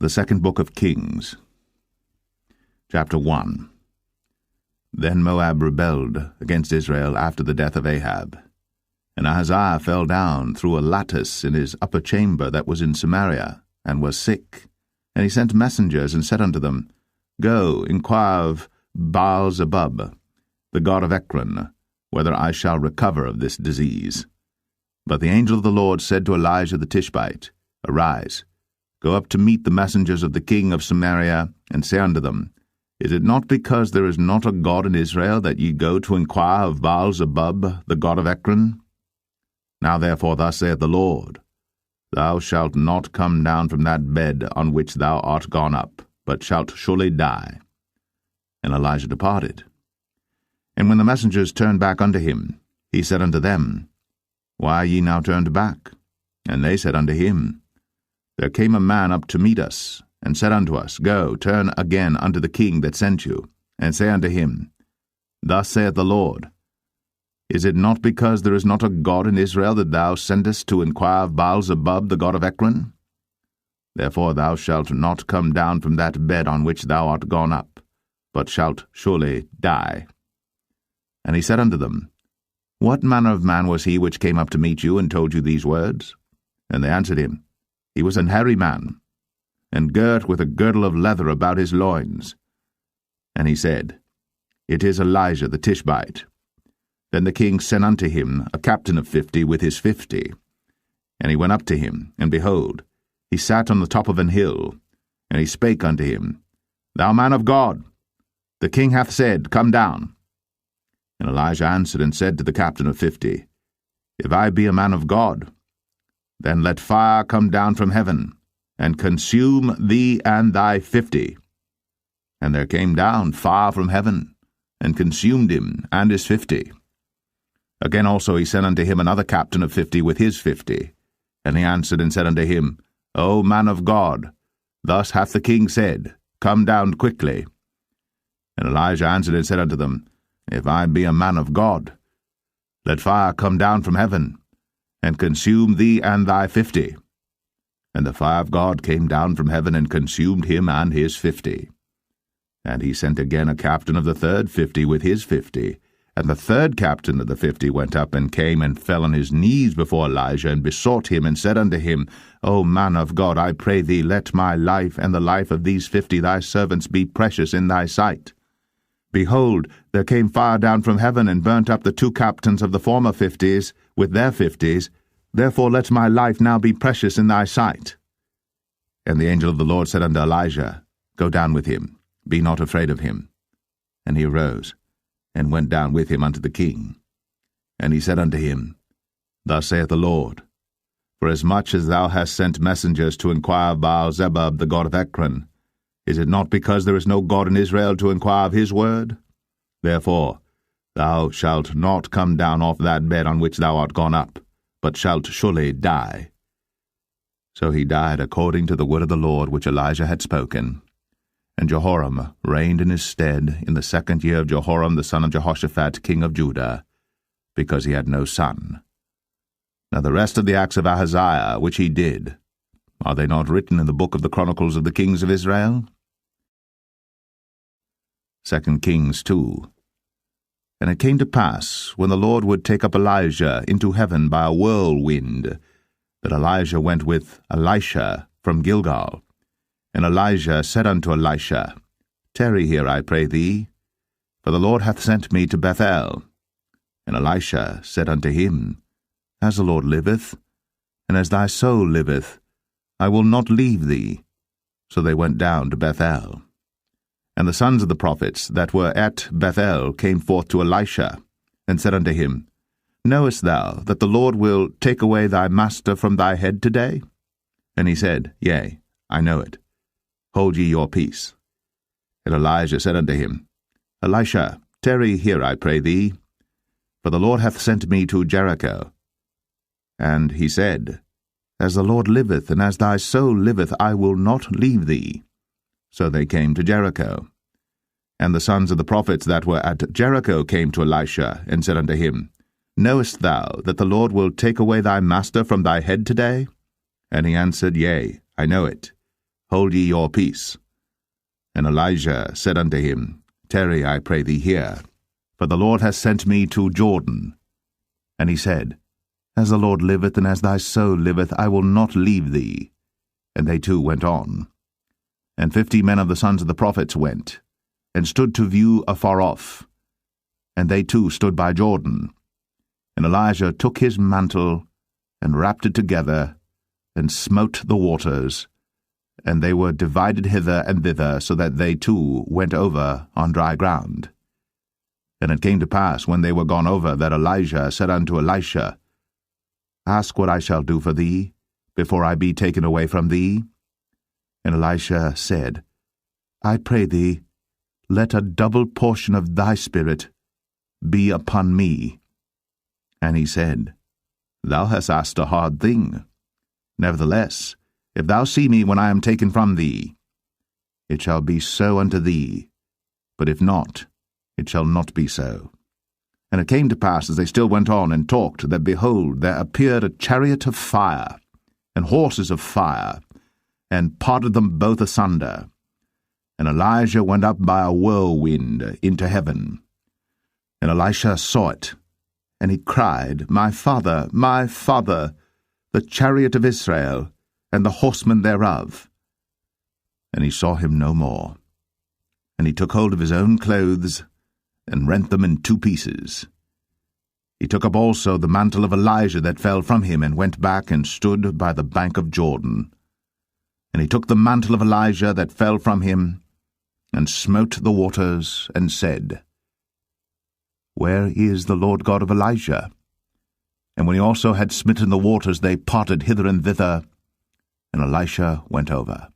The second book of Kings. Chapter 1. Then Moab rebelled against Israel after the death of Ahab. And Ahaziah fell down through a lattice in his upper chamber that was in Samaria, and was sick. And he sent messengers, and said unto them, Go, inquire of Baal-zebub, the god of Ekron, whether I shall recover of this disease. But the angel of the Lord said to Elijah the Tishbite, Arise, go up to meet the messengers of the king of Samaria, and say unto them, Is it not because there is not a God in Israel that ye go to inquire of Baal-zebub, the god of Ekron? Now therefore thus saith the Lord, Thou shalt not come down from that bed on which thou art gone up, but shalt surely die. And Elijah departed. And when the messengers turned back unto him, he said unto them, Why are ye now turned back? And they said unto him, There came a man up to meet us, and said unto us, Go, turn again unto the king that sent you, and say unto him, Thus saith the Lord, Is it not because there is not a God in Israel that thou sendest to inquire of Baal-zebub, the god of Ekron? Therefore thou shalt not come down from that bed on which thou art gone up, but shalt surely die. And he said unto them, What manner of man was he which came up to meet you, and told you these words? And they answered him, He was an hairy man, and girt with a girdle of leather about his loins. And he said, It is Elijah the Tishbite. Then the king sent unto him a captain of 50 with his 50. And he went up to him, and behold, he sat on the top of an hill. And he spake unto him, Thou man of God, the king hath said, Come down. And Elijah answered and said to the captain of 50, If I be a man of God, then let fire come down from heaven, and consume thee and thy 50. And there came down fire from heaven, and consumed him and his 50. Again also he sent unto him another captain of 50 with his 50. And he answered and said unto him, O man of God, thus hath the king said, Come down quickly. And Elijah answered and said unto them, If I be a man of God, let fire come down from heaven, and consume thee and thy 50. And the fire of God came down from heaven, and consumed him and his 50. And he sent again a captain of the third 50 with his 50. And the third captain of the 50 went up, and came and fell on his knees before Elijah, and besought him, and said unto him, O man of God, I pray thee, let my life and the life of these 50 thy servants be precious in thy sight. Behold, there came fire down from heaven, and burnt up the 2 captains of the former 50s with their 50s. Therefore let my life now be precious in thy sight. And the angel of the Lord said unto Elijah, Go down with him, be not afraid of him. And he arose, and went down with him unto the king. And he said unto him, Thus saith the Lord, Forasmuch as thou hast sent messengers to inquire of Baal-zebub, the god of Ekron, is it not because there is no God in Israel to inquire of his word? Therefore thou shalt not come down off that bed on which thou art gone up, but shalt surely die. So he died according to the word of the Lord which Elijah had spoken. And Jehoram reigned in his stead in the 2nd year of Jehoram the son of Jehoshaphat king of Judah, because he had no son. Now the rest of the acts of Ahaziah which he did, are they not written in the book of the Chronicles of the kings of Israel? 2 Kings 2. And it came to pass, when the Lord would take up Elijah into heaven by a whirlwind, that Elijah went with Elisha from Gilgal. And Elijah said unto Elisha, Tarry here, I pray thee, for the Lord hath sent me to Bethel. And Elisha said unto him, As the Lord liveth, and as thy soul liveth, I will not leave thee. So they went down to Bethel. And the sons of the prophets that were at Bethel came forth to Elisha, and said unto him, Knowest thou that the Lord will take away thy master from thy head today? And he said, Yea, I know it. Hold ye your peace. And Elijah said unto him, Elisha, tarry here, I pray thee, for the Lord hath sent me to Jericho. And he said, As the Lord liveth, and as thy soul liveth, I will not leave thee. So they came to Jericho. And the sons of the prophets that were at Jericho came to Elisha, and said unto him, Knowest thou that the Lord will take away thy master from thy head today? And he answered, Yea, I know it. hold ye your peace. And Elijah said unto him, Tarry, I pray thee, here, for the Lord hath sent me to Jordan. And he said, As the Lord liveth, and as thy soul liveth, I will not leave thee. And they two went on. And 50 men of the sons of the prophets went, and stood to view afar off. And they too stood by Jordan. And Elijah took his mantle, and wrapped it together, and smote the waters, and they were divided hither and thither, so that they too went over on dry ground. And it came to pass, when they were gone over, that Elijah said unto Elisha, Ask what I shall do for thee, before I be taken away from thee. And Elisha said, I pray thee, let a double portion of thy spirit be upon me. And he said, Thou hast asked a hard thing. Nevertheless, if thou see me when I am taken from thee, it shall be so unto thee, but if not, it shall not be so. And it came to pass, as they still went on and talked, that, behold, there appeared a chariot of fire, and horses of fire, and parted them both asunder. And Elijah went up by a whirlwind into heaven. And Elisha saw it, and he cried, My father, the chariot of Israel, and the horsemen thereof. And he saw him no more. And he took hold of his own clothes, and rent them in 2 pieces. He took up also the mantle of Elijah that fell from him, and went back and stood by the bank of Jordan. And he took the mantle of Elijah that fell from him, and smote the waters, and said, Where is the Lord God of Elijah? And when he also had smitten the waters, they parted hither and thither, and Elisha went over.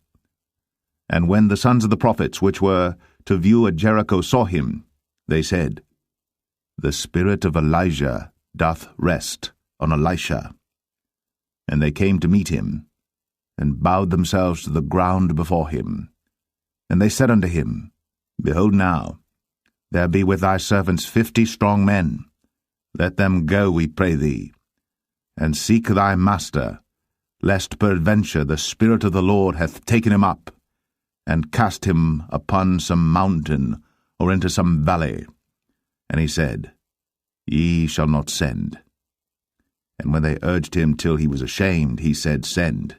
And when the sons of the prophets, which were to view at Jericho, saw him, they said, The spirit of Elijah doth rest on Elisha. And they came to meet him, and bowed themselves to the ground before him. And they said unto him, Behold now, there be with thy servants 50 strong men. Let them go, we pray thee, and seek thy master, lest peradventure the Spirit of the Lord hath taken him up, and cast him upon some mountain, or into some valley. And he said, Ye shall not send. And when they urged him till he was ashamed, he said, Send.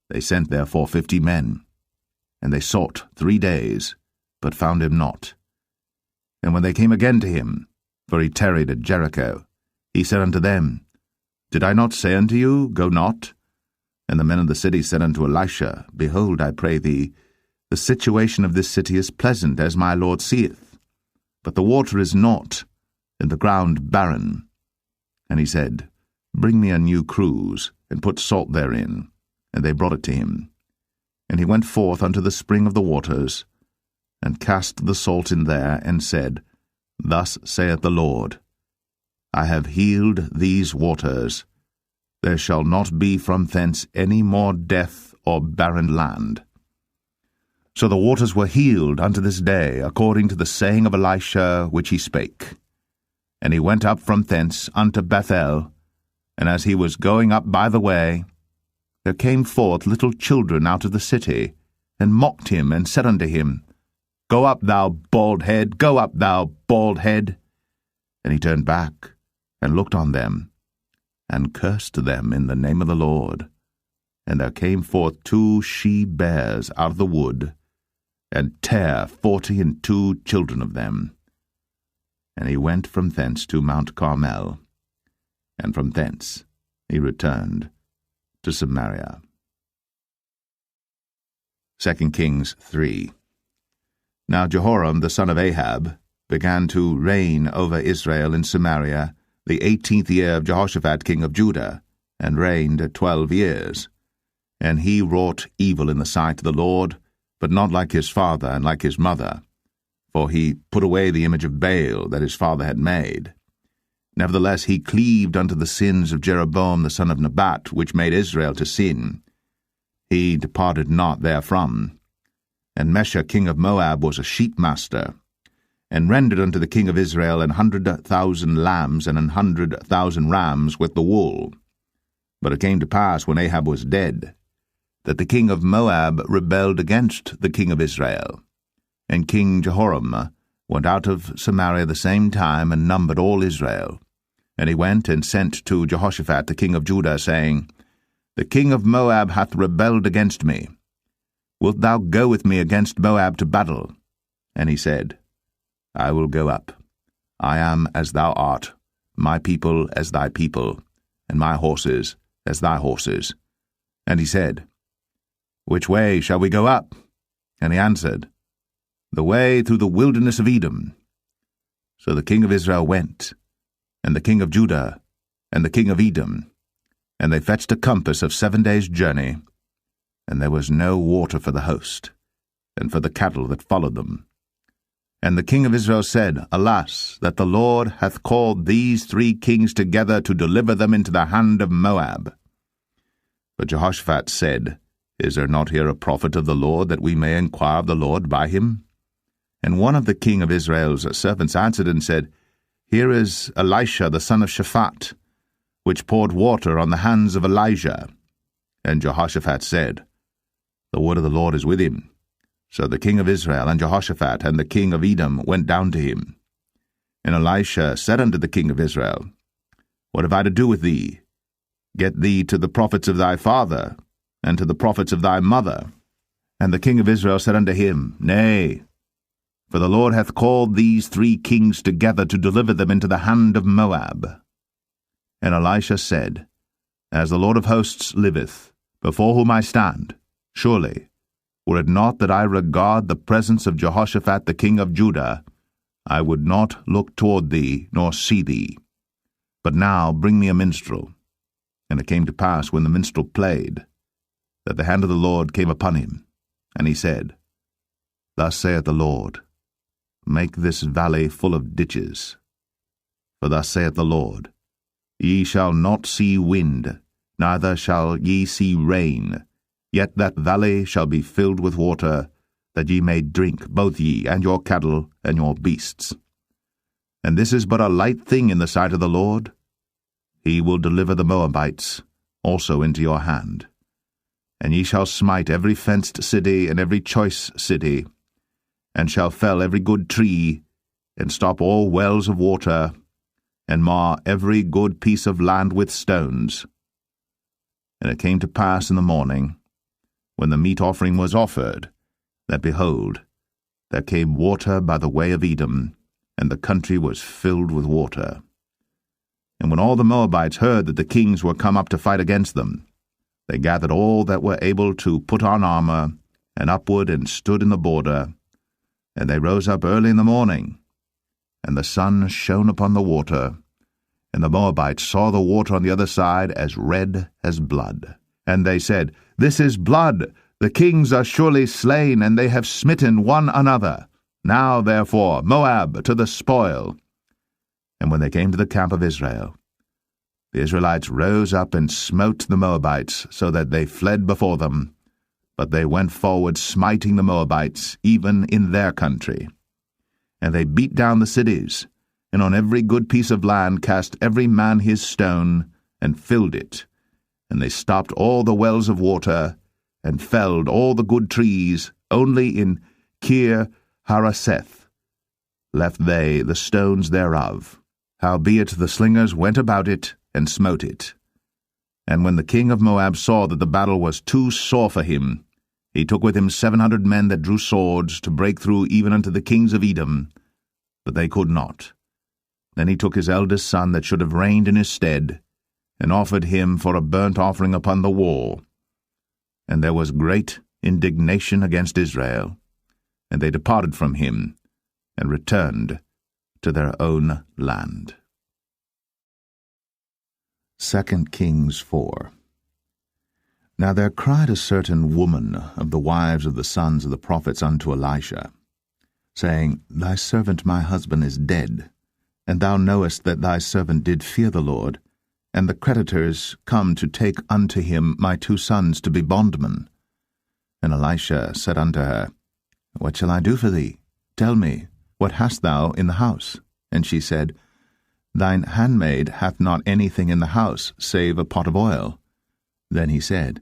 They sent therefore 50 men, and they sought 3 days, but found him not. And when they came again to him, for he tarried at Jericho, he said unto them, Did I not say unto you, Go not? And the men of the city said unto Elisha, Behold, I pray thee, the situation of this city is pleasant, as my Lord seeth, but the water is naught, and the ground barren. And he said, Bring me a new cruse, and put salt therein. And they brought it to him. And he went forth unto the spring of the waters, and cast the salt in there, and said, Thus saith the Lord, I have healed these waters. There shall not be from thence any more death or barren land. So the waters were healed unto this day, according to the saying of Elisha which he spake. And he went up from thence unto Bethel, and as he was going up by the way, there came forth little children out of the city, and mocked him, and said unto him, Go up, thou bald head, go up, thou bald head. And he turned back, and looked on them, and cursed them in the name of the Lord. And there came forth 2 she-bears out of the wood, and tare 42 children of them. And he went from thence to Mount Carmel, and from thence he returned to Samaria. 2 Kings 3. Now Jehoram the son of Ahab began to reign over Israel in Samaria the 18th year of Jehoshaphat king of Judah, and reigned 12 years. And he wrought evil in the sight of the Lord, but not like his father and like his mother, for he put away the image of Baal that his father had made. Nevertheless he cleaved unto the sins of Jeroboam the son of Nebat, which made Israel to sin. He departed not therefrom. And Mesha king of Moab was a sheepmaster, and rendered unto the king of Israel 100,000 lambs and 100,000 rams with the wool. But it came to pass, when Ahab was dead, that the king of Moab rebelled against the king of Israel. And King Jehoram went out of Samaria the same time and numbered all Israel. And he went and sent to Jehoshaphat the king of Judah, saying, The king of Moab hath rebelled against me. Wilt thou go with me against Moab to battle? And he said, I will go up. I am as thou art, my people as thy people, and my horses as thy horses. And he said, Which way shall we go up? And he answered, The way through the wilderness of Edom. So the king of Israel went, and the king of Judah, and the king of Edom, and they fetched a compass of 7 days' journey, and there was no water for the host, and for the cattle that followed them. And the king of Israel said, Alas, that the Lord hath called these 3 kings together to deliver them into the hand of Moab. But Jehoshaphat said, Is there not here a prophet of the Lord, that we may inquire of the Lord by him? And one of the king of Israel's servants answered and said, Here is Elisha the son of Shaphat, which poured water on the hands of Elijah. And Jehoshaphat said, The word of the Lord is with him. So the king of Israel and Jehoshaphat and the king of Edom went down to him. And Elisha said unto the king of Israel, What have I to do with thee? Get thee to the prophets of thy father, and to the prophets of thy mother. And the king of Israel said unto him, Nay, for the Lord hath called these 3 kings together to deliver them into the hand of Moab. And Elisha said, As the Lord of hosts liveth, before whom I stand, surely, were it not that I regard the presence of Jehoshaphat the king of Judah, I would not look toward thee, nor see thee. But now bring me a minstrel. And it came to pass, when the minstrel played, that the hand of the Lord came upon him, and he said, Thus saith the Lord, Make this valley full of ditches. For thus saith the Lord, Ye shall not see wind, neither shall ye see rain, yet that valley shall be filled with water, that ye may drink, both ye, and your cattle, and your beasts. And this is but a light thing in the sight of the Lord. He will deliver the Moabites also into your hand. And ye shall smite every fenced city and every choice city, and shall fell every good tree, and stop all wells of water, and mar every good piece of land with stones. And it came to pass in the morning, when the meat offering was offered, that, behold, there came water by the way of Edom, and the country was filled with water. And when all the Moabites heard that the kings were come up to fight against them, they gathered all that were able to put on armor, and upward and stood in the border. And they rose up early in the morning, and the sun shone upon the water, and the Moabites saw the water on the other side as red as blood. And they said, This is blood. The kings are surely slain, and they have smitten one another. Now, therefore, Moab to the spoil. And when they came to the camp of Israel, the Israelites rose up and smote the Moabites, so that they fled before them. But they went forward, smiting the Moabites, even in their country. And they beat down the cities, and on every good piece of land cast every man his stone, and filled it. And they stopped all the wells of water, and felled all the good trees. Only in Kir Hareseth left they the stones thereof. Howbeit the slingers went about it, and smote it. And when the king of Moab saw that the battle was too sore for him, he took with him 700 men that drew swords, to break through even unto the kings of Edom, but they could not. Then he took his eldest son that should have reigned in his stead, and offered him for a burnt offering upon the wall. And there was great indignation against Israel, and they departed from him, and returned to their own land. 2 Kings 4. Now there cried a certain woman of the wives of the sons of the prophets unto Elisha, saying, Thy servant my husband is dead, and thou knowest that thy servant did fear the Lord, and the creditors come to take unto him my 2 sons to be bondmen. And Elisha said unto her, What shall I do for thee? Tell me, what hast thou in the house? And she said, Thine handmaid hath not anything in the house, save a pot of oil. Then he said,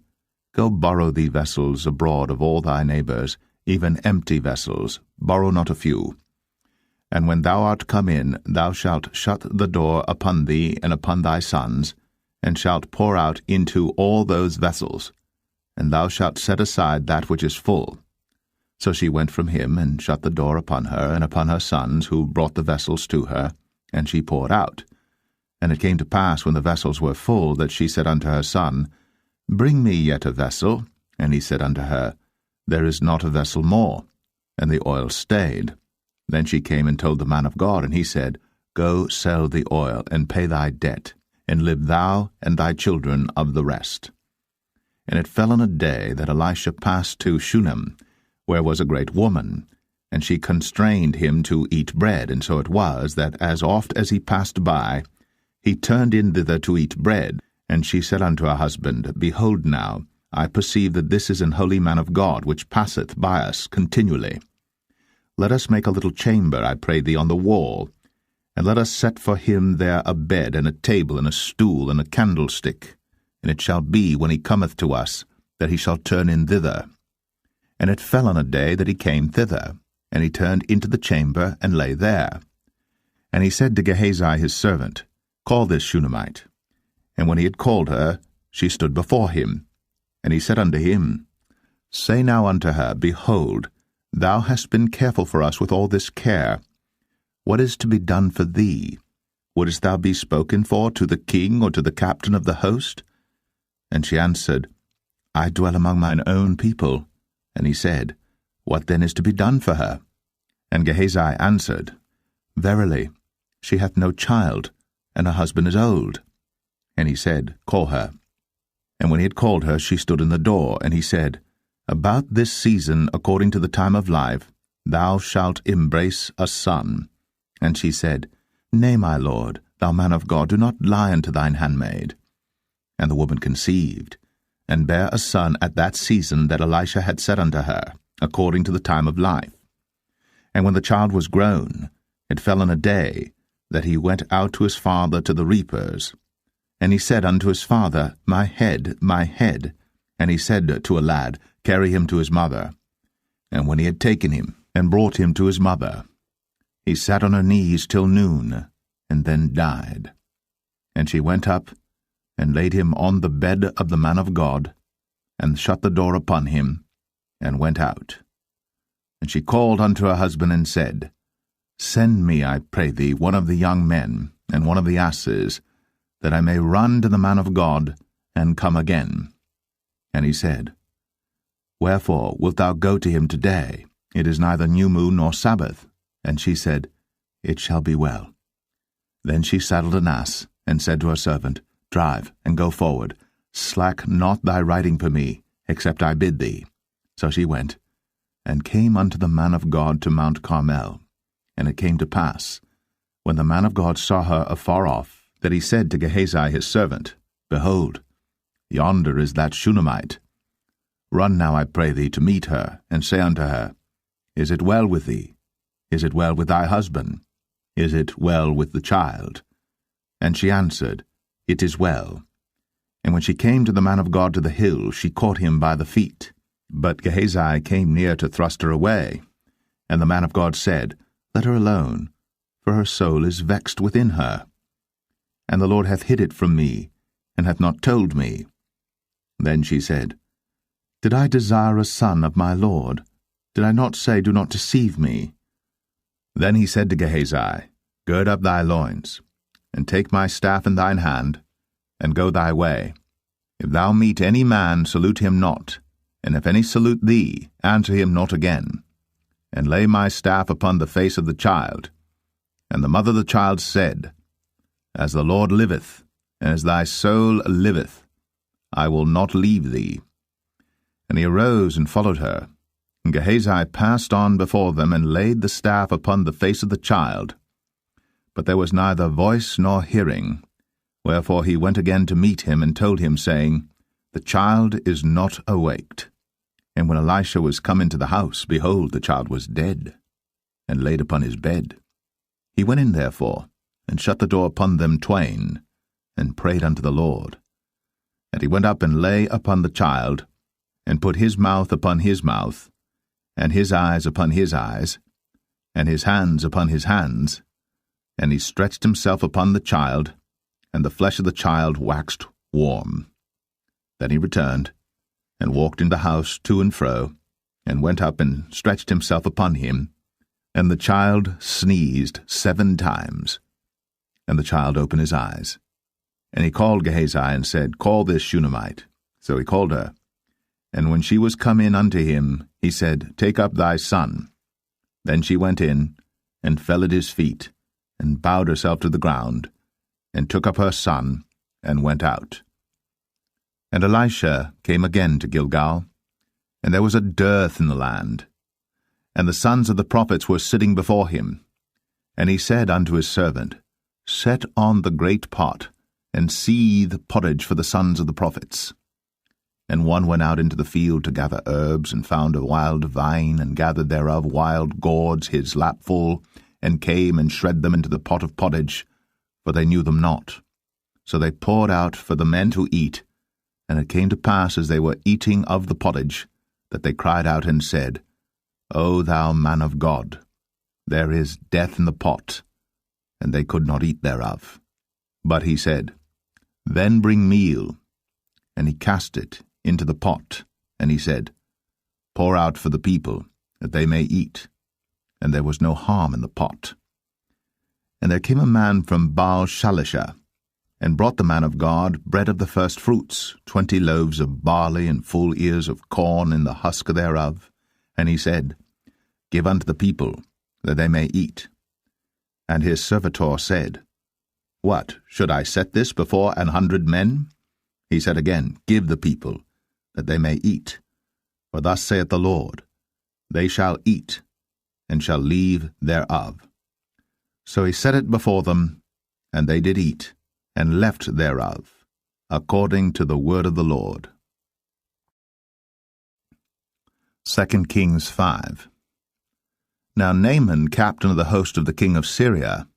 Go borrow thee vessels abroad of all thy neighbours, even empty vessels, borrow not a few. And when thou art come in, thou shalt shut the door upon thee and upon thy sons, and shalt pour out into all those vessels, and thou shalt set aside that which is full. So she went from him, and shut the door upon her and upon her sons, who brought the vessels to her, and she poured out. And it came to pass, when the vessels were full, that she said unto her son, Bring me yet a vessel. And he said unto her, There is not a vessel more. And the oil stayed. Then she came and told the man of God, and he said, Go sell the oil, and pay thy debt, and live thou and thy children of the rest. And it fell on a day that Elisha passed to Shunem, where was a great woman, and she constrained him to eat bread. And so it was, that as oft as he passed by, he turned in thither to eat bread. And she said unto her husband, Behold now, I perceive that this is an holy man of God, which passeth by us continually. Let us make a little chamber, I pray thee, on the wall, and let us set for him there a bed, and a table, and a stool, and a candlestick. And it shall be, when he cometh to us, that he shall turn in thither. And it fell on a day that he came thither, and he turned into the chamber, and lay there. And he said to Gehazi his servant, Call this Shunammite. And when he had called her, she stood before him. And he said unto him, Say now unto her, Behold, thou hast been careful for us with all this care. What is to be done for thee? Wouldest thou be spoken for to the king or to the captain of the host? And she answered, I dwell among mine own people. And he said, What then is to be done for her? And Gehazi answered, Verily, she hath no child, and her husband is old. And he said, Call her. And when he had called her, she stood in the door. And he said, About this season, according to the time of life, thou shalt embrace a son. And she said, Nay, my lord, thou man of God, do not lie unto thine handmaid. And the woman conceived, and bare a son at that season that Elisha had said unto her, according to the time of life. And when the child was grown, it fell on a day that he went out to his father to the reapers. And he said unto his father, My head, my head. And he said to a lad, Carry him to his mother. And when he had taken him, and brought him to his mother, he sat on her knees till noon, and then died. And she went up, and laid him on the bed of the man of God, and shut the door upon him, and went out. And she called unto her husband, and said, Send me, I pray thee, one of the young men, and one of the asses, that I may run to the man of God, and come again. And he said, Wherefore wilt thou go to him today? It is neither new moon nor Sabbath. And she said, It shall be well. Then she saddled an ass, and said to her servant, Drive, and go forward. Slack not thy riding for me, except I bid thee. So she went, and came unto the man of God to Mount Carmel. And it came to pass, when the man of God saw her afar off, that he said to Gehazi his servant, Behold, yonder is that Shunammite. Run now, I pray thee, to meet her, and say unto her, Is it well with thee? Is it well with thy husband? Is it well with the child? And she answered, It is well. And when she came to the man of God to the hill, she caught him by the feet. But Gehazi came near to thrust her away. And the man of God said, Let her alone, for her soul is vexed within her. And the Lord hath hid it from me, and hath not told me. Then she said, Did I desire a son of my Lord? Did I not say, Do not deceive me? Then he said to Gehazi, Gird up thy loins, and take my staff in thine hand, and go thy way. If thou meet any man, salute him not, and if any salute thee, answer him not again. And lay my staff upon the face of the child. And the mother of the child said, As the Lord liveth, and as thy soul liveth, I will not leave thee. And he arose and followed her. And Gehazi passed on before them, and laid the staff upon the face of the child. But there was neither voice nor hearing. Wherefore he went again to meet him, and told him, saying, The child is not awaked. And when Elisha was come into the house, behold, the child was dead, and laid upon his bed. He went in therefore, and shut the door upon them twain, and prayed unto the Lord. And he went up and lay upon the child, and put his mouth upon his mouth, and his eyes upon his eyes, and his hands upon his hands, and he stretched himself upon the child, and the flesh of the child waxed warm. Then he returned, and walked in the house to and fro, and went up and stretched himself upon him, and the child sneezed 7 times. And the child opened his eyes. And he called Gehazi, and said, Call this Shunammite. So he called her. And when she was come in unto him, he said, Take up thy son. Then she went in, and fell at his feet, and bowed herself to the ground, and took up her son, and went out. And Elisha came again to Gilgal, and there was a dearth in the land. And the sons of the prophets were sitting before him. And he said unto his servant, Set on the great pot, and seethe pottage for the sons of the prophets. And one went out into the field to gather herbs, and found a wild vine, and gathered thereof wild gourds his lapful, and came and shred them into the pot of pottage, for they knew them not. So they poured out for the men to eat, and it came to pass as they were eating of the pottage, that they cried out and said, O thou man of God, there is death in the pot, and they could not eat thereof. But he said, Then bring meal. And he cast it into the pot, and he said, Pour out for the people, that they may eat. And there was no harm in the pot. And there came a man from Baal-Shalisha, and brought the man of God bread of the first fruits, 20 loaves of barley, and full ears of corn in the husk thereof. And he said, Give unto the people, that they may eat. And his servitor said, What, should I set this before 100 men? He said again, Give the people, that they may eat. For thus saith the Lord, They shall eat, and shall leave thereof. So he set it before them, and they did eat, and left thereof, according to the word of the Lord. 2 Kings 5. Now Naaman, captain of the host of the king of Syria,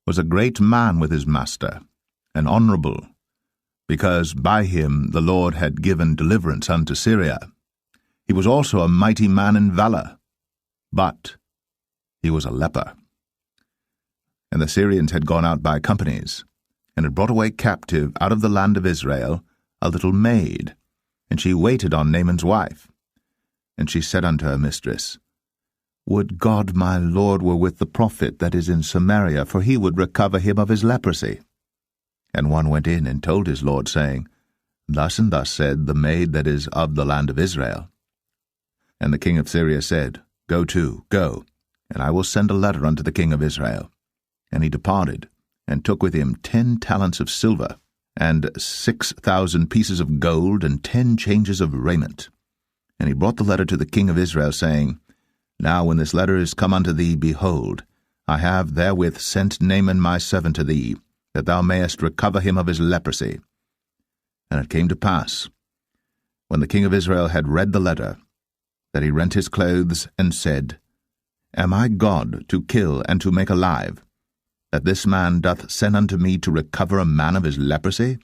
was a great man with his master, and honorable, because by him the Lord had given deliverance unto Syria. He was also a mighty man in valor, but he was a leper. And the Syrians had gone out by companies, and had brought away captive out of the land of Israel a little maid, and she waited on Naaman's wife. And she said unto her mistress, Would God my Lord were with the prophet that is in Samaria, for he would recover him of his leprosy. And one went in and told his lord, saying, Thus and thus said the maid that is of the land of Israel. And the king of Syria said, Go to, go, and I will send a letter unto the king of Israel. And he departed, and took with him 10 talents of silver, and 6,000 pieces of gold, and 10 changes of raiment. And he brought the letter to the king of Israel, saying, Now when this letter is come unto thee, behold, I have therewith sent Naaman my servant to thee, that thou mayest recover him of his leprosy. And it came to pass, when the king of Israel had read the letter, that he rent his clothes, and said, Am I God to kill and to make alive, that this man doth send unto me to recover a man of his leprosy?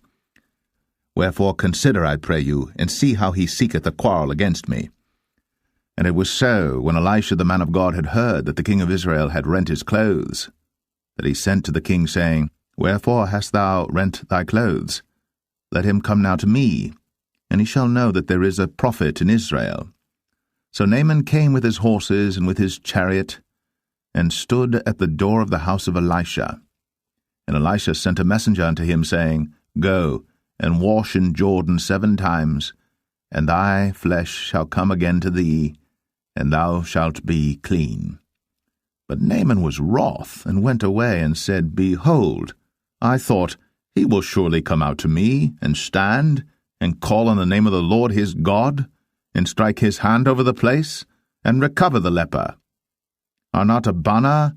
Wherefore consider, I pray you, and see how he seeketh a quarrel against me. And it was so, when Elisha the man of God had heard that the king of Israel had rent his clothes, that he sent to the king, saying, Wherefore hast thou rent thy clothes? Let him come now to me, and he shall know that there is a prophet in Israel. So Naaman came with his horses and with his chariot, and stood at the door of the house of Elisha. And Elisha sent a messenger unto him, saying, Go, and wash in Jordan 7 times, and thy flesh shall come again to thee, and thou shalt be clean. But Naaman was wroth, and went away, and said, Behold, I thought, he will surely come out to me, and stand, and call on the name of the Lord his God, and strike his hand over the place, and recover the leper. Are not Abana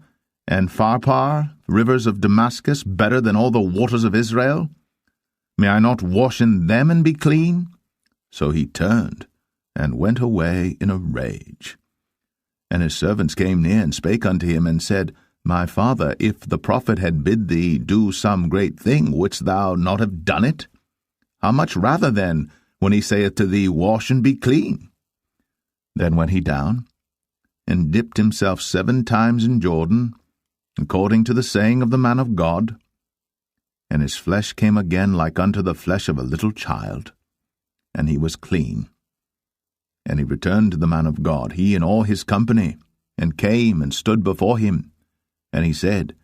and Pharpar, rivers of Damascus, better than all the waters of Israel? May I not wash in them and be clean? So he turned, and went away in a rage. And his servants came near, and spake unto him, and said, My father, if the prophet had bid thee do some great thing, wouldst thou not have done it? How much rather then when he saith to thee, Wash and be clean? Then went he down, and dipped himself 7 times in Jordan, according to the saying of the man of God, and his flesh came again like unto the flesh of a little child, and he was clean. And he returned to the man of God, he and all his company, and came and stood before him. And he said,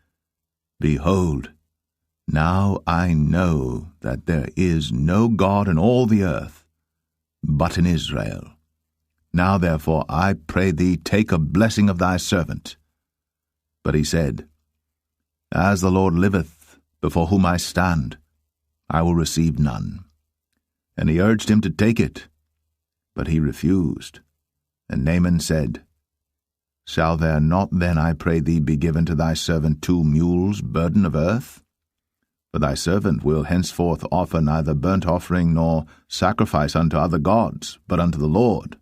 Behold, now I know that there is no God in all the earth, but in Israel. Now therefore I pray thee, take a blessing of thy servant. But he said, As the Lord liveth, before whom I stand, I will receive none. And he urged him to take it, but he refused. And Naaman said, Shall there not then, I pray thee, be given to thy servant 2 mules' burden of earth? For thy servant will henceforth offer neither burnt offering nor sacrifice unto other gods, but unto the Lord.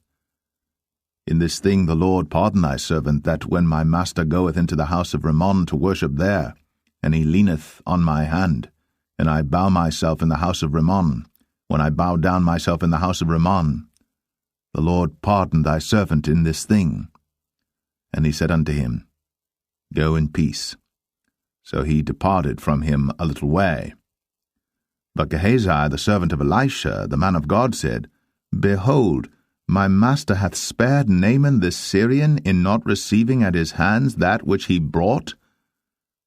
In this thing the Lord pardon thy servant, that when my master goeth into the house of Rimmon to worship there, and he leaneth on my hand, and I bow myself in the house of Rimmon, when I bow down myself in the house of Rimmon, the Lord pardon thy servant in this thing. And he said unto him, Go in peace. So he departed from him a little way. But Gehazi, the servant of Elisha, the man of God, said, Behold, my master hath spared Naaman this Syrian in not receiving at his hands that which he brought.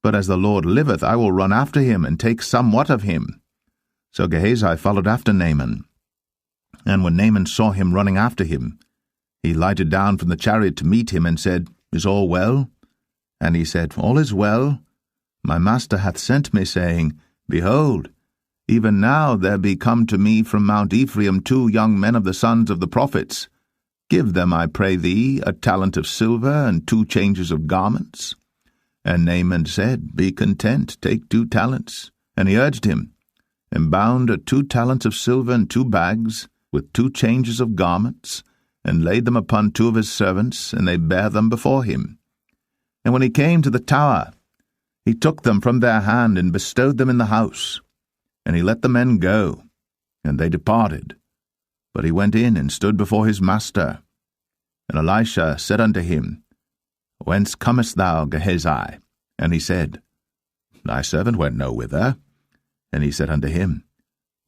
But as the Lord liveth, I will run after him, and take somewhat of him. So Gehazi followed after Naaman. And when Naaman saw him running after him, he lighted down from the chariot to meet him, and said, Is all well? And he said, All is well. My master hath sent me, saying, Behold, even now there be come to me from Mount Ephraim 2 young men of the sons of the prophets. Give them, I pray thee, a talent of silver, and 2 changes of garments. And Naaman said, Be content, take 2 talents. And he urged him, and bound 2 talents of silver in 2 bags, with 2 changes of garments, and laid them upon 2 of his servants, and they bare them before him. And when he came to the tower, he took them from their hand, and bestowed them in the house. And he let the men go, and they departed. But he went in and stood before his master. And Elisha said unto him, Whence comest thou, Gehazi? And he said, Thy servant went no whither. And he said unto him,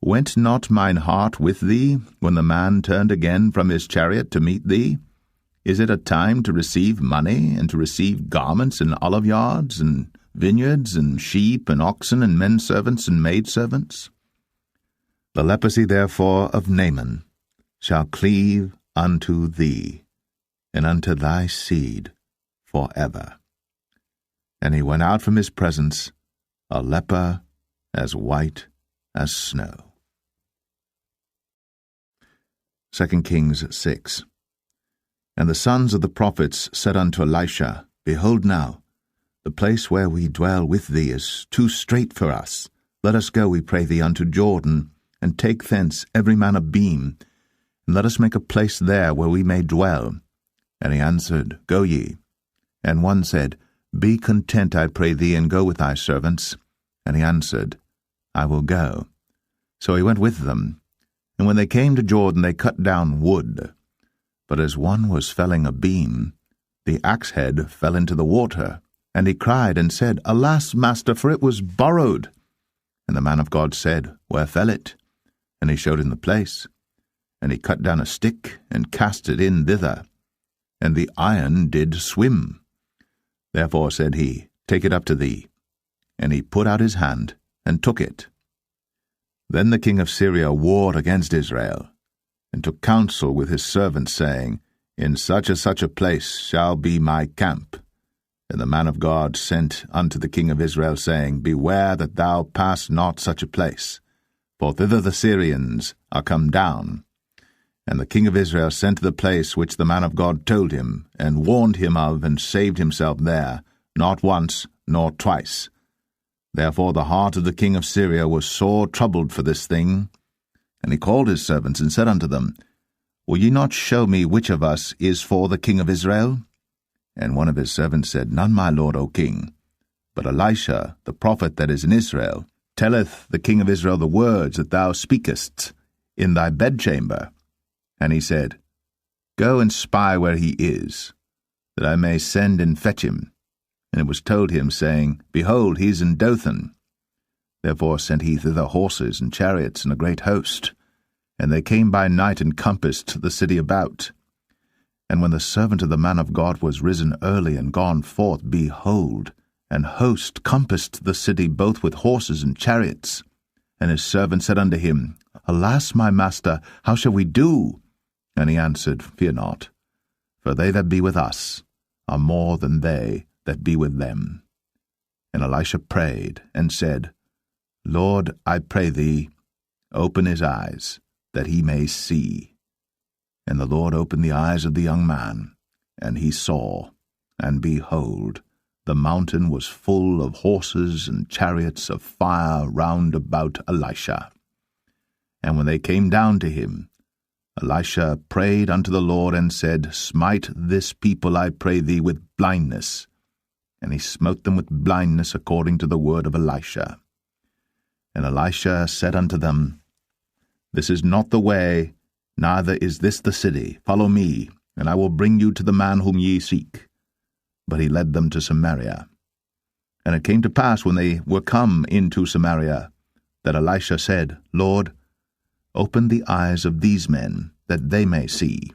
Went not mine heart with thee, when the man turned again from his chariot to meet thee? Is it a time to receive money, and to receive garments, and oliveyards, and vineyards, and sheep, and oxen, and men servants, and maid servants? The leprosy therefore of Naaman shall cleave unto thee, and unto thy seed for ever. And he went out from his presence, a leper as white as snow. 2 Kings 6. And the sons of the prophets said unto Elisha, Behold now, the place where we dwell with thee is too strait for us. Let us go, we pray thee, unto Jordan, and take thence every man a beam, and let us make a place there where we may dwell. And he answered, Go ye. And one said, Be content, I pray thee, and go with thy servants. And he answered, I will go. So he went with them. And when they came to Jordan, they cut down wood. But as one was felling a beam, the axe head fell into the water. And he cried and said, Alas, master, for it was borrowed. And the man of God said, Where fell it? And he showed him the place. And he cut down a stick, and cast it in thither. And the iron did swim. Therefore said he, Take it up to thee. And he put out his hand, and took it. Then the king of Syria warred against Israel, and took counsel with his servants, saying, In such a place shall be my camp. And the man of God sent unto the king of Israel, saying, Beware that thou pass not such a place, for thither the Syrians are come down. And the king of Israel sent to the place which the man of God told him, and warned him of, and saved himself there, not once nor twice. Therefore the heart of the king of Syria was sore troubled for this thing. And he called his servants, and said unto them, Will ye not show me which of us is for the king of Israel? And one of his servants said, None, my lord, O king. But Elisha, the prophet that is in Israel, telleth the king of Israel the words that thou speakest. in thy bedchamber? And he said, Go and spy where he is, that I may send and fetch him. And it was told him, saying, Behold, he is in Dothan. Therefore sent he thither horses and chariots and a great host. And they came by night and compassed the city about. And when the servant of the man of God was risen early and gone forth, behold, an host compassed the city both with horses and chariots. And his servant said unto him, Alas, my master, how shall we do? And he answered, Fear not, for they that be with us are more than they that be with them. And Elisha prayed, and said, Lord, I pray thee, open his eyes, that he may see. And the Lord opened the eyes of the young man, and he saw, and behold, the mountain was full of horses and chariots of fire round about Elisha. And when they came down to him, Elisha prayed unto the Lord, and said, Smite this people, I pray thee, with blindness. And he smote them with blindness according to the word of Elisha. And Elisha said unto them, This is not the way, neither is this the city. Follow me, and I will bring you to the man whom ye seek. But he led them to Samaria. And it came to pass, when they were come into Samaria, that Elisha said, Lord, open the eyes of these men, that they may see.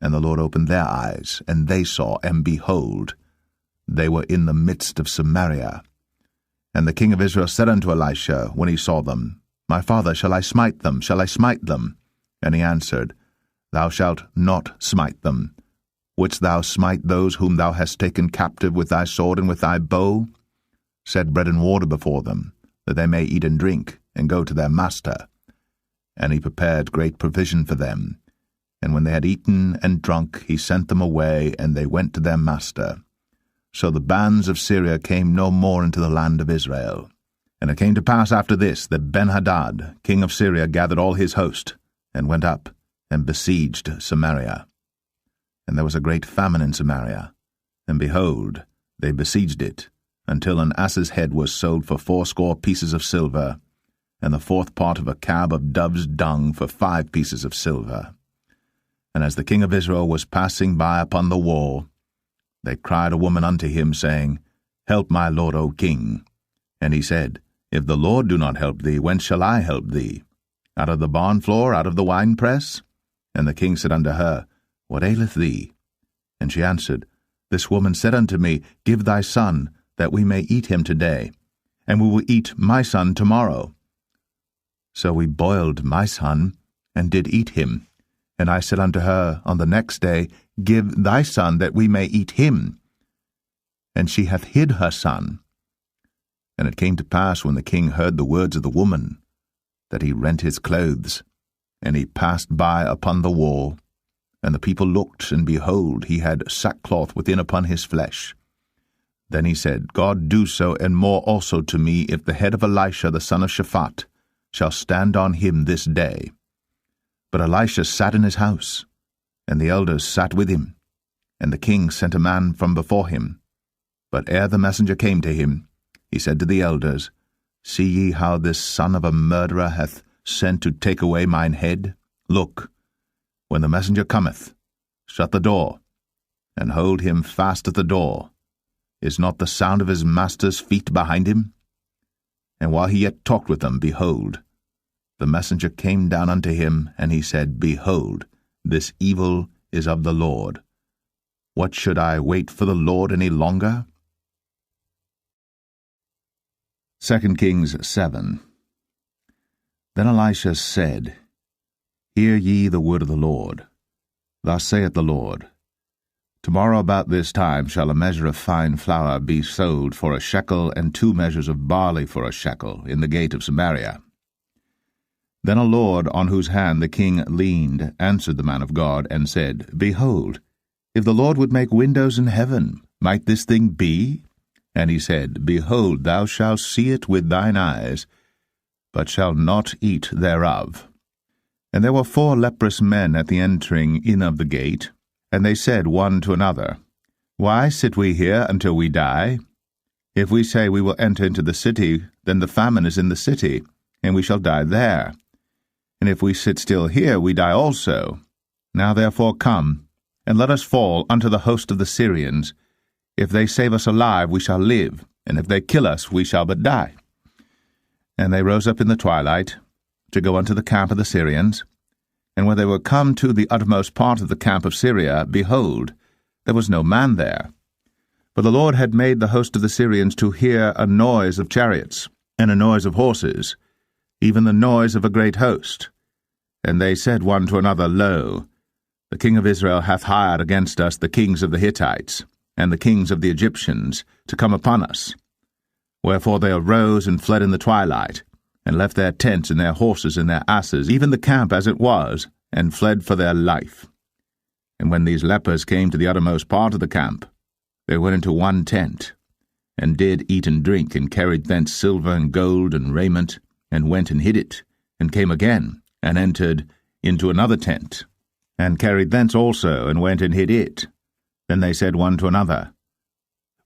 And the Lord opened their eyes, and they saw, and behold, they were in the midst of Samaria. And the king of Israel said unto Elisha, when he saw them, My father, shall I smite them? Shall I smite them? And he answered, Thou shalt not smite them. Wouldst thou smite those whom thou hast taken captive with thy sword and with thy bow? Set bread and water before them, that they may eat and drink, and go to their master. And he prepared great provision for them. And when they had eaten and drunk, he sent them away, and they went to their master. So the bands of Syria came no more into the land of Israel. And it came to pass after this, that Benhadad, king of Syria, gathered all his host, and went up, and besieged Samaria. And there was a great famine in Samaria, and behold, they besieged it, until an ass's head was sold for 80 pieces of silver, and the 4th part of a cab of dove's dung for 5 pieces of silver. And as the king of Israel was passing by upon the wall, they cried a woman unto him, saying, Help my lord, O king. And he said, If the Lord do not help thee, whence shall I help thee? Out of the barn floor, out of the winepress? And the king said unto her, What aileth thee? And she answered, This woman said unto me, Give thy son, that we may eat him today, and we will eat my son tomorrow. So we boiled my son, and did eat him. And I said unto her on the next day, Give thy son, that we may eat him. And she hath hid her son. And it came to pass, when the king heard the words of the woman, that he rent his clothes, and he passed by upon the wall. And the people looked, and behold, he had sackcloth within upon his flesh. Then he said, God do so, and more also to me, if the head of Elisha the son of Shaphat shall stand on him this day. But Elisha sat in his house, and the elders sat with him. And the king sent a man from before him. But ere the messenger came to him, he said to the elders, See ye how this son of a murderer hath sent to take away mine head? Look, when the messenger cometh, shut the door, and hold him fast at the door. Is not the sound of his master's feet behind him? And while he yet talked with them, behold, the messenger came down unto him, and he said, Behold, this evil is of the Lord. What should I wait for the Lord any longer? 2 Kings 7. Then Elisha said, Hear ye the word of the Lord. Thus saith the Lord, Tomorrow about this time shall a measure of fine flour be sold for a shekel, and 2 measures of barley for a shekel, in the gate of Samaria. Then a lord, on whose hand the king leaned, answered the man of God, and said, Behold, if the Lord would make windows in heaven, might this thing be? And he said, Behold, thou shalt see it with thine eyes, but shalt not eat thereof. And there were 4 leprous men at the entering in of the gate, and they said one to another, Why sit we here until we die? If we say we will enter into the city, then the famine is in the city, and we shall die there. and if we sit still here, we die also. Now therefore come, and let us fall unto the host of the Syrians. If they save us alive, we shall live, and if they kill us, we shall but die. And they rose up in the twilight, to go unto the camp of the Syrians. And when they were come to the uttermost part of the camp of Syria, behold, there was no man there. For the Lord had made the host of the Syrians to hear a noise of chariots, and a noise of horses, even the noise of a great host. And they said one to another, Lo, the king of Israel hath hired against us the kings of the Hittites, and the kings of the Egyptians, to come upon us. Wherefore they arose and fled in the twilight, and left their tents and their horses and their asses, even the camp as it was, and fled for their life. And when these lepers came to the uttermost part of the camp, they went into one tent, and did eat and drink, and carried thence silver and gold and raiment, and went and hid it, and came again, and entered into another tent, and carried thence also, and went and hid it. Then they said one to another,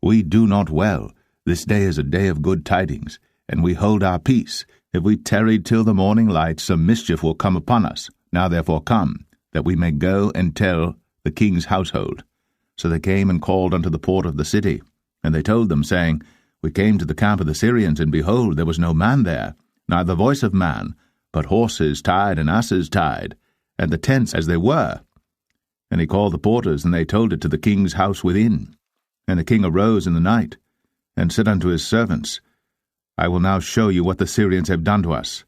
We do not well. This day is a day of good tidings, and we hold our peace. If we tarry till the morning light, some mischief will come upon us. Now therefore come, that we may go and tell the king's household. So they came and called unto the port of the city. And they told them, saying, We came to the camp of the Syrians, and behold, there was no man there, neither voice of man, but horses tied and asses tied, and the tents as they were. And he called the porters, and they told it to the king's house within. And the king arose in the night, and said unto his servants, I will now show you what the Syrians have done to us.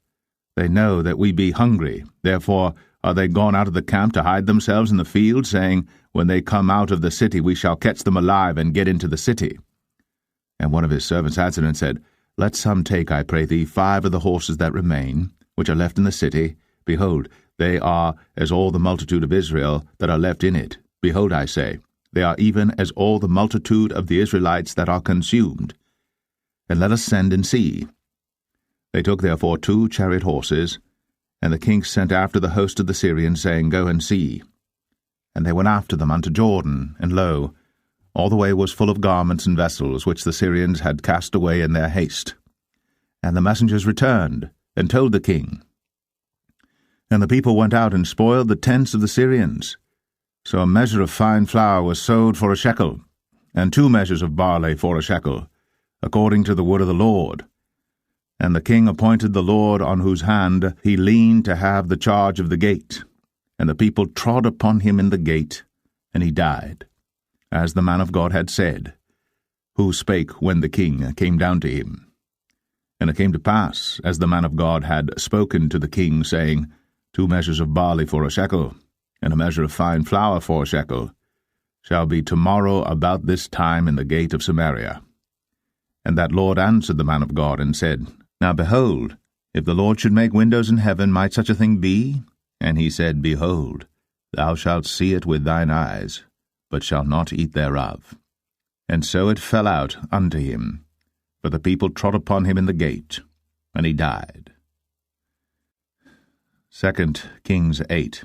They know that we be hungry, therefore are they gone out of the camp to hide themselves in the field, saying, When they come out of the city, we shall catch them alive, and get into the city. And one of his servants answered and said, Let some take, I pray thee, 5 of the horses that remain, which are left in the city. Behold, they are as all the multitude of Israel that are left in it. Behold, I say, they are even as all the multitude of the Israelites that are consumed. And let us send and see. They took therefore 2 chariot horses, and the king sent after the host of the Syrians, saying, Go and see. And they went after them unto Jordan, and lo, all the way was full of garments and vessels, which the Syrians had cast away in their haste. And the messengers returned, and told the king. And the people went out and spoiled the tents of the Syrians. So a measure of fine flour was sold for a shekel, and 2 measures of barley for a shekel, according to the word of the Lord. And the king appointed the Lord on whose hand he leaned to have the charge of the gate. And the people trod upon him in the gate, and he died, as the man of God had said, who spake when the king came down to him. And it came to pass, as the man of God had spoken to the king, saying, 2 measures of barley for a shekel, and a measure of fine flour for a shekel, shall be tomorrow about this time in the gate of Samaria. And that Lord answered the man of God, and said, Now behold, if the Lord should make windows in heaven, might such a thing be? And he said, Behold, thou shalt see it with thine eyes, but shalt not eat thereof. And so it fell out unto him, for the people trod upon him in the gate, and he died. 2 Kings 8.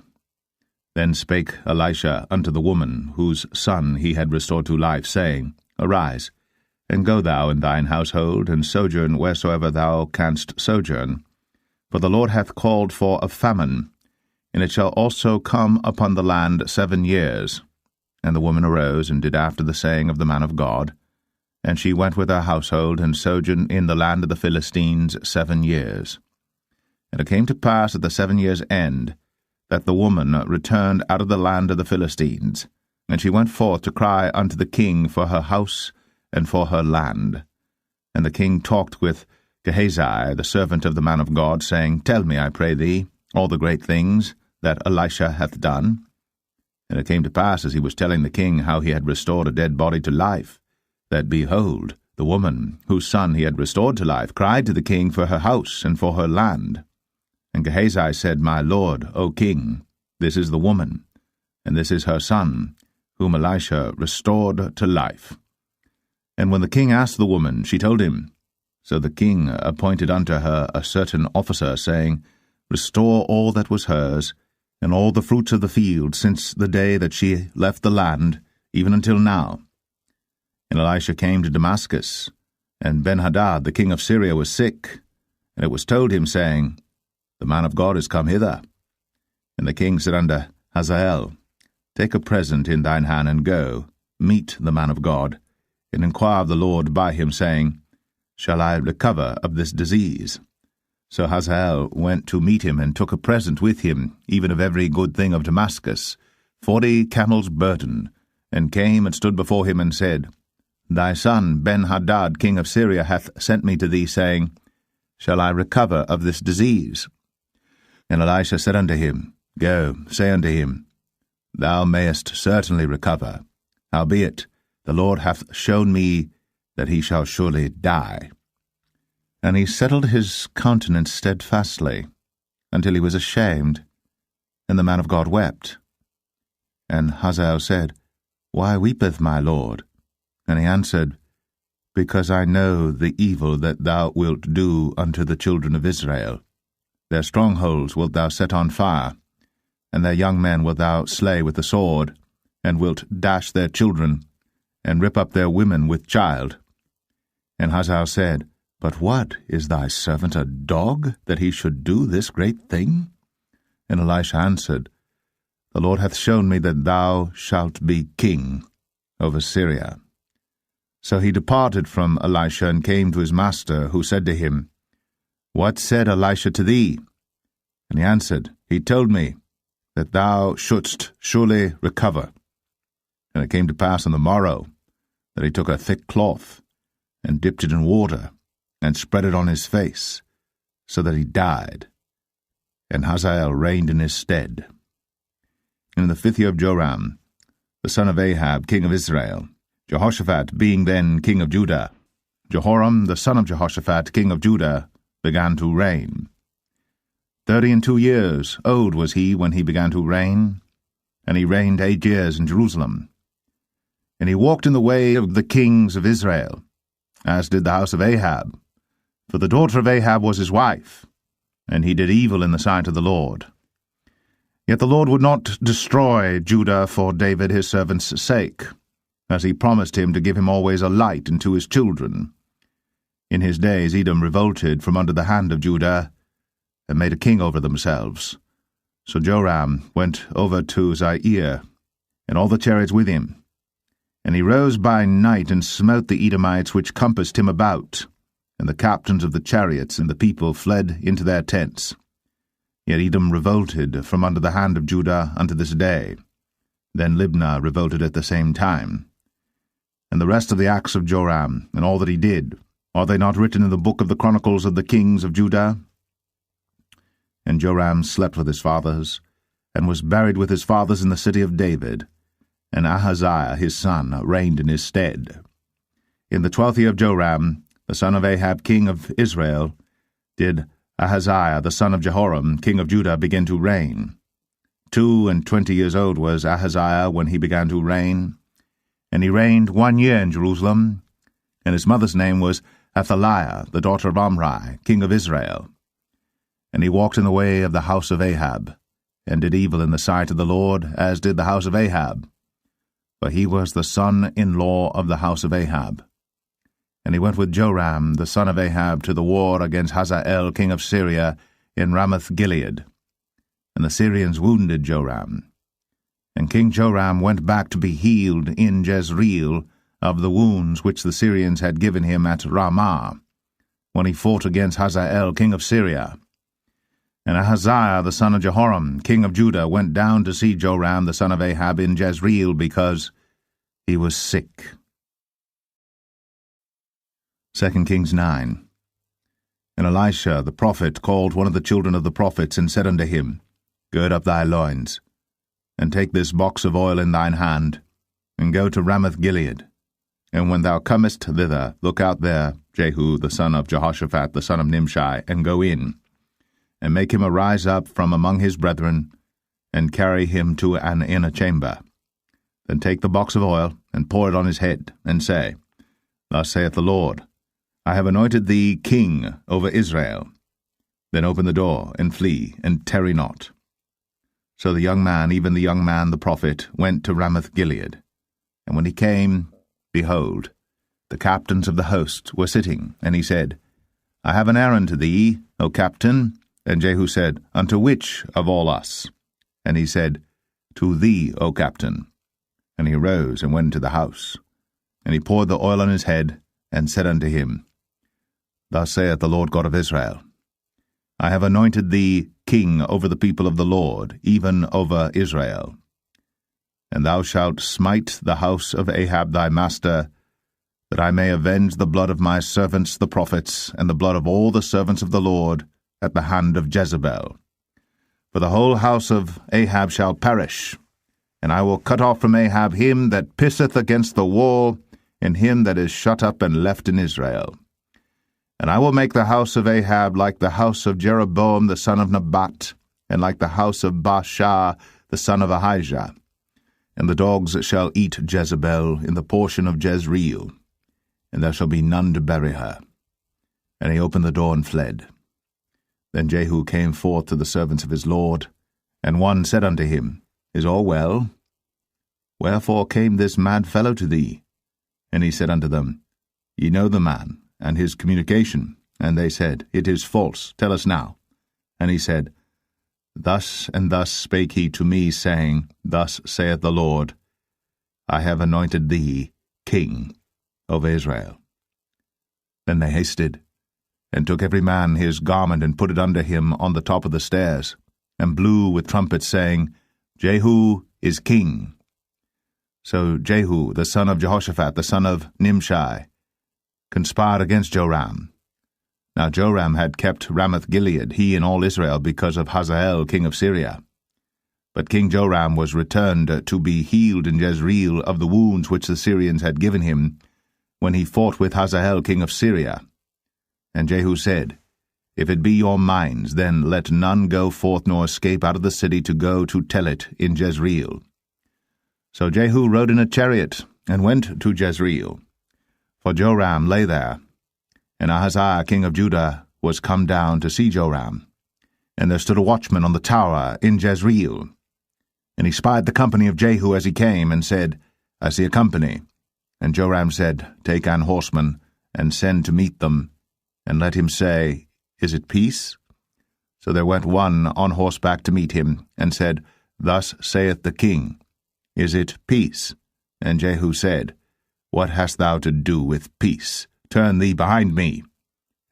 Then spake Elisha unto the woman, whose son he had restored to life, saying, Arise, and go thou in thine household, and sojourn wheresoever thou canst sojourn. For the Lord hath called for a famine, and it shall also come upon the land 7 years. And the woman arose, and did after the saying of the man of God. And she went with her household, and sojourned in the land of the Philistines 7 years. And it came to pass at the 7 years' end, that the woman returned out of the land of the Philistines. And she went forth to cry unto the king for her house and for her land. And the king talked with Gehazi, the servant of the man of God, saying, Tell me, I pray thee, all the great things that Elisha hath done. And it came to pass, as he was telling the king how he had restored a dead body to life, that, behold, the woman, whose son he had restored to life, cried to the king for her house and for her land. And Gehazi said, My lord, O king, this is the woman, and this is her son, whom Elisha restored to life. And when the king asked the woman, she told him. So the king appointed unto her a certain officer, saying, Restore all that was hers, and all the fruits of the field, since the day that she left the land, even until now. And Elisha came to Damascus, and Benhadad the king of Syria was sick. And it was told him, saying, The man of God is come hither. And the king said unto Hazael, Take a present in thine hand, and go, meet the man of God, and inquire of the Lord by him, saying, Shall I recover of this disease? So Hazael went to meet him, and took a present with him, even of every good thing of Damascus, 40 camels' burden, and came and stood before him, and said, Thy son Ben-Hadad, king of Syria, hath sent me to thee, saying, Shall I recover of this disease? And Elisha said unto him, Go, say unto him, Thou mayest certainly recover. Howbeit, the Lord hath shown me that he shall surely die. And he settled his countenance steadfastly, until he was ashamed, and the man of God wept. And Hazael said, Why weepeth my lord? And he answered, Because I know the evil that thou wilt do unto the children of Israel. Their strongholds wilt thou set on fire, and their young men wilt thou slay with the sword, and wilt dash their children, and rip up their women with child. And Hazael said, But what, is thy servant a dog, that he should do this great thing? And Elisha answered, The Lord hath shown me that thou shalt be king over Syria. So he departed from Elisha, and came to his master, who said to him, What said Elisha to thee? And he answered, He told me that thou shouldst surely recover. And it came to pass on the morrow that he took a thick cloth, and dipped it in water, and spread it on his face, so that he died. And Hazael reigned in his stead. And in the 5th year of Joram, the son of Ahab, king of Israel, Jehoshaphat being then king of Judah, Jehoram, the son of Jehoshaphat, king of Judah, began to reign. 32 years old was he when he began to reign, and he reigned 8 years in Jerusalem. And he walked in the way of the kings of Israel, as did the house of Ahab, for the daughter of Ahab was his wife, and he did evil in the sight of the Lord. Yet the Lord would not destroy Judah for David his servant's sake, as he promised him to give him always a light unto his children. In his days Edom revolted from under the hand of Judah, and made a king over themselves. So Joram went over to Zair, and all the chariots with him. And he rose by night, and smote the Edomites which compassed him about, and the captains of the chariots and the people fled into their tents. Yet Edom revolted from under the hand of Judah unto this day. Then Libnah revolted at the same time. And the rest of the acts of Joram, and all that he did, are they not written in the book of the Chronicles of the kings of Judah? And Joram slept with his fathers, and was buried with his fathers in the city of David, and Ahaziah his son reigned in his stead. In the 12th year of Joram, the son of Ahab king of Israel, did Ahaziah the son of Jehoram king of Judah begin to reign. 22 years old was Ahaziah when he began to reign, and he reigned 1 year in Jerusalem, and his mother's name was Athaliah, the daughter of Omri, king of Israel. And he walked in the way of the house of Ahab, and did evil in the sight of the Lord, as did the house of Ahab. For he was the son-in-law of the house of Ahab. And he went with Joram, the son of Ahab, to the war against Hazael, king of Syria, in Ramoth-Gilead. And the Syrians wounded Joram. And King Joram went back to be healed in Jezreel of the wounds which the Syrians had given him at Ramah, when he fought against Hazael, king of Syria. And Ahaziah the son of Jehoram, king of Judah, went down to see Joram the son of Ahab in Jezreel, because he was sick. 2 Kings 9. And Elisha the prophet called one of the children of the prophets, and said unto him, Gird up thy loins, and take this box of oil in thine hand, and go to Ramoth-Gilead. And when thou comest thither, look out there Jehu the son of Jehoshaphat the son of Nimshi, and go in, and make him arise up from among his brethren, and carry him to an inner chamber. Then take the box of oil, and pour it on his head, and say, Thus saith the Lord, I have anointed thee king over Israel. Then open the door, and flee, and tarry not. So the young man, even the young man the prophet, went to Ramoth-Gilead. And when he came, behold, the captains of the host were sitting, and he said, I have an errand to thee, O captain, And Jehu said, Unto which of all us? And he said, To thee, O captain. And he arose and went into the house. And he poured the oil on his head, and said unto him, Thus saith the Lord God of Israel, I have anointed thee king over the people of the Lord, even over Israel. And thou shalt smite the house of Ahab thy master, that I may avenge the blood of my servants the prophets, and the blood of all the servants of the Lord, at the hand of Jezebel. For the whole house of Ahab shall perish, and I will cut off from Ahab him that pisseth against the wall, and him that is shut up and left in Israel. And I will make the house of Ahab like the house of Jeroboam the son of Nebat, and like the house of Baasha the son of Ahijah. And the dogs shall eat Jezebel in the portion of Jezreel, and there shall be none to bury her. And he opened the door and fled. Then Jehu came forth to the servants of his lord, and one said unto him, Is all well? Wherefore came this mad fellow to thee? And he said unto them, Ye know the man, and his communication. And they said, It is false, tell us now. And he said, Thus and thus spake he to me, saying, Thus saith the Lord, I have anointed thee king over Israel. Then they hasted, and took every man his garment, and put it under him on the top of the stairs, and blew with trumpets, saying, Jehu is king. So Jehu, the son of Jehoshaphat, the son of Nimshi, conspired against Joram. Now Joram had kept Ramoth-Gilead, he and all Israel, because of Hazael king of Syria. But King Joram was returned to be healed in Jezreel of the wounds which the Syrians had given him, when he fought with Hazael king of Syria. And Jehu said, If it be your minds, then let none go forth nor escape out of the city to go to tell it in Jezreel. So Jehu rode in a chariot, and went to Jezreel. For Joram lay there, and Ahaziah king of Judah was come down to see Joram. And there stood a watchman on the tower in Jezreel. And he spied the company of Jehu as he came, and said, I see a company. And Joram said, Take an horseman, and send to meet them, and let him say, Is it peace? So there went one on horseback to meet him, and said, Thus saith the king, Is it peace? And Jehu said, What hast thou to do with peace? Turn thee behind me.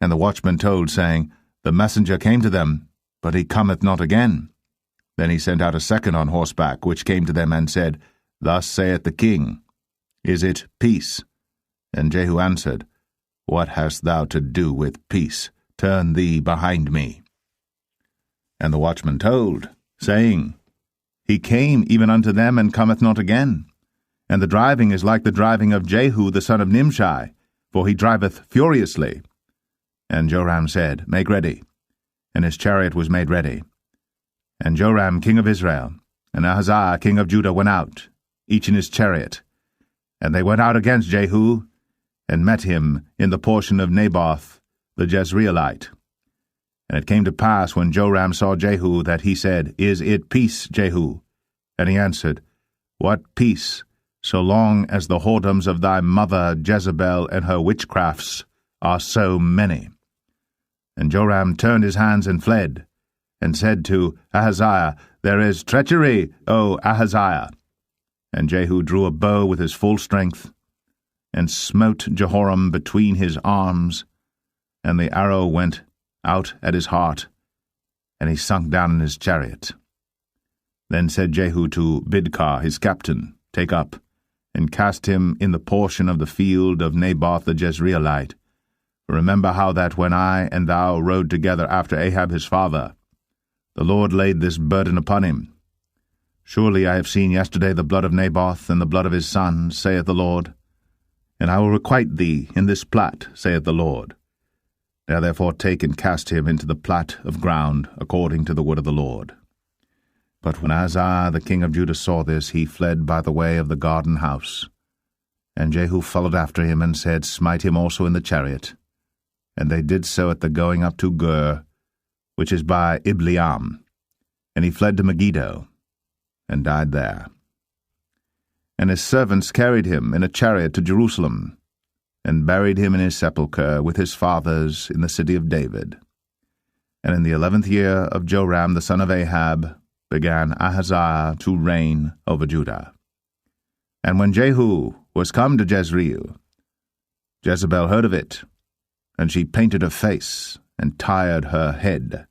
And the watchman told, saying, The messenger came to them, but he cometh not again. Then he sent out a second on horseback, which came to them, and said, Thus saith the king, Is it peace? And Jehu answered, What hast thou to do with peace? Turn thee behind me. And the watchman told, saying, He came even unto them, and cometh not again. And the driving is like the driving of Jehu the son of Nimshi, for he driveth furiously. And Joram said, Make ready. And his chariot was made ready. And Joram king of Israel, and Ahaziah king of Judah went out, each in his chariot. And they went out against Jehu, and met him in the portion of Naboth the Jezreelite. And it came to pass, when Joram saw Jehu, that he said, Is it peace, Jehu? And he answered, What peace, so long as the whoredoms of thy mother Jezebel and her witchcrafts are so many? And Joram turned his hands and fled, and said to Ahaziah, There is treachery, O Ahaziah. And Jehu drew a bow with his full strength, and smote Jehoram between his arms, and the arrow went out at his heart, and he sunk down in his chariot. Then said Jehu to Bidkar his captain, Take up, and cast him in the portion of the field of Naboth the Jezreelite. Remember how that when I and thou rode together after Ahab his father, the Lord laid this burden upon him. Surely I have seen yesterday the blood of Naboth and the blood of his sons, saith the Lord. And I will requite thee in this plat, saith the Lord. Now therefore take and cast him into the plat of ground, according to the word of the Lord. But when Ahaziah the king of Judah saw this, he fled by the way of the garden house. And Jehu followed after him, and said, Smite him also in the chariot. And they did so at the going up to Gur, which is by Ibleam. And he fled to Megiddo, and died there. And his servants carried him in a chariot to Jerusalem, and buried him in his sepulchre with his fathers in the city of David. And in the 11th year of Joram the son of Ahab began Ahaziah to reign over Judah. And when Jehu was come to Jezreel, Jezebel heard of it, and she painted her face, and tired her head,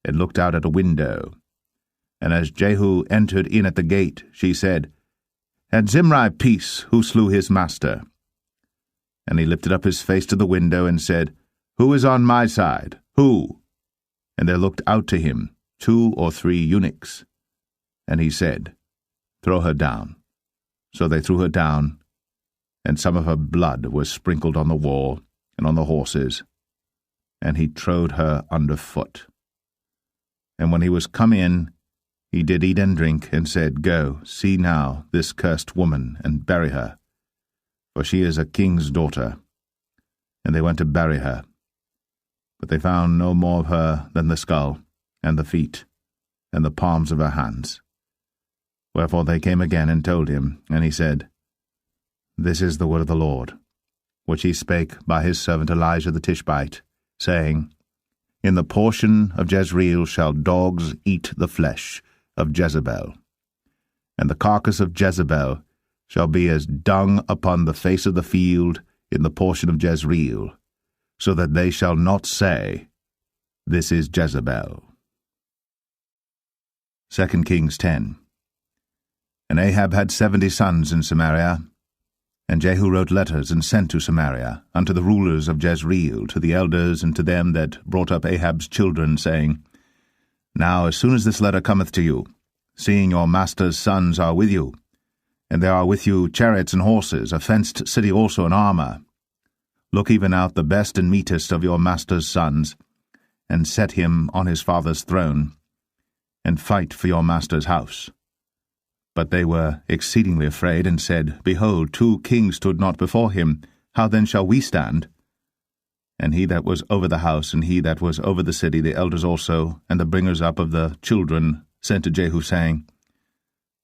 and looked out at a window. And as Jehu entered in at the gate, she said, Had Zimri peace, who slew his master? And he lifted up his face to the window, and said, Who is on my side? Who? And there looked out to him 2 or 3 eunuchs. And he said, Throw her down. So they threw her down, and some of her blood was sprinkled on the wall and on the horses, and he trode her under foot. And when he was come in, he did eat and drink, and said, Go, see now this cursed woman, and bury her, for she is a king's daughter. And they went to bury her. But they found no more of her than the skull, and the feet, and the palms of her hands. Wherefore they came again and told him, and he said, This is the word of the Lord, which he spake by his servant Elijah the Tishbite, saying, In the portion of Jezreel shall dogs eat the flesh of Jezebel, and the carcass of Jezebel shall be as dung upon the face of the field in the portion of Jezreel, so that they shall not say, This is Jezebel. 2 Kings 10. And Ahab had 70 sons in Samaria, and Jehu wrote letters and sent to Samaria unto the rulers of Jezreel, to the elders, and to them that brought up Ahab's children, saying, Now as soon as this letter cometh to you, seeing your master's sons are with you, and there are with you chariots and horses, a fenced city also in armor, look even out the best and meetest of your master's sons, and set him on his father's throne, and fight for your master's house. But they were exceedingly afraid, and said, Behold, 2 kings stood not before him. How then shall we stand? And he that was over the house, and he that was over the city, the elders also, and the bringers up of the children, sent to Jehu, saying,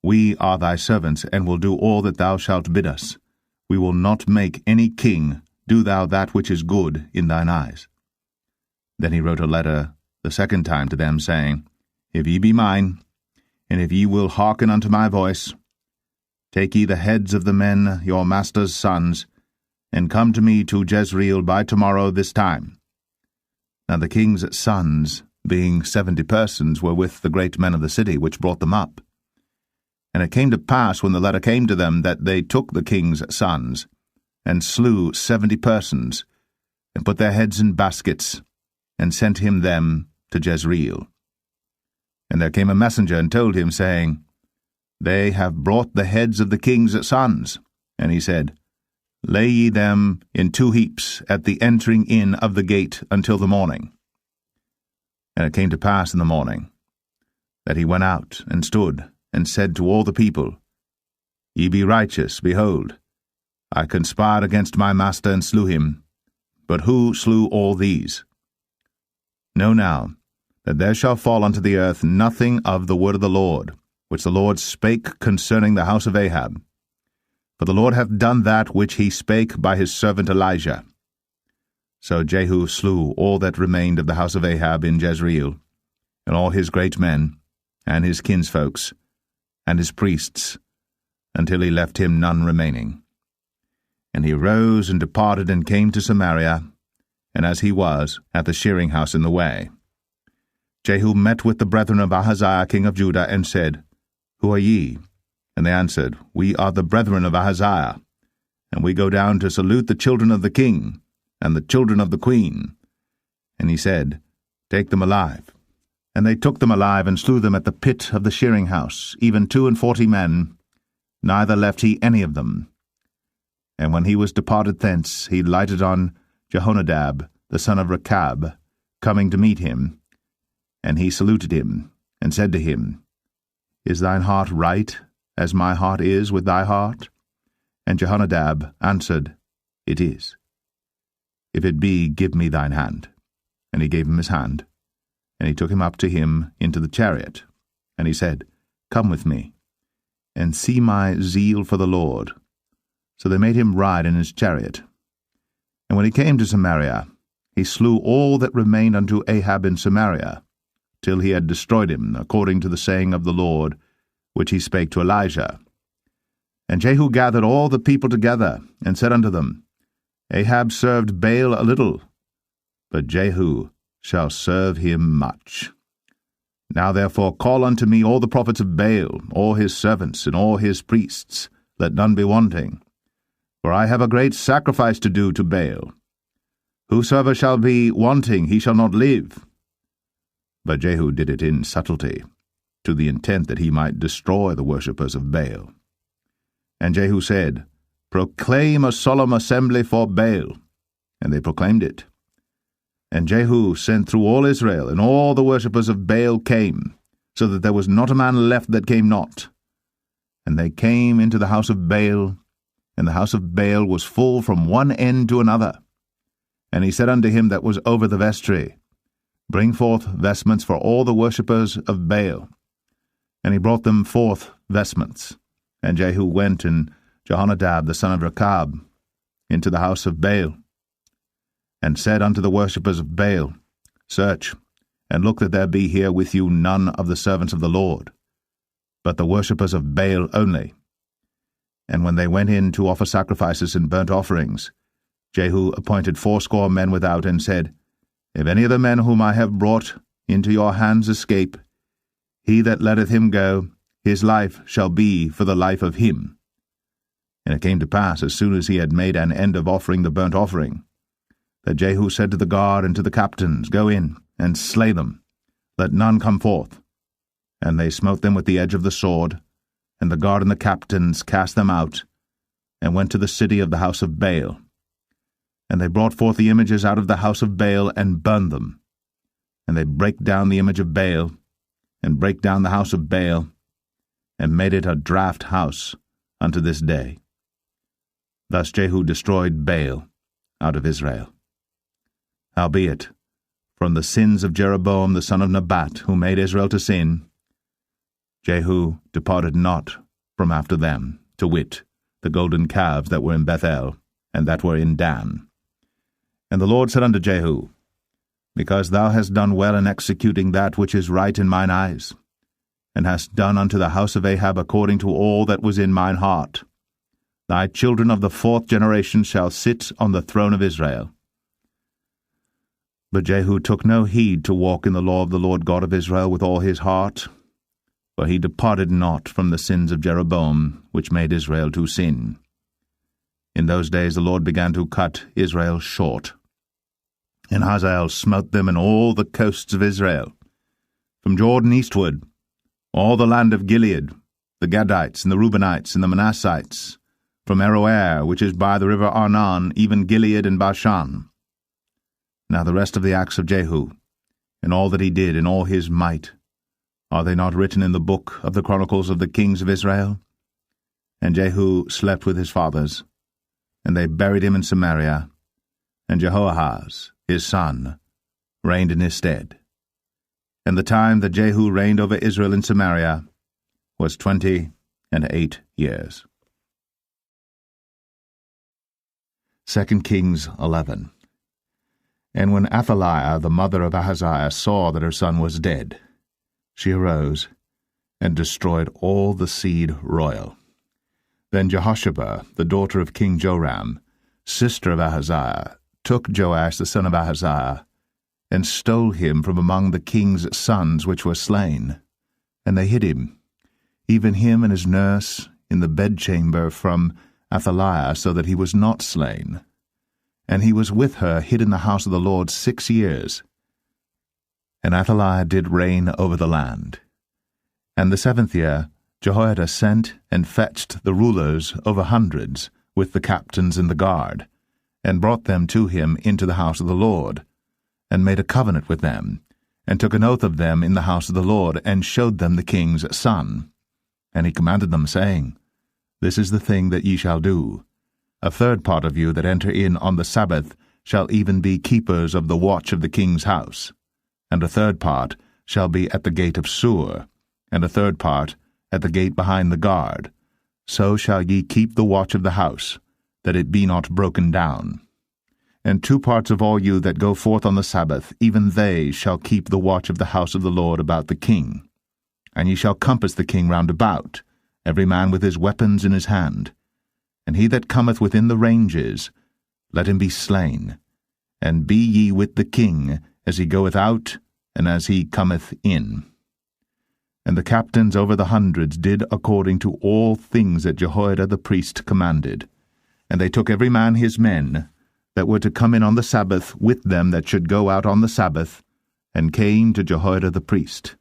We are thy servants, and will do all that thou shalt bid us. We will not make any king. Do thou that which is good in thine eyes. Then he wrote a letter the second time to them, saying, If ye be mine, and if ye will hearken unto my voice, take ye the heads of the men your master's sons, and come to me to Jezreel by tomorrow this time. Now the king's sons, being 70 persons, were with the great men of the city, which brought them up. And it came to pass, when the letter came to them, that they took the king's sons, and slew 70 persons, and put their heads in baskets, and sent him them to Jezreel. And there came a messenger, and told him, saying, They have brought the heads of the king's sons. And he said, Lay ye them in 2 heaps at the entering in of the gate until the morning. And it came to pass in the morning, that he went out, and stood, and said to all the people, Ye be righteous, behold, I conspired against my master, and slew him. But who slew all these? Know now, that there shall fall unto the earth nothing of the word of the Lord, which the Lord spake concerning the house of Ahab. For the Lord hath done that which he spake by his servant Elijah. So Jehu slew all that remained of the house of Ahab in Jezreel, and all his great men, and his kinsfolks, and his priests, until he left him none remaining. And he rose and departed, and came to Samaria, and as he was, at the shearing house in the way. Jehu met with the brethren of Ahaziah king of Judah, and said, Who are ye? And they answered, We are the brethren of Ahaziah, and we go down to salute the children of the king, and the children of the queen. And he said, Take them alive. And they took them alive, and slew them at the pit of the shearing house, even 42 men, neither left he any of them. And when he was departed thence, he lighted on Jehonadab, the son of Rechab, coming to meet him. And he saluted him, and said to him, Is thine heart right, as my heart is with thy heart? And Jehonadab answered, It is. If it be, give me thine hand. And he gave him his hand. And he took him up to him into the chariot. And he said, Come with me, and see my zeal for the Lord. So they made him ride in his chariot. And when he came to Samaria, he slew all that remained unto Ahab in Samaria, till he had destroyed him, according to the saying of the Lord, which he spake to Elijah. And Jehu gathered all the people together, and said unto them, Ahab served Baal a little, but Jehu shall serve him much. Now therefore call unto me all the prophets of Baal, all his servants, and all his priests, let none be wanting. For I have a great sacrifice to do to Baal. Whosoever shall be wanting, he shall not live. But Jehu did it in subtlety, to the intent that he might destroy the worshippers of Baal. And Jehu said, Proclaim a solemn assembly for Baal. And they proclaimed it. And Jehu sent through all Israel, and all the worshippers of Baal came, so that there was not a man left that came not. And they came into the house of Baal, and the house of Baal was full from one end to another. And he said unto him that was over the vestry, Bring forth vestments for all the worshippers of Baal. And he brought them forth vestments. And Jehu went, and Jehonadab the son of Rechab, into the house of Baal, and said unto the worshippers of Baal, Search, and look that there be here with you none of the servants of the Lord, but the worshippers of Baal only. And when they went in to offer sacrifices and burnt offerings, Jehu appointed 80 men without, and said, If any of the men whom I have brought into your hands escape, he that letteth him go, his life shall be for the life of him. And it came to pass, as soon as he had made an end of offering the burnt offering, that Jehu said to the guard and to the captains, Go in, and slay them, let none come forth. And they smote them with the edge of the sword, and the guard and the captains cast them out, and went to the city of the house of Baal. And they brought forth the images out of the house of Baal, and burned them. And they brake down the image of Baal, and brake down the house of Baal, and made it a draught house unto this day. Thus Jehu destroyed Baal out of Israel. Howbeit, from the sins of Jeroboam the son of Nebat, who made Israel to sin, Jehu departed not from after them, to wit, the golden calves that were in Bethel, and that were in Dan. And the Lord said unto Jehu, Because thou hast done well in executing that which is right in mine eyes, and hast done unto the house of Ahab according to all that was in mine heart, thy children of the 4th generation shall sit on the throne of Israel. But Jehu took no heed to walk in the law of the Lord God of Israel with all his heart, for he departed not from the sins of Jeroboam, which made Israel to sin. In those days the Lord began to cut Israel short. And Hazael smote them in all the coasts of Israel, from Jordan eastward, all the land of Gilead, the Gadites and the Reubenites and the Manassites, from Aroer, which is by the river Arnon, even Gilead and Bashan. Now the rest of the acts of Jehu, and all that he did in all his might, are they not written in the book of the chronicles of the kings of Israel? And Jehu slept with his fathers, and they buried him in Samaria, and Jehoahaz, his son, reigned in his stead. And the time that Jehu reigned over Israel in Samaria was 28 years. 2 Kings 11. And when Athaliah, the mother of Ahaziah, saw that her son was dead, she arose and destroyed all the seed royal. Then Jehosheba, the daughter of King Joram, sister of Ahaziah, took Joash the son of Ahaziah, and stole him from among the king's sons which were slain. And they hid him, even him and his nurse, in the bedchamber from Athaliah, so that he was not slain. And he was with her hid in the house of the Lord 6 years. And Athaliah did reign over the land. And the 7th year Jehoiada sent and fetched the rulers over hundreds, with the captains and the guard, and brought them to him into the house of the Lord, and made a covenant with them, and took an oath of them in the house of the Lord, and showed them the king's son. And he commanded them, saying, This is the thing that ye shall do. A third part of you that enter in on the Sabbath shall even be keepers of the watch of the king's house, and a third part shall be at the gate of Sur, and a third part at the gate behind the guard. So shall ye keep the watch of the house, that it be not broken down. and 2 parts of all you that go forth on the Sabbath, even they shall keep the watch of the house of the Lord about the king. And ye shall compass the king round about, every man with his weapons in his hand. And he that cometh within the ranges, let him be slain. And be ye with the king, as he goeth out, and as he cometh in. And the captains over the hundreds did according to all things that Jehoiada the priest commanded. And they took every man his men, that were to come in on the Sabbath, with them that should go out on the Sabbath, and came to Jehoiada the priest.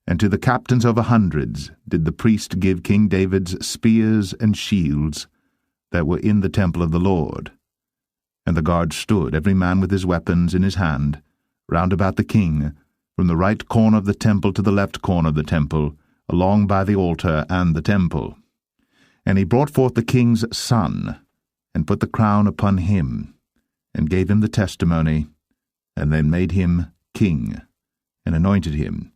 And to the captains over hundreds did the priest give King David's spears and shields, that were in the temple of the Lord. And the guard stood, every man with his weapons in his hand, round about the king, from the right corner of the temple to the left corner of the temple, along by the altar and the temple. And he brought forth the king's son, and put the crown upon him, and gave him the testimony, and then made him king, and anointed him.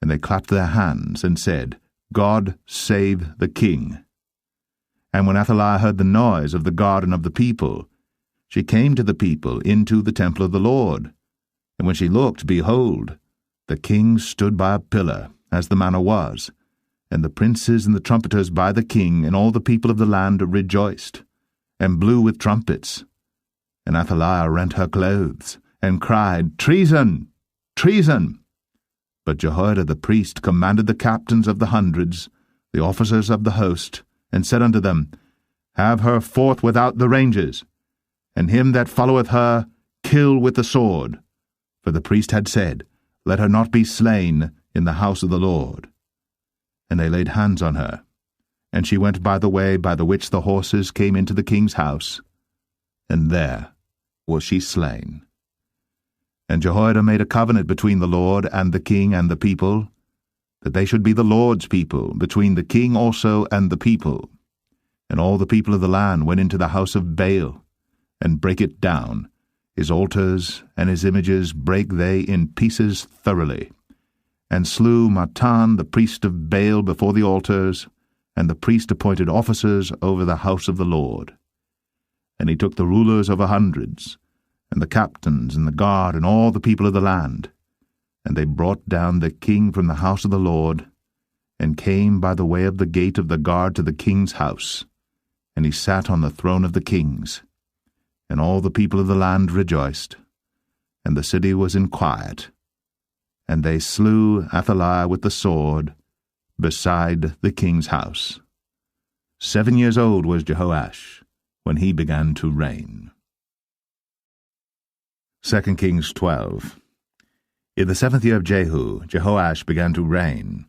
And they clapped their hands, and said, God save the king. And when Athaliah heard the noise of the guard and of the people, she came to the people into the temple of the Lord. And when she looked, behold, the king stood by a pillar, as the manner was, and the princes and the trumpeters by the king, and all the people of the land rejoiced, and blew with trumpets. And Athaliah rent her clothes, and cried, Treason! Treason! But Jehoiada the priest commanded the captains of the hundreds, the officers of the host, and said unto them, Have her forth without the ranges, and him that followeth her kill with the sword. For the priest had said, Let her not be slain in the house of the Lord. And they laid hands on her. And she went by the way by the which the horses came into the king's house, and there was she slain. And Jehoiada made a covenant between the Lord and the king and the people, that they should be the Lord's people, between the king also and the people. And all the people of the land went into the house of Baal, and brake it down. His altars and his images brake they in pieces thoroughly, and slew Mattan the priest of Baal before the altars, and the priest appointed officers over the house of the Lord. And he took the rulers over hundreds, and the captains, and the guard, and all the people of the land, and they brought down the king from the house of the Lord, and came by the way of the gate of the guard to the king's house, and he sat on the throne of the kings. And all the people of the land rejoiced, and the city was in quiet. And they slew Athaliah with the sword, beside the king's house. 7 years old was Jehoash when he began to reign. 2 Kings 12. In the 7th year of Jehu, Jehoash began to reign,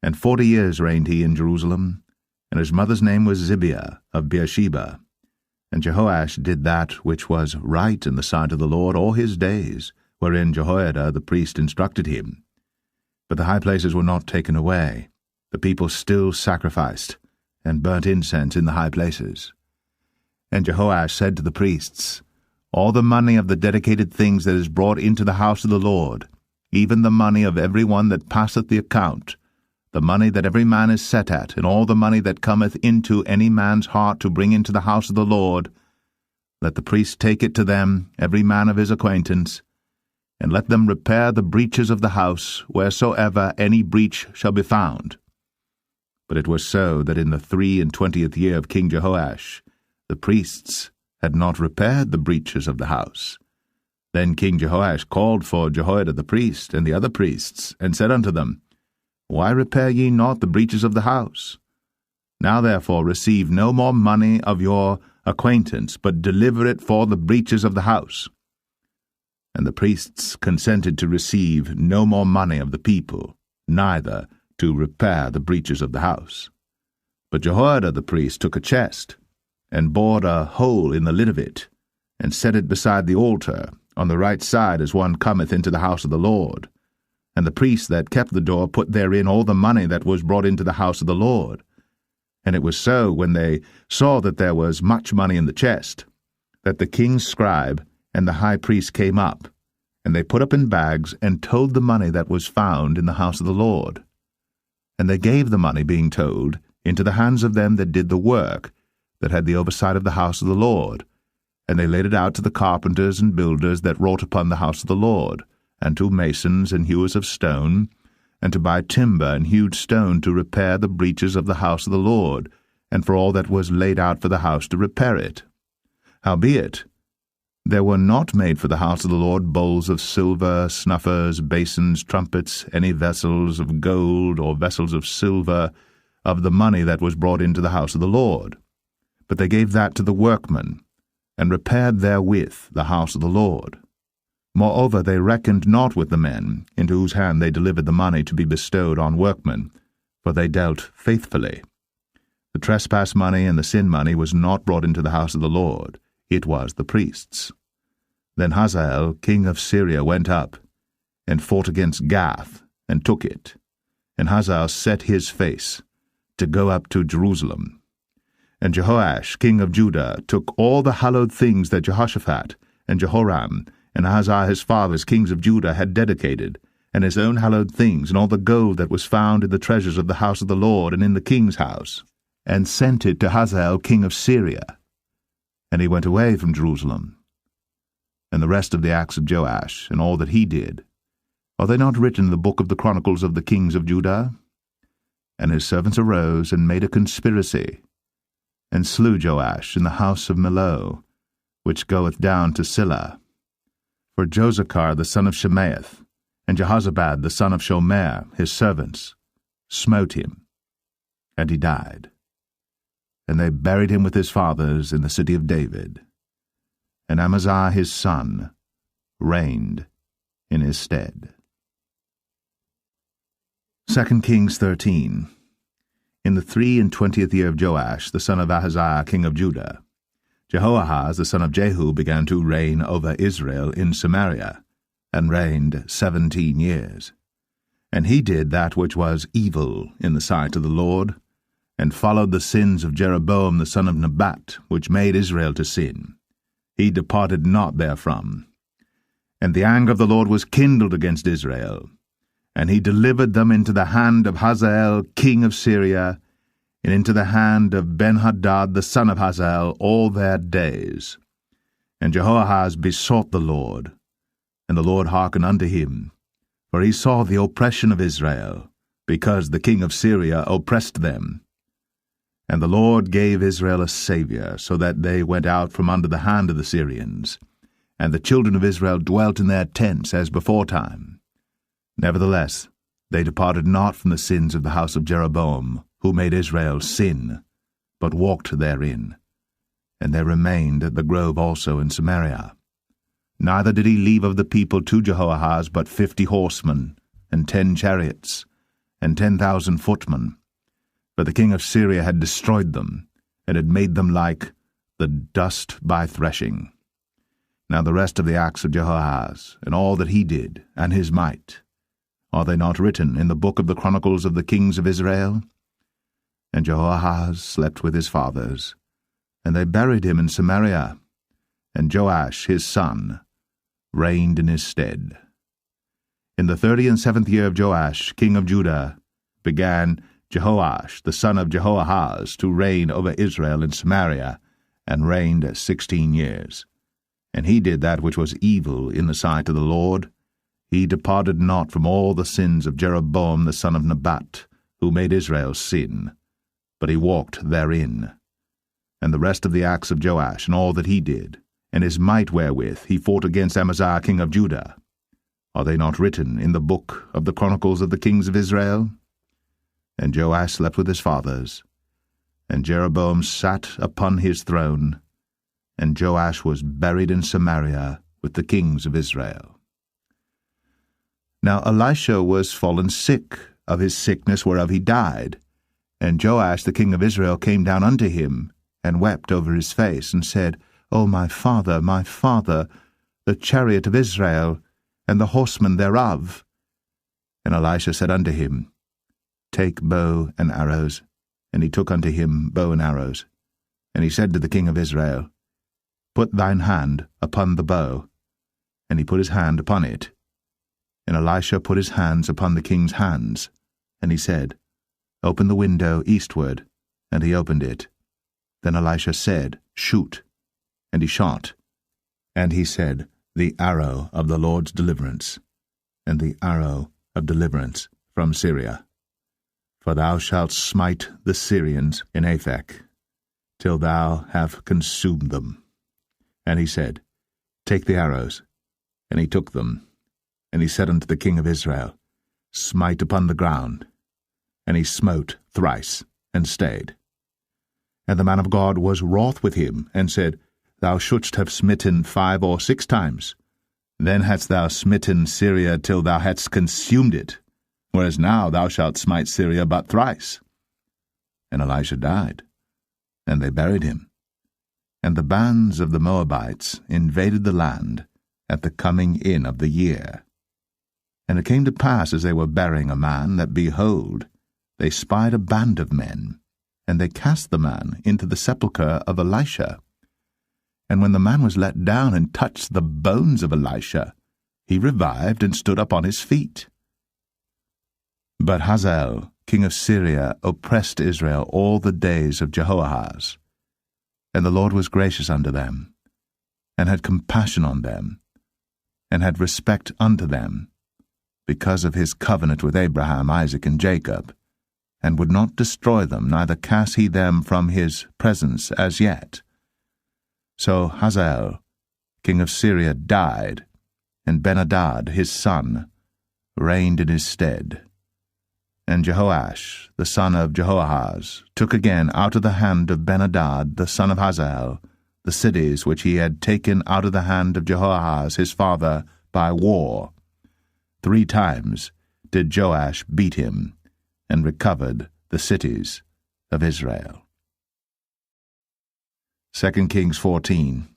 and 40 years reigned he in Jerusalem, and his mother's name was Zibiah of Beersheba. And Jehoash did that which was right in the sight of the Lord all his days, wherein Jehoiada the priest instructed him. But the high places were not taken away. The people still sacrificed, and burnt incense in the high places. And Jehoash said to the priests, All the money of the dedicated things that is brought into the house of the Lord, even the money of every one that passeth the account, the money that every man is set at, and all the money that cometh into any man's heart to bring into the house of the Lord, let the priest take it to them, every man of his acquaintance, and let them repair the breaches of the house, wheresoever any breach shall be found. But it was so that in the 23 year of King Jehoash, the priests had not repaired the breaches of the house. Then King Jehoash called for Jehoiada the priest and the other priests, and said unto them, Why repair ye not the breaches of the house? Now therefore receive no more money of your acquaintance, but deliver it for the breaches of the house. And the priests consented to receive no more money of the people, neither to repair the breaches of the house. But Jehoiada the priest took a chest, and bored a hole in the lid of it, and set it beside the altar, on the right side as one cometh into the house of the Lord. And the priest that kept the door put therein all the money that was brought into the house of the Lord. And it was so, when they saw that there was much money in the chest, that the king's scribe and the high priest came up, and they put up in bags, and towed the money that was found in the house of the Lord. And they gave the money, being towed, into the hands of them that did the work, that had the oversight of the house of the Lord, And they laid it out to the carpenters and builders that wrought upon the house of the Lord, and to masons and hewers of stone, and to buy timber and hewed stone to repair the breaches of the house of the Lord, and for all that was laid out for the house to repair it. Howbeit, there were not made for the house of the Lord bowls of silver, snuffers, basins, trumpets, any vessels of gold or vessels of silver, of the money that was brought into the house of the Lord. But they gave that to the workmen, and repaired therewith the house of the Lord. Moreover, they reckoned not with the men, into whose hand they delivered the money to be bestowed on workmen, for they dealt faithfully. The trespass money and the sin money was not brought into the house of the Lord, it was the priests. Then Hazael, king of Syria, went up, and fought against Gath, and took it. And Hazael set his face to go up to Jerusalem. And Jehoash, king of Judah, took all the hallowed things that Jehoshaphat, and Jehoram, and Ahaziah his fathers, kings of Judah, had dedicated, and his own hallowed things, and all the gold that was found in the treasures of the house of the Lord and in the king's house, and sent it to Hazael king of Syria. And he went away from Jerusalem. And the rest of the acts of Joash, and all that he did, are they not written in the book of the chronicles of the kings of Judah? And his servants arose and made a conspiracy, and slew Joash in the house of Millo, which goeth down to Silla. For Josachar the son of Shemaeth, and Jehozabad the son of Shomer, his servants, smote him, and he died. And they buried him with his fathers in the city of David. And Amaziah his son reigned in his stead. 2 Kings 13. In the 23 year of Joash, the son of Ahaziah king of Judah, Jehoahaz the son of Jehu began to reign over Israel in Samaria, and reigned 17 years. And he did that which was evil in the sight of the Lord, and followed the sins of Jeroboam the son of Nebat, which made Israel to sin. He departed not therefrom. And the anger of the Lord was kindled against Israel, and he delivered them into the hand of Hazael king of Syria, and into the hand of Benhadad the son of Hazael all their days. And Jehoahaz besought the Lord, and the Lord hearkened unto him, for he saw the oppression of Israel, because the king of Syria oppressed them. And the Lord gave Israel a Saviour, so that they went out from under the hand of the Syrians, and the children of Israel dwelt in their tents as beforetime. Nevertheless, they departed not from the sins of the house of Jeroboam, who made Israel sin, but walked therein. And there remained at the grove also in Samaria. Neither did he leave of the people to Jehoahaz but 50 horsemen, and 10 chariots, and 10,000 footmen. For the king of Syria had destroyed them, and had made them like the dust by threshing. Now the rest of the acts of Jehoahaz, and all that he did, and his might, are they not written in the book of the chronicles of the kings of Israel? And Jehoahaz slept with his fathers, and they buried him in Samaria, and Joash his son reigned in his stead. In the 37th year of Joash king of Judah began Jehoash the son of Jehoahaz to reign over Israel in Samaria, and reigned 16 years. And he did that which was evil in the sight of the Lord. He departed not from all the sins of Jeroboam the son of Nebat, who made Israel sin, but he walked therein. And the rest of the acts of Joash, and all that he did, and his might wherewith he fought against Amaziah king of Judah, are they not written in the book of the chronicles of the kings of Israel? And Joash slept with his fathers, and Jeroboam sat upon his throne, and Joash was buried in Samaria with the kings of Israel. Now Elisha was fallen sick of his sickness whereof he died, and Joash the king of Israel came down unto him, and wept over his face, and said, O my father, the chariot of Israel, and the horsemen thereof. And Elisha said unto him, Take bow and arrows. And he took unto him bow and arrows. And he said to the king of Israel, Put thine hand upon the bow. And he put his hand upon it. And Elisha put his hands upon the king's hands. And he said, Open the window eastward. And he opened it. Then Elisha said, Shoot. and he shot. And he said, The arrow of the Lord's deliverance, and the arrow of deliverance from Syria. For thou shalt smite the Syrians in Aphek, till thou have consumed them. And he said, Take the arrows. And he took them. And he said unto the king of Israel, Smite upon the ground. And he smote thrice, and stayed. And the man of God was wroth with him, and said, Thou shouldst have smitten 5 or 6 times. Then hadst thou smitten Syria till thou hadst consumed it, whereas now thou shalt smite Syria but thrice. And Elisha died, and they buried him. And the bands of the Moabites invaded the land at the coming in of the year. And it came to pass, as they were burying a man, that, behold, they spied a band of men, and they cast the man into the sepulchre of Elisha. And when the man was let down and touched the bones of Elisha, he revived and stood up on his feet. But Hazael, king of Syria, oppressed Israel all the days of Jehoahaz. And the Lord was gracious unto them, and had compassion on them, and had respect unto them, because of his covenant with Abraham, Isaac, and Jacob, and would not destroy them, neither cast he them from his presence as yet. So Hazael, king of Syria, died, and Ben-Hadad his son reigned in his stead. And Jehoash, the son of Jehoahaz, took again out of the hand of Ben-Hadad the son of Hazael the cities which he had taken out of the hand of Jehoahaz his father by war. 3 times did Joash beat him, and recovered the cities of Israel. 2 Kings 14.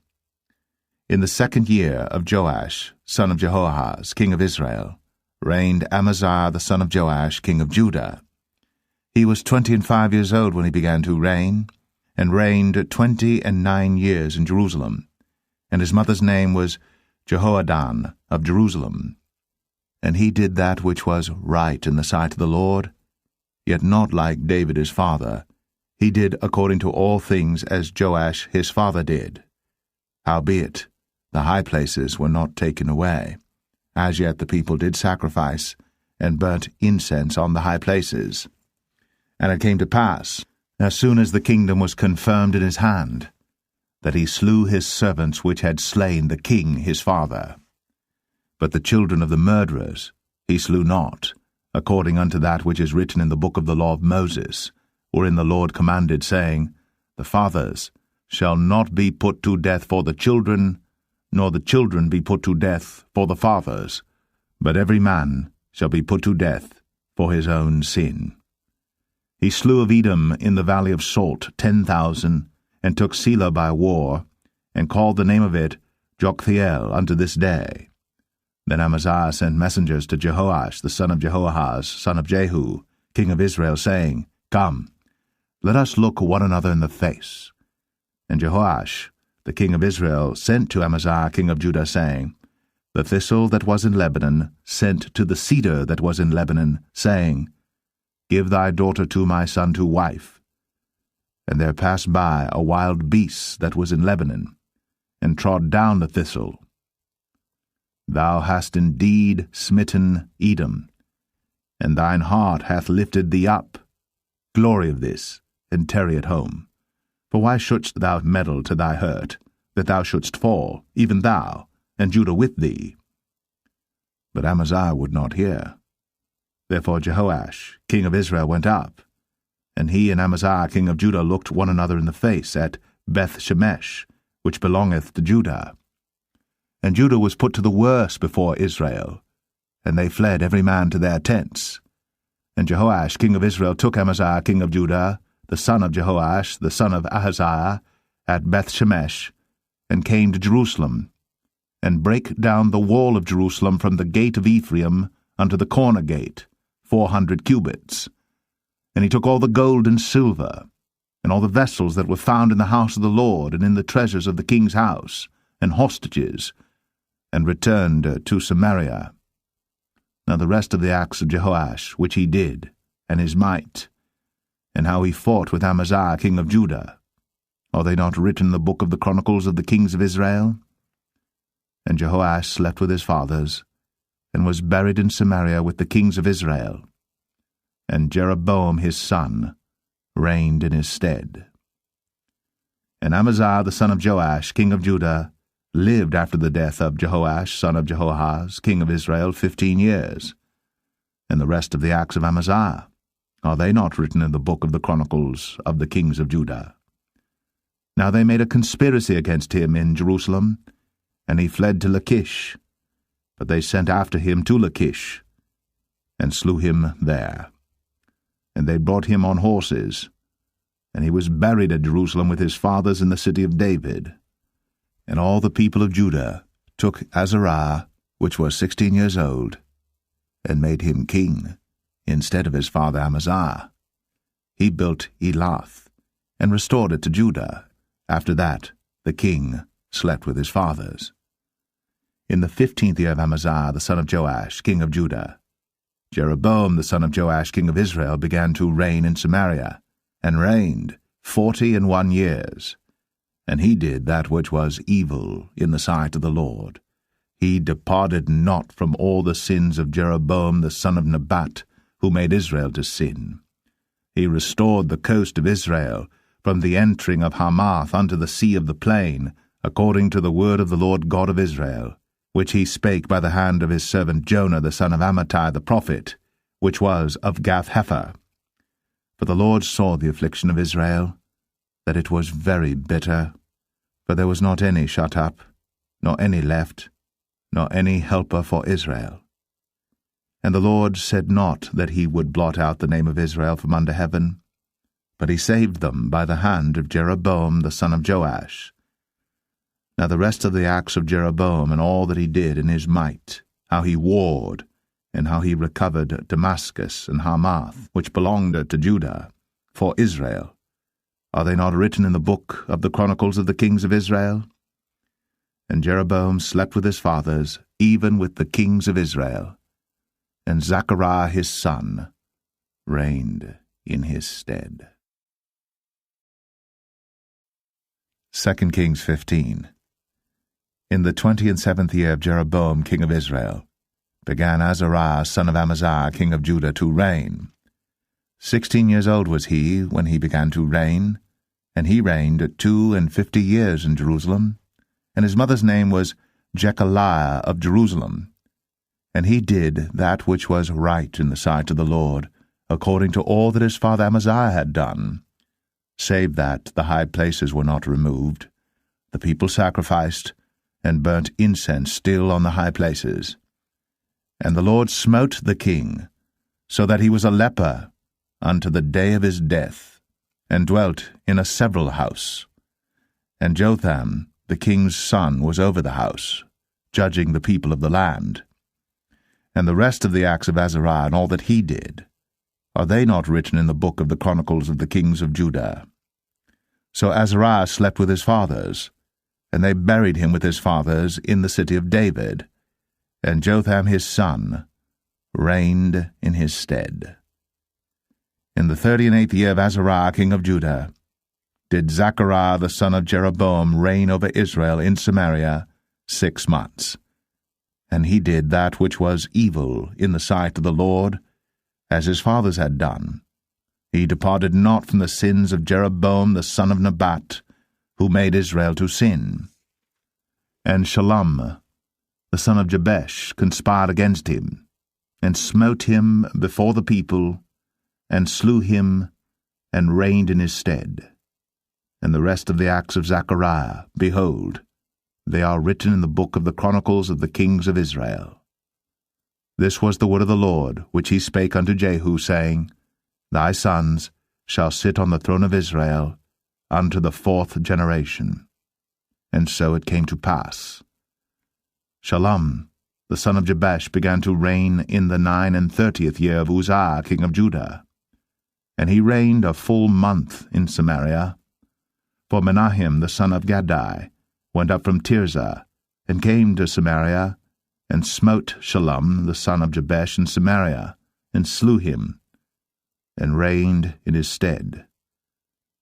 In the 2nd year of Joash, son of Jehoahaz, king of Israel, reigned Amaziah the son of Joash, king of Judah. He was 25 years old when he began to reign, and reigned 29 years in Jerusalem. And his mother's name was Jehoadan of Jerusalem. And he did that which was right in the sight of the Lord, yet not like David his father. He did according to all things as Joash his father did. Howbeit, the high places were not taken away. As yet the people did sacrifice, and burnt incense on the high places. And it came to pass, as soon as the kingdom was confirmed in his hand, that he slew his servants which had slain the king his father. But the children of the murderers he slew not, according unto that which is written in the book of the law of Moses, wherein the Lord commanded, saying, The fathers shall not be put to death for the children, nor the children be put to death for the fathers, but every man shall be put to death for his own sin. He slew of Edom in the valley of Salt 10,000, and took Selah by war, and called the name of it Joktheel unto this day. Then Amaziah sent messengers to Jehoash the son of Jehoahaz, son of Jehu, king of Israel, saying, Come, let us look one another in the face. And Jehoash the king of Israel sent to Amaziah king of Judah, saying, The thistle that was in Lebanon sent to the cedar that was in Lebanon, saying, Give thy daughter to my son to wife. And there passed by a wild beast that was in Lebanon, and trod down the thistle. Thou hast indeed smitten Edom, and thine heart hath lifted thee up. Glory of this, and tarry at home. For why shouldst thou meddle to thy hurt, that thou shouldst fall, even thou, and Judah with thee? But Amaziah would not hear. Therefore Jehoash, king of Israel, went up, and he and Amaziah king of Judah looked one another in the face at Beth-shemesh, which belongeth to Judah. And Judah was put to the worse before Israel, and they fled every man to their tents. And Jehoash king of Israel took Amaziah king of Judah, the son of Jehoash, the son of Ahaziah, at Beth-shemesh, and came to Jerusalem, and brake down the wall of Jerusalem from the gate of Ephraim unto the corner gate, 400 cubits. And he took all the gold and silver, and all the vessels that were found in the house of the Lord, and in the treasures of the king's house, and hostages, and returned to Samaria. Now the rest of the acts of Jehoash, which he did, and his might, and how he fought with Amaziah king of Judah, Are they not written in the book of the Chronicles of the kings of Israel? And Jehoash slept with his fathers, and was buried in Samaria with the kings of Israel. And Jeroboam his son reigned in his stead. And Amaziah the son of Joash, king of Judah, lived after the death of Jehoash son of Jehoahaz, king of Israel, 15 years. And the rest of the acts of Amaziah, are they not written in the book of the Chronicles of the kings of Judah? Now they made a conspiracy against him in Jerusalem, and he fled to Lachish. But they sent after him to Lachish, and slew him there. And they brought him on horses, and he was buried at Jerusalem with his fathers in the city of David. And all the people of Judah took Azariah, which was 16 years old, and made him king, instead of his father Amaziah. He built Elath, and restored it to Judah. After that the king slept with his fathers. In the 15th year of Amaziah the son of Joash, king of Judah, Jeroboam the son of Joash, king of Israel, began to reign in Samaria, and reigned 41 years. And he did that which was evil in the sight of the Lord. He departed not from all the sins of Jeroboam the son of Nebat, who made Israel to sin. He restored the coast of Israel, from the entering of Hamath unto the sea of the plain, according to the word of the Lord God of Israel, which he spake by the hand of his servant Jonah the son of Amittai the prophet, which was of Gath-hepher. For the Lord saw the affliction of Israel, that it was very bitter, for there was not any shut up, nor any left, nor any helper for Israel. And the Lord said not that he would blot out the name of Israel from under heaven, but he saved them by the hand of Jeroboam the son of Joash. Now the rest of the acts of Jeroboam, and all that he did in his might, how he warred, and how he recovered Damascus and Hamath, which belonged to Judah, for Israel, are they not written in the book of the Chronicles of the kings of Israel? And Jeroboam slept with his fathers, even with the kings of Israel, and Zechariah his son reigned in his stead. 2 Kings 15. In the 27th year of Jeroboam king of Israel, began Azariah son of Amaziah king of Judah to reign. 16 years old was he when he began to reign, and he reigned 52 years in Jerusalem, and his mother's name was Jechaliah of Jerusalem. And he did that which was right in the sight of the Lord, according to all that his father Amaziah had done, save that the high places were not removed. The people sacrificed, and burnt incense still on the high places. And the Lord smote the king, so that he was a leper unto the day of his death, and dwelt in a several house. And Jotham, the king's son, was over the house, judging the people of the land. And the rest of the acts of Azariah, and all that he did, are they not written in the book of the Chronicles of the kings of Judah? So Azariah slept with his fathers, and they buried him with his fathers in the city of David, and Jotham his son reigned in his stead. In the 38th year of Azariah king of Judah did Zechariah the son of Jeroboam reign over Israel in Samaria 6 months. And he did that which was evil in the sight of the Lord, as his fathers had done. He departed not from the sins of Jeroboam the son of Nebat, who made Israel to sin. And Shallum the son of Jabesh conspired against him, and smote him before the people, and slew him, and reigned in his stead. And the rest of the acts of Zechariah, behold, they are written in the book of the Chronicles of the kings of Israel. This was the word of the Lord, which he spake unto Jehu, saying, Thy sons shall sit on the throne of Israel unto the 4th generation. And so it came to pass. Shallum, the son of Jabesh, began to reign in the 39th year of Uzziah, king of Judah. And he reigned a full month in Samaria. For Menahem, the son of Gadai, went up from Tirzah, and came to Samaria, and smote Shallum, the son of Jabesh, in Samaria, and slew him, and reigned in his stead.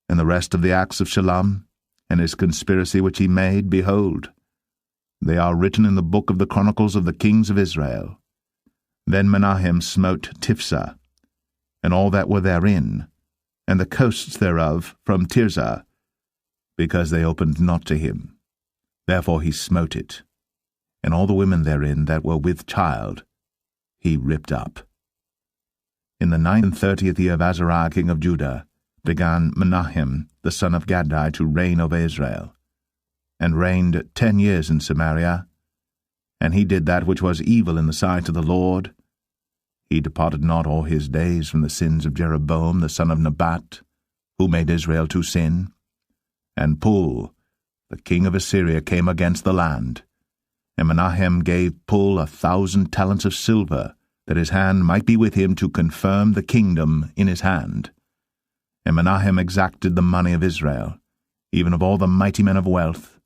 And the rest of the acts of Shallum, and his conspiracy which he made, behold, they are written in the book of the chronicles of the kings of Israel. Then Menahem smote Tiphsah, and all that were therein, and the coasts thereof from Tirzah, because they opened not to him. Therefore he smote it, and all the women therein that were with child he ripped up. In the 39th year of Azariah king of Judah began Menahem the son of Gadai to reign over Israel, and reigned 10 years in Samaria. And he did that which was evil in the sight of the Lord. He departed not all his days from the sins of Jeroboam the son of Nebat, who made Israel to sin. And Pul, the king of Assyria, came against the land. And Menahem gave Pul 1,000 talents of silver, that his hand might be with him to confirm the kingdom in his hand. And Menahem exacted the money of Israel, even of all the mighty men of wealth,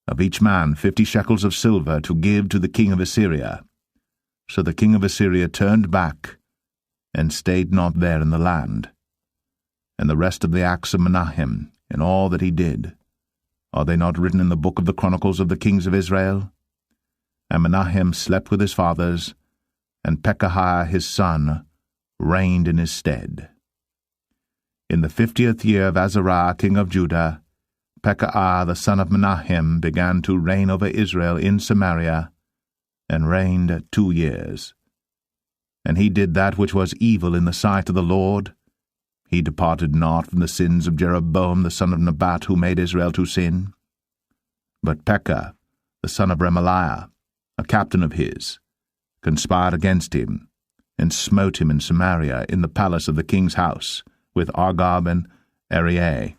of each man 50 shekels of silver, to give to the king of Assyria. So the king of Assyria turned back, and stayed not there in the land. And the rest of the acts of Menahem, and all that he did, are they not written in the book of the chronicles of the kings of Israel? And Menahem slept with his fathers, and Pekahiah his son reigned in his stead. In the 50th year of Azariah king of Judah, Pekahiah the son of Menahem began to reign over Israel in Samaria, and reigned 2 years. And he did that which was evil in the sight of the Lord. He departed not from the sins of Jeroboam the son of Nebat, who made Israel to sin. But Pekah the son of Remaliah, a captain of his, conspired against him, and smote him in Samaria in the palace of the king's house, with Argob and Arieh,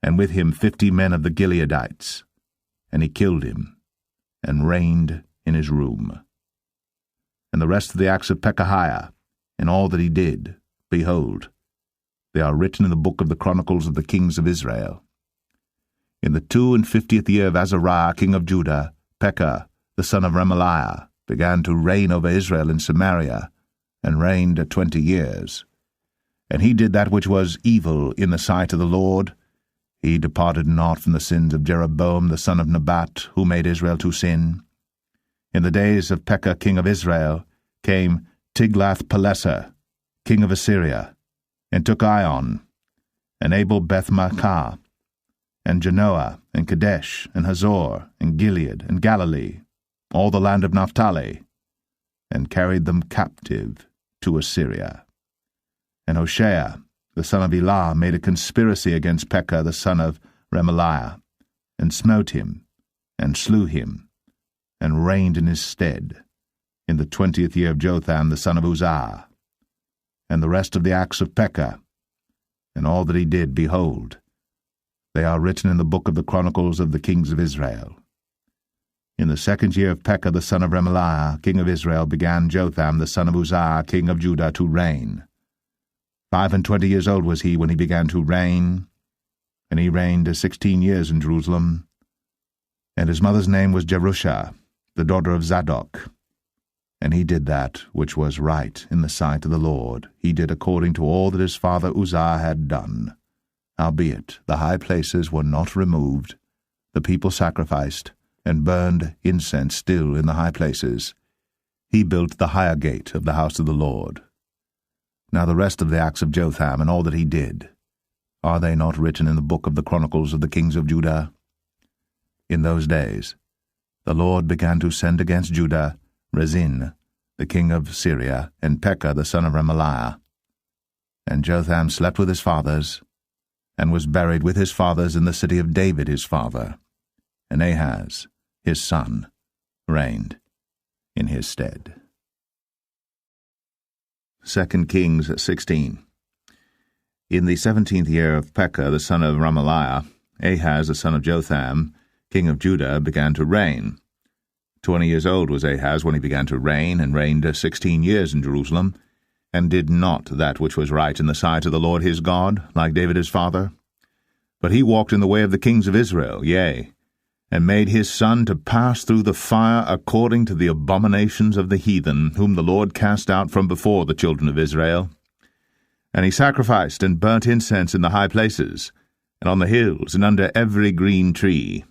and with him 50 men of the Gileadites. And he killed him, and reigned in his room. And the rest of the acts of Pekahiah, and all that he did, behold, they are written in the book of the chronicles of the kings of Israel. In the 52nd year of Azariah king of Judah, Pekah the son of Remaliah began to reign over Israel in Samaria, and reigned 20 years. And he did that which was evil in the sight of the Lord. He departed not from the sins of Jeroboam the son of Nebat, who made Israel to sin. In the days of Pekah king of Israel came Tiglath-Pileser, king of Assyria, and took Ion, and Abel-Beth-Maachah, and Genoa, and Kadesh, and Hazor, and Gilead, and Galilee, all the land of Naphtali, and carried them captive to Assyria. And Hoshea, the son of Elah, made a conspiracy against Pekah the son of Remaliah, and smote him, and slew him, and reigned in his stead, in the 20th year of Jotham the son of Uzziah. And the rest of the acts of Pekah, and all that he did, behold, they are written in the book of the chronicles of the kings of Israel. In the 2nd year of Pekah the son of Remaliah, king of Israel, began Jotham the son of Uzziah, king of Judah, to reign. 25 years old was he when he began to reign, and he reigned 16 years in Jerusalem. And his mother's name was Jerusha, the daughter of Zadok. And he did that which was right in the sight of the Lord. He did according to all that his father Uzziah had done. Howbeit the high places were not removed. The people sacrificed, and burned incense still in the high places. He built the higher gate of the house of the Lord. Now the rest of the acts of Jotham, and all that he did, are they not written in the book of the chronicles of the kings of Judah? In those days the Lord began to send against Judah Rezin, the king of Syria, and Pekah the son of Remaliah. And Jotham slept with his fathers, and was buried with his fathers in the city of David his father. And Ahaz, his son, reigned in his stead. 2 Kings 16. In the 17th year of Pekah the son of Remaliah, Ahaz the son of Jotham, king of Judah, began to reign. 20 years old was Ahaz when he began to reign, and reigned 16 years in Jerusalem, and did not that which was right in the sight of the Lord his God, like David his father. But he walked in the way of the kings of Israel, yea, and made his son to pass through the fire according to the abominations of the heathen, whom the Lord cast out from before the children of Israel. And he sacrificed and burnt incense in the high places, and on the hills, and under every green tree.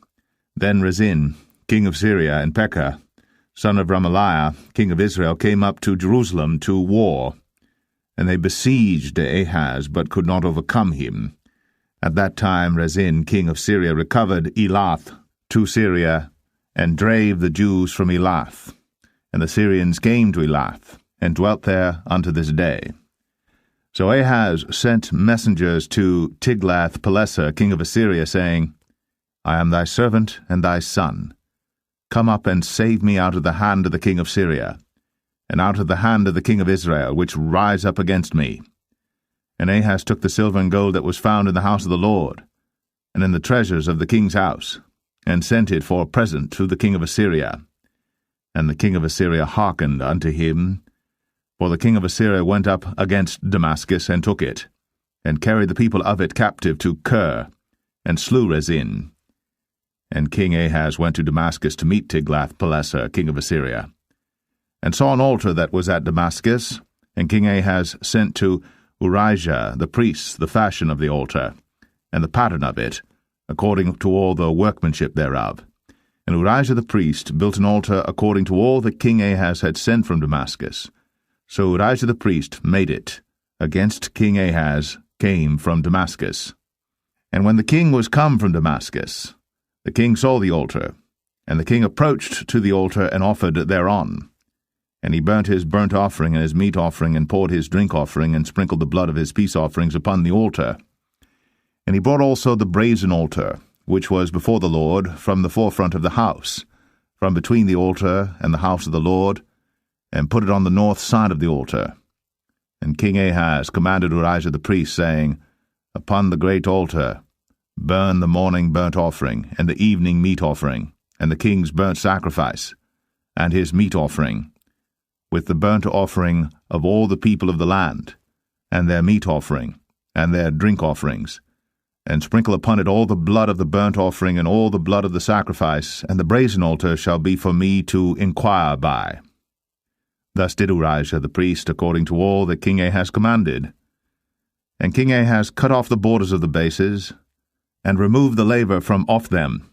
Then Rezin, king of Syria, and Pekah, son of Remaliah, king of Israel, came up to Jerusalem to war, and they besieged Ahaz, but could not overcome him. At that time Rezin, king of Syria, recovered Elath to Syria, and drave the Jews from Elath. And the Syrians came to Elath, and dwelt there unto this day. So Ahaz sent messengers to Tiglath-Pileser, king of Assyria, saying, I am thy servant and thy son. Come up and save me out of the hand of the king of Syria, and out of the hand of the king of Israel, which rise up against me. And Ahaz took the silver and gold that was found in the house of the Lord, and in the treasures of the king's house, and sent it for a present to the king of Assyria. And the king of Assyria hearkened unto him, for the king of Assyria went up against Damascus, and took it, and carried the people of it captive to Kir, and slew Rezin. And King Ahaz went to Damascus to meet Tiglath-Pileser, king of Assyria, and saw an altar that was at Damascus, and King Ahaz sent to Urijah the priest the fashion of the altar, and the pattern of it, according to all the workmanship thereof. And Urijah the priest built an altar according to all that King Ahaz had sent from Damascus. So Urijah the priest made it, against King Ahaz came from Damascus. And when the king was come from Damascus, the king saw the altar, and the king approached to the altar and offered thereon. And he burnt his burnt offering and his meat offering, and poured his drink offering, and sprinkled the blood of his peace offerings upon the altar. And he brought also the brazen altar, which was before the Lord, from the forefront of the house, from between the altar and the house of the Lord, and put it on the north side of the altar. And King Ahaz commanded Urijah the priest, saying, Upon the great altar burn the morning burnt offering, and the evening meat offering, and the king's burnt sacrifice, and his meat offering, with the burnt offering of all the people of the land, and their meat offering, and their drink offerings, and sprinkle upon it all the blood of the burnt offering, and all the blood of the sacrifice, and the brazen altar shall be for me to inquire by. Thus did Urijah the priest, according to all that King Ahaz commanded. And King Ahaz cut off the borders of the bases, and removed the laver from off them,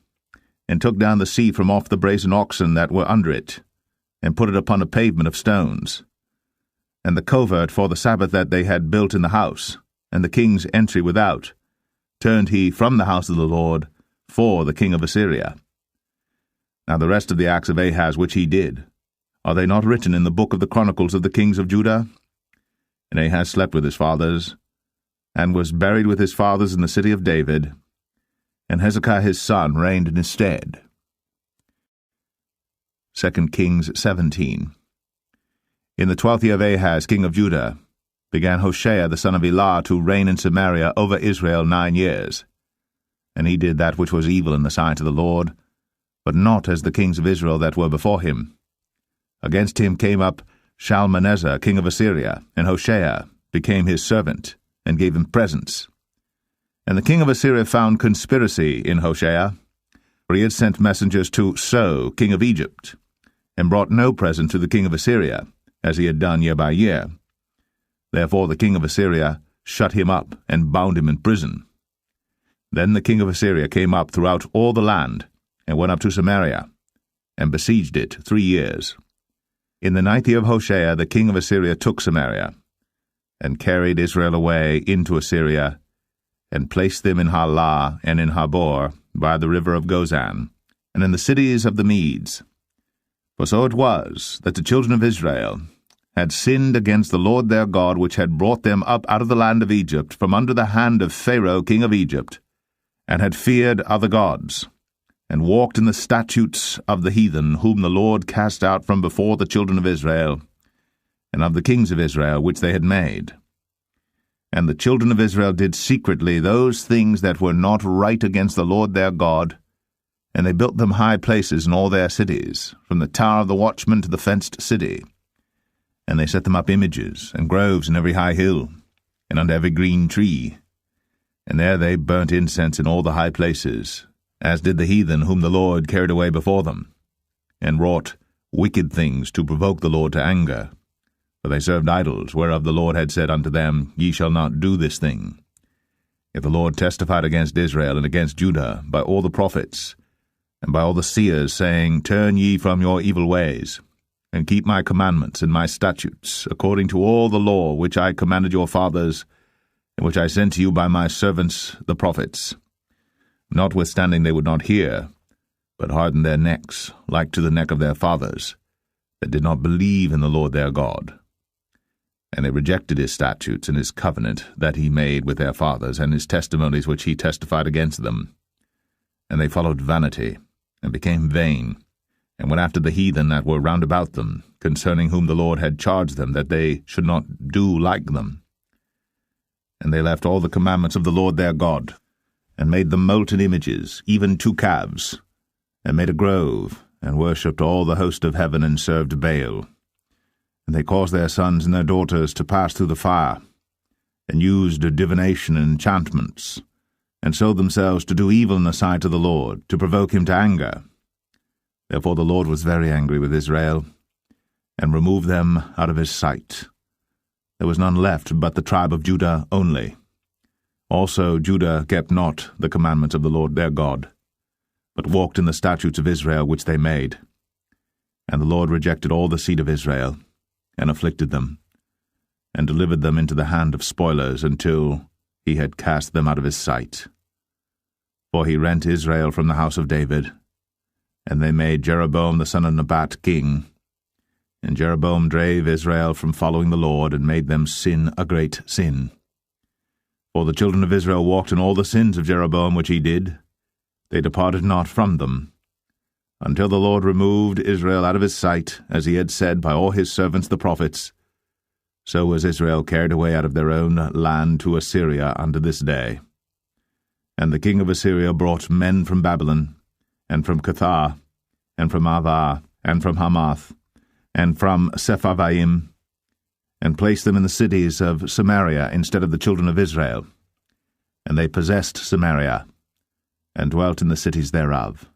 and took down the seat from off the brazen oxen that were under it, and put it upon a pavement of stones. And the covert for the Sabbath that they had built in the house, and the king's entry without, turned he from the house of the Lord for the king of Assyria. Now the rest of the acts of Ahaz which he did, are they not written in the book of the chronicles of the kings of Judah? And Ahaz slept with his fathers, and was buried with his fathers in the city of David, and Hezekiah his son reigned in his stead. 2 Kings 17. In the 12th year of Ahaz king of Judah began Hoshea the son of Elah to reign in Samaria over Israel 9 years. And he did that which was evil in the sight of the Lord, but not as the kings of Israel that were before him. Against him came up Shalmaneser king of Assyria, and Hoshea became his servant, and gave him presents. And the king of Assyria found conspiracy in Hoshea, for he had sent messengers to So king of Egypt, and brought no present to the king of Assyria, as he had done year by year. Therefore the king of Assyria shut him up, and bound him in prison. Then the king of Assyria came up throughout all the land, and went up to Samaria, and besieged it 3 years. In the 9th year of Hoshea the king of Assyria took Samaria, and carried Israel away into Assyria, and placed them in Halah and in Habor, by the river of Gozan, and in the cities of the Medes. For so it was, that the children of Israel had sinned against the Lord their God, which had brought them up out of the land of Egypt, from under the hand of Pharaoh king of Egypt, and had feared other gods, and walked in the statutes of the heathen, whom the Lord cast out from before the children of Israel, and of the kings of Israel which they had made. And the children of Israel did secretly those things that were not right against the Lord their God, and they built them high places in all their cities, from the tower of the watchman to the fenced city. And they set them up images and groves in every high hill, and under every green tree. And there they burnt incense in all the high places, as did the heathen whom the Lord carried away before them, and wrought wicked things to provoke the Lord to anger. For they served idols, whereof the Lord had said unto them, Ye shall not do this thing. If the Lord testified against Israel and against Judah by all the prophets, and by all the seers, saying, Turn ye from your evil ways, and keep my commandments and my statutes, according to all the law which I commanded your fathers, and which I sent to you by my servants the prophets. Notwithstanding they would not hear, but hardened their necks, like to the neck of their fathers, that did not believe in the Lord their God. And they rejected his statutes and his covenant that he made with their fathers, and his testimonies which he testified against them. And they followed vanity, and became vain, and went after the heathen that were round about them, concerning whom the Lord had charged them that they should not do like them. And they left all the commandments of the Lord their God, and made them molten images, even 2 calves, and made a grove, and worshipped all the host of heaven, and served Baal. And they caused their sons and their daughters to pass through the fire, and used divination and enchantments, and sold themselves to do evil in the sight of the Lord, to provoke him to anger. Therefore the Lord was very angry with Israel, and removed them out of his sight. There was none left but the tribe of Judah only. Also Judah kept not the commandments of the Lord their God, but walked in the statutes of Israel which they made. And the Lord rejected all the seed of Israel, and afflicted them, and delivered them into the hand of spoilers, until he had cast them out of his sight. For he rent Israel from the house of David, and they made Jeroboam the son of Nebat king. And Jeroboam drave Israel from following the Lord, and made them sin a great sin. For the children of Israel walked in all the sins of Jeroboam which he did. They departed not from them, until the Lord removed Israel out of his sight, as he had said by all his servants the prophets. So was Israel carried away out of their own land to Assyria unto this day. And the king of Assyria brought men from Babylon, and from Cuthah, and from Avah, and from Hamath, and from Sepharvaim, and placed them in the cities of Samaria instead of the children of Israel. And they possessed Samaria, and dwelt in the cities thereof.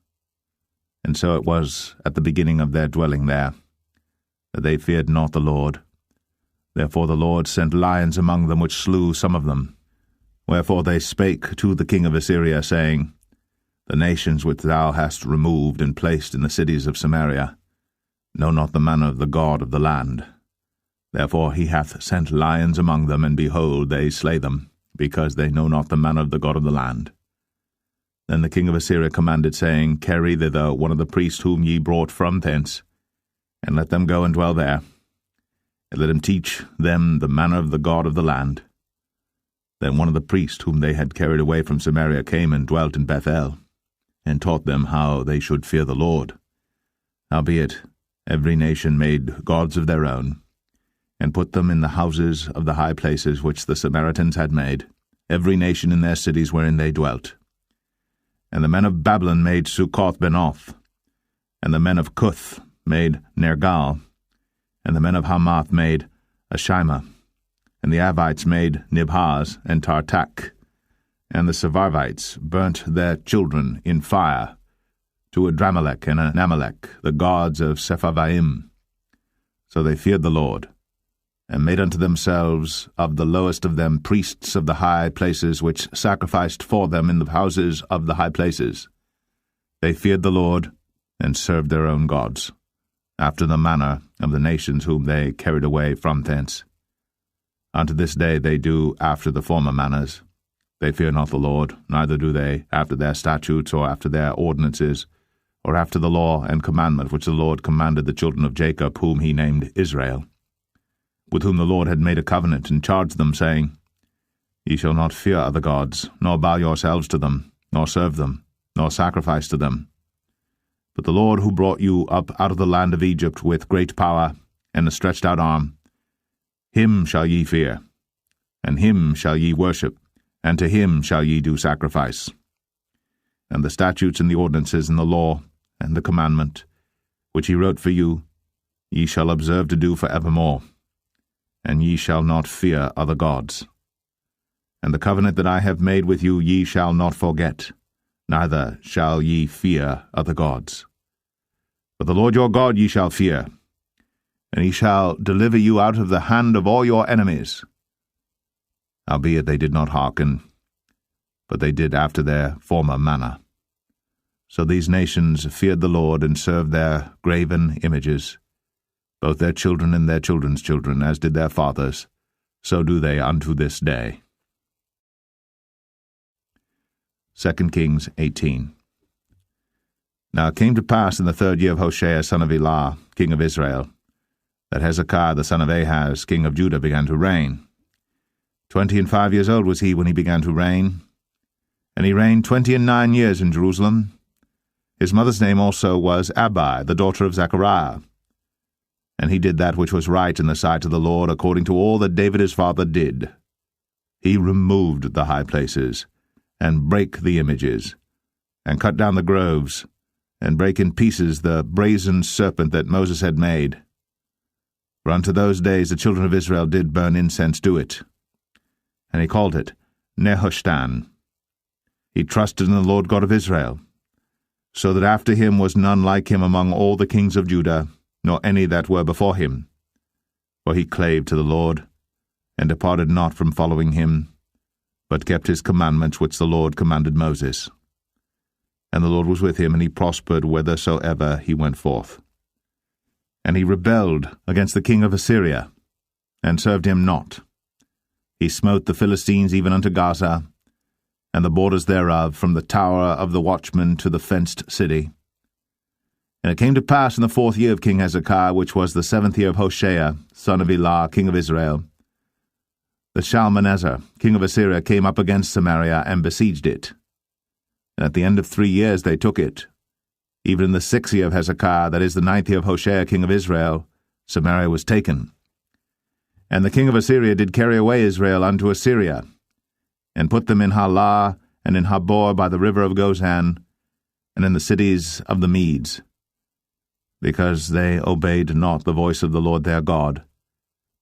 And so it was at the beginning of their dwelling there, that they feared not the Lord. Therefore the Lord sent lions among them, which slew some of them. Wherefore they spake to the king of Assyria, saying, The nations which thou hast removed and placed in the cities of Samaria know not the manner of the God of the land. Therefore he hath sent lions among them, and behold, they slay them, because they know not the manner of the God of the land. Then the king of Assyria commanded, saying, Carry thither one of the priests whom ye brought from thence, and let them go and dwell there, and let him teach them the manner of the God of the land. Then one of the priests whom they had carried away from Samaria came and dwelt in Bethel, and taught them how they should fear the Lord. Howbeit every nation made gods of their own, and put them in the houses of the high places which the Samaritans had made, every nation in their cities wherein they dwelt. And the men of Babylon made Succoth-Benoth, and the men of Cuth made Nergal, and the men of Hamath made Ashima, and the Avites made Nibhaz and Tartak, and the Sepharvites burnt their children in fire to Adramelech and Anamelech, the gods of Sepharvaim. So they feared the Lord, and made unto themselves of the lowest of them priests of the high places, which sacrificed for them in the houses of the high places. They feared the Lord, and served their own gods, after the manner of the nations whom they carried away from thence. Unto this day they do after the former manners. They fear not the Lord, neither do they after their statutes, or after their ordinances, or after the law and commandment which the Lord commanded the children of Jacob, whom he named Israel, with whom the Lord had made a covenant, and charged them, saying, Ye shall not fear other gods, nor bow yourselves to them, nor serve them, nor sacrifice to them. But the Lord who brought you up out of the land of Egypt with great power and a stretched out arm, him shall ye fear, and him shall ye worship, and to him shall ye do sacrifice. And the statutes and the ordinances and the law and the commandment, which he wrote for you, ye shall observe to do for evermore, and ye shall not fear other gods. And the covenant that I have made with you ye shall not forget, neither shall ye fear other gods. But the Lord your God ye shall fear, and he shall deliver you out of the hand of all your enemies. Howbeit they did not hearken, but they did after their former manner. So these nations feared the Lord and served their graven images, both their children and their children's children, as did their fathers, so do they unto this day. 2 Kings 18. Now it came to pass in the 3rd year of Hoshea son of Elah, king of Israel, that Hezekiah the son of Ahaz, king of Judah, began to reign. 25 years old was he when he began to reign, and he reigned 29 years in Jerusalem. His mother's name also was Abi, the daughter of Zechariah. And he did that which was right in the sight of the Lord, according to all that David his father did. He removed the high places, and brake the images, and cut down the groves, and brake in pieces the brazen serpent that Moses had made. For unto those days the children of Israel did burn incense to it. And he called it Nehushtan. He trusted in the Lord God of Israel, so that after him was none like him among all the kings of Judah, nor any that were before him. For he clave to the Lord, and departed not from following him, but kept his commandments which the Lord commanded Moses. And the Lord was with him, and he prospered whithersoever he went forth. And he rebelled against the king of Assyria, and served him not. He smote the Philistines even unto Gaza, and the borders thereof, from the tower of the watchman to the fenced city. And it came to pass in the 4th year of King Hezekiah, which was the 7th year of Hoshea, son of Elah, king of Israel, that Shalmaneser, king of Assyria, came up against Samaria and besieged it. And at the end of 3 years they took it. Even in the 6th year of Hezekiah, that is the 9th year of Hoshea, king of Israel, Samaria was taken. And the king of Assyria did carry away Israel unto Assyria, and put them in Halah, and in Habor by the river of Gozan, and in the cities of the Medes, because they obeyed not the voice of the Lord their God,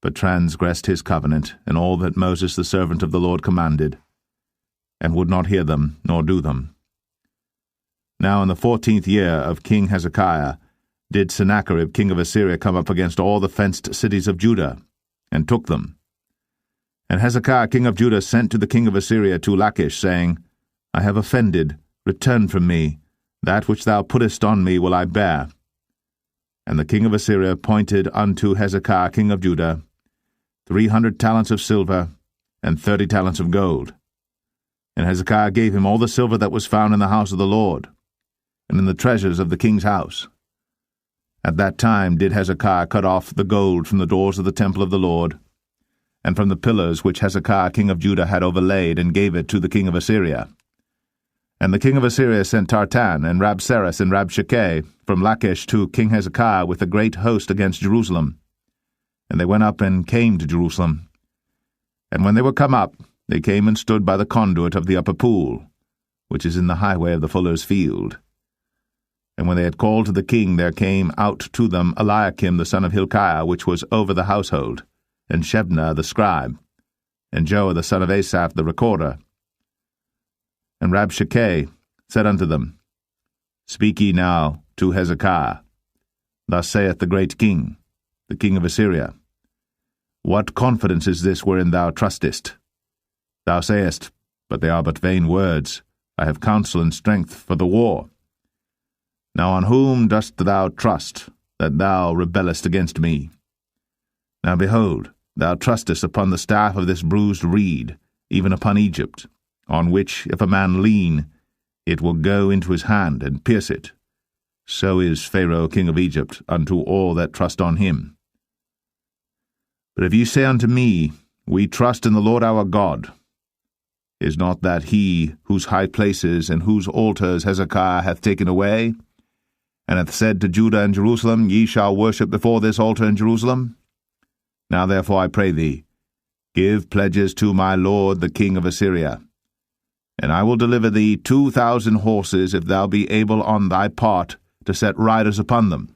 but transgressed his covenant, and all that Moses the servant of the Lord commanded, and would not hear them, nor do them. Now in the 14th year of King Hezekiah did Sennacherib king of Assyria come up against all the fenced cities of Judah, and took them. And Hezekiah king of Judah sent to the king of Assyria to Lachish, saying, I have offended, return from me, that which thou puttest on me will I bear. And the king of Assyria appointed unto Hezekiah king of Judah 300 talents of silver, and 30 talents of gold. And Hezekiah gave him all the silver that was found in the house of the Lord, and in the treasures of the king's house. At that time did Hezekiah cut off the gold from the doors of the temple of the Lord, and from the pillars which Hezekiah king of Judah had overlaid, and gave it to the king of Assyria. And the king of Assyria sent Tartan, and Rabsaris, and Rabshakeh from Lachish to King Hezekiah with a great host against Jerusalem. And they went up and came to Jerusalem. And when they were come up, they came and stood by the conduit of the upper pool, which is in the highway of the fuller's field. And when they had called to the king, there came out to them Eliakim the son of Hilkiah, which was over the household, and Shebna the scribe, and Joah the son of Asaph the recorder. And Rabshakeh said unto them, Speak ye now to Hezekiah. Thus saith the great king, the king of Assyria, What confidence is this wherein thou trustest? Thou sayest, But they are but vain words. I have counsel and strength for the war. Now on whom dost thou trust, that thou rebellest against me? Now behold, thou trustest upon the staff of this bruised reed, even upon Egypt, on which if a man lean, it will go into his hand and pierce it. So is Pharaoh king of Egypt unto all that trust on him. But if ye say unto me, We trust in the Lord our God, is not that he whose high places and whose altars Hezekiah hath taken away, and hath said to Judah and Jerusalem, Ye shall worship before this altar in Jerusalem? Now therefore I pray thee, give pledges to my lord the king of Assyria, and I will deliver thee 2,000 horses, if thou be able on thy part to set riders upon them.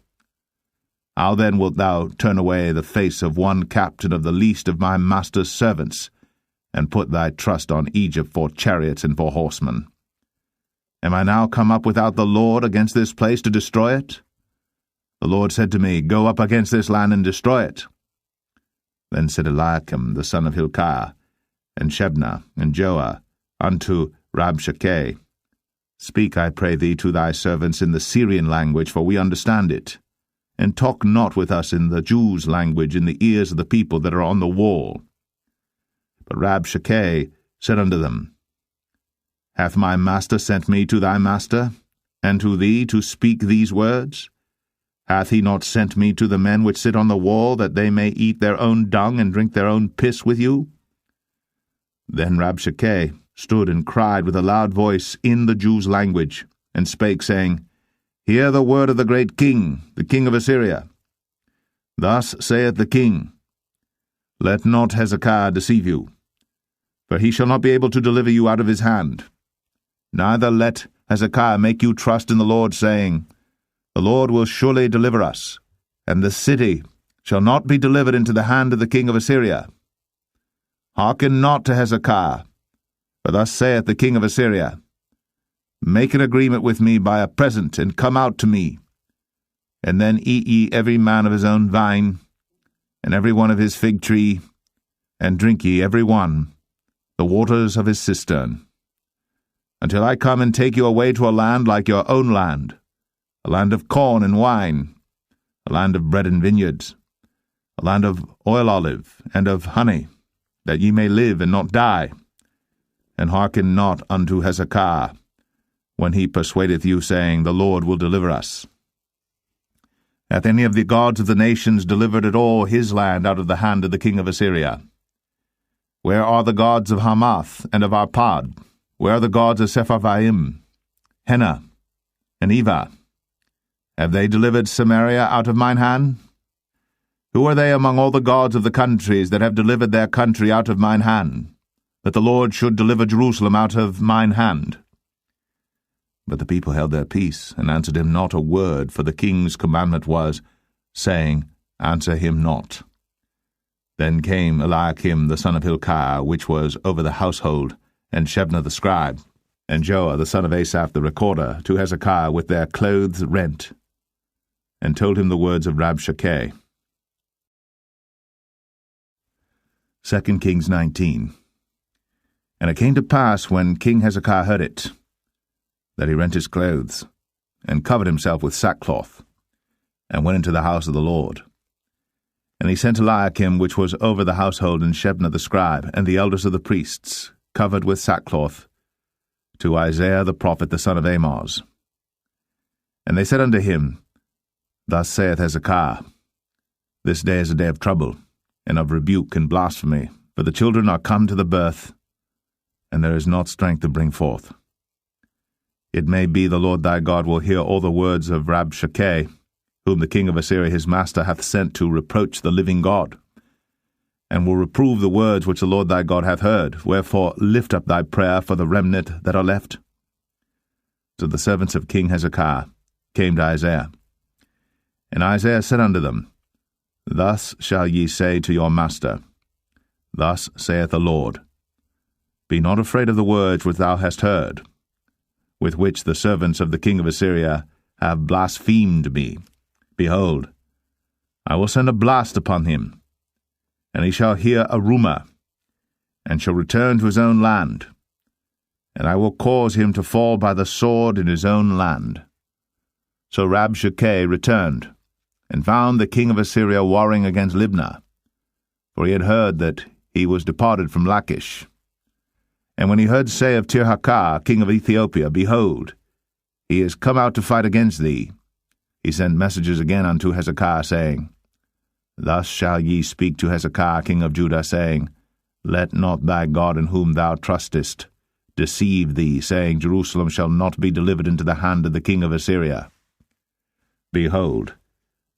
How then wilt thou turn away the face of one captain of the least of my master's servants, and put thy trust on Egypt for chariots and for horsemen? Am I now come up without the Lord against this place to destroy it? The Lord said to me, Go up against this land and destroy it. Then said Eliakim the son of Hilkiah, and Shebna, and Joah, unto Rabshakeh, Speak, I pray thee, to thy servants in the Syrian language, for we understand it. And talk not with us in the Jews' language in the ears of the people that are on the wall. But Rabshakeh said unto them, Hath my master sent me to thy master, and to thee to speak these words? Hath he not sent me to the men which sit on the wall, that they may eat their own dung and drink their own piss with you? Then Rabshakeh stood and cried with a loud voice in the Jews' language, and spake, saying, Hear the word of the great king, the king of Assyria. Thus saith the king, Let not Hezekiah deceive you, for he shall not be able to deliver you out of his hand. Neither let Hezekiah make you trust in the Lord, saying, The Lord will surely deliver us, and the city shall not be delivered into the hand of the king of Assyria. Hearken not to Hezekiah, for thus saith the king of Assyria, Make an agreement with me by a present, and come out to me. And then eat ye every man of his own vine, and every one of his fig tree, and drink ye every one the waters of his cistern, until I come and take you away to a land like your own land, a land of corn and wine, a land of bread and vineyards, a land of oil olive and of honey, that ye may live and not die. And hearken not unto Hezekiah, when he persuadeth you, saying, The Lord will deliver us. Hath any of the gods of the nations delivered at all his land out of the hand of the king of Assyria? Where are the gods of Hamath and of Arpad? Where are the gods of Sepharvaim, Hena, and Eva? Have they delivered Samaria out of mine hand? Who are they among all the gods of the countries that have delivered their country out of mine hand, that the Lord should deliver Jerusalem out of mine hand? But the people held their peace, and answered him not a word, for the king's commandment was, saying, Answer him not. Then came Eliakim the son of Hilkiah, which was over the household, and Shebna the scribe, and Joah the son of Asaph the recorder, to Hezekiah with their clothes rent, and told him the words of Rabshakeh. 2 Kings 19. And it came to pass, when King Hezekiah heard it, that he rent his clothes, and covered himself with sackcloth, and went into the house of the Lord. And he sent Eliakim, which was over the household, and Shebna the scribe, and the elders of the priests, covered with sackcloth, to Isaiah the prophet, the son of Amoz. And they said unto him, Thus saith Hezekiah, This day is a day of trouble, and of rebuke and blasphemy, for the children are come to the birth, and there is not strength to bring forth. It may be the Lord thy God will hear all the words of Rabshakeh, whom the king of Assyria his master hath sent to reproach the living God, and will reprove the words which the Lord thy God hath heard. Wherefore lift up thy prayer for the remnant that are left. So the servants of King Hezekiah came to Isaiah. And Isaiah said unto them, Thus shall ye say to your master, Thus saith the Lord, Be not afraid of the words which thou hast heard, with which the servants of the king of Assyria have blasphemed me. Behold, I will send a blast upon him, and he shall hear a rumour, and shall return to his own land, and I will cause him to fall by the sword in his own land. So Rabshakeh returned, and found the king of Assyria warring against Libnah, for he had heard that he was departed from Lachish. And when he heard say of Tirhakah, king of Ethiopia, Behold, he is come out to fight against thee, he sent messages again unto Hezekiah, saying, Thus shall ye speak to Hezekiah, king of Judah, saying, Let not thy God in whom thou trustest deceive thee, saying, Jerusalem shall not be delivered into the hand of the king of Assyria. Behold,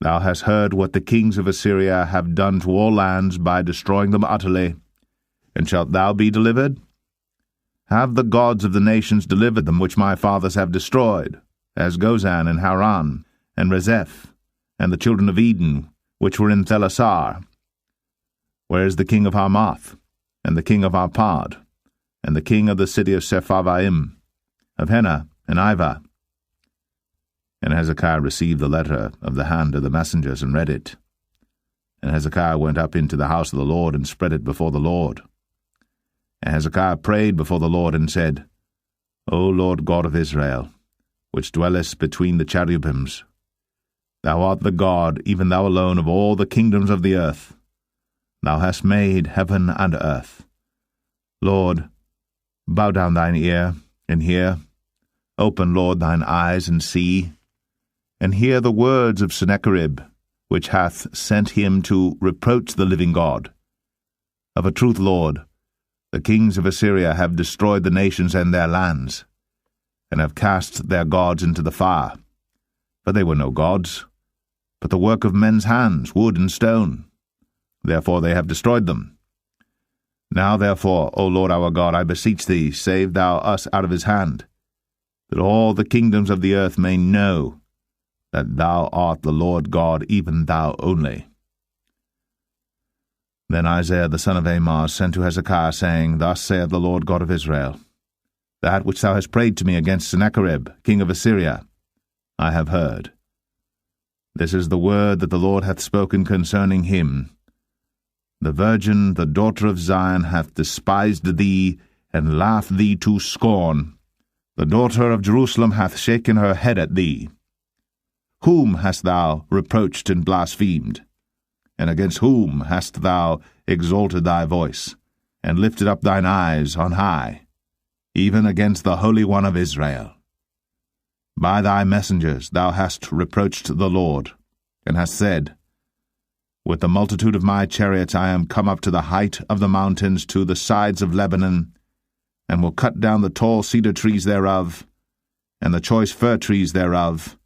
thou hast heard what the kings of Assyria have done to all lands by destroying them utterly, and shalt thou be delivered? Have the gods of the nations delivered them which my fathers have destroyed, as Gozan and Haran, and Rezeph, and the children of Eden, which were in Thelasar? Where is the king of Hamath, and the king of Arpad, and the king of the city of Sepharvaim, of Hena and Ivah? And Hezekiah received the letter of the hand of the messengers, and read it. And Hezekiah went up into the house of the Lord, and spread it before the Lord. And Hezekiah prayed before the Lord, and said, O Lord God of Israel, which dwellest between the cherubims. Thou art the God, even thou alone, of all the kingdoms of the earth. Thou hast made heaven and earth. Lord, bow down thine ear, and hear. Open, Lord, thine eyes, and see. And hear the words of Sennacherib, which hath sent him to reproach the living God. Of a truth, Lord, the kings of Assyria have destroyed the nations and their lands, and have cast their gods into the fire. For they were no gods, but the work of men's hands, wood and stone. Therefore they have destroyed them. Now therefore, O Lord our God, I beseech thee, save thou us out of his hand, that all the kingdoms of the earth may know that thou art the Lord God, even thou only. Then Isaiah the son of Amoz sent to Hezekiah, saying, Thus saith the Lord God of Israel, That which thou hast prayed to me against Sennacherib, king of Assyria, I have heard. This is the word that the Lord hath spoken concerning him. The virgin, the daughter of Zion, hath despised thee, and laughed thee to scorn. The daughter of Jerusalem hath shaken her head at thee. Whom hast thou reproached and blasphemed? And against whom hast thou exalted thy voice, and lifted up thine eyes on high, even against the Holy One of Israel? By thy messengers thou hast reproached the Lord, and hast said, With the multitude of my chariots I am come up to the height of the mountains, to the sides of Lebanon, and will cut down the tall cedar trees thereof, and the choice fir trees thereof,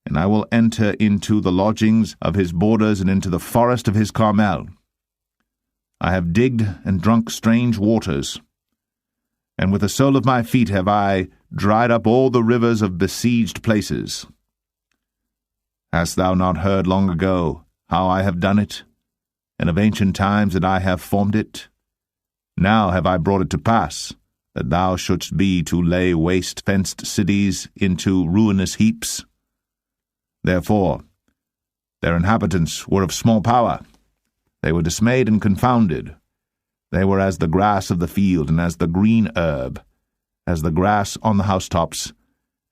and I will enter into the lodgings of his borders, and into the forest of his Carmel. I have digged and drunk strange waters, and with the sole of my feet have I dried up all the rivers of besieged places. Hast thou not heard long ago how I have done it, and of ancient times that I have formed it? Now have I brought it to pass, that thou shouldst be to lay waste fenced cities into ruinous heaps. Therefore their inhabitants were of small power. They were dismayed and confounded. They were as the grass of the field, and as the green herb, as the grass on the housetops,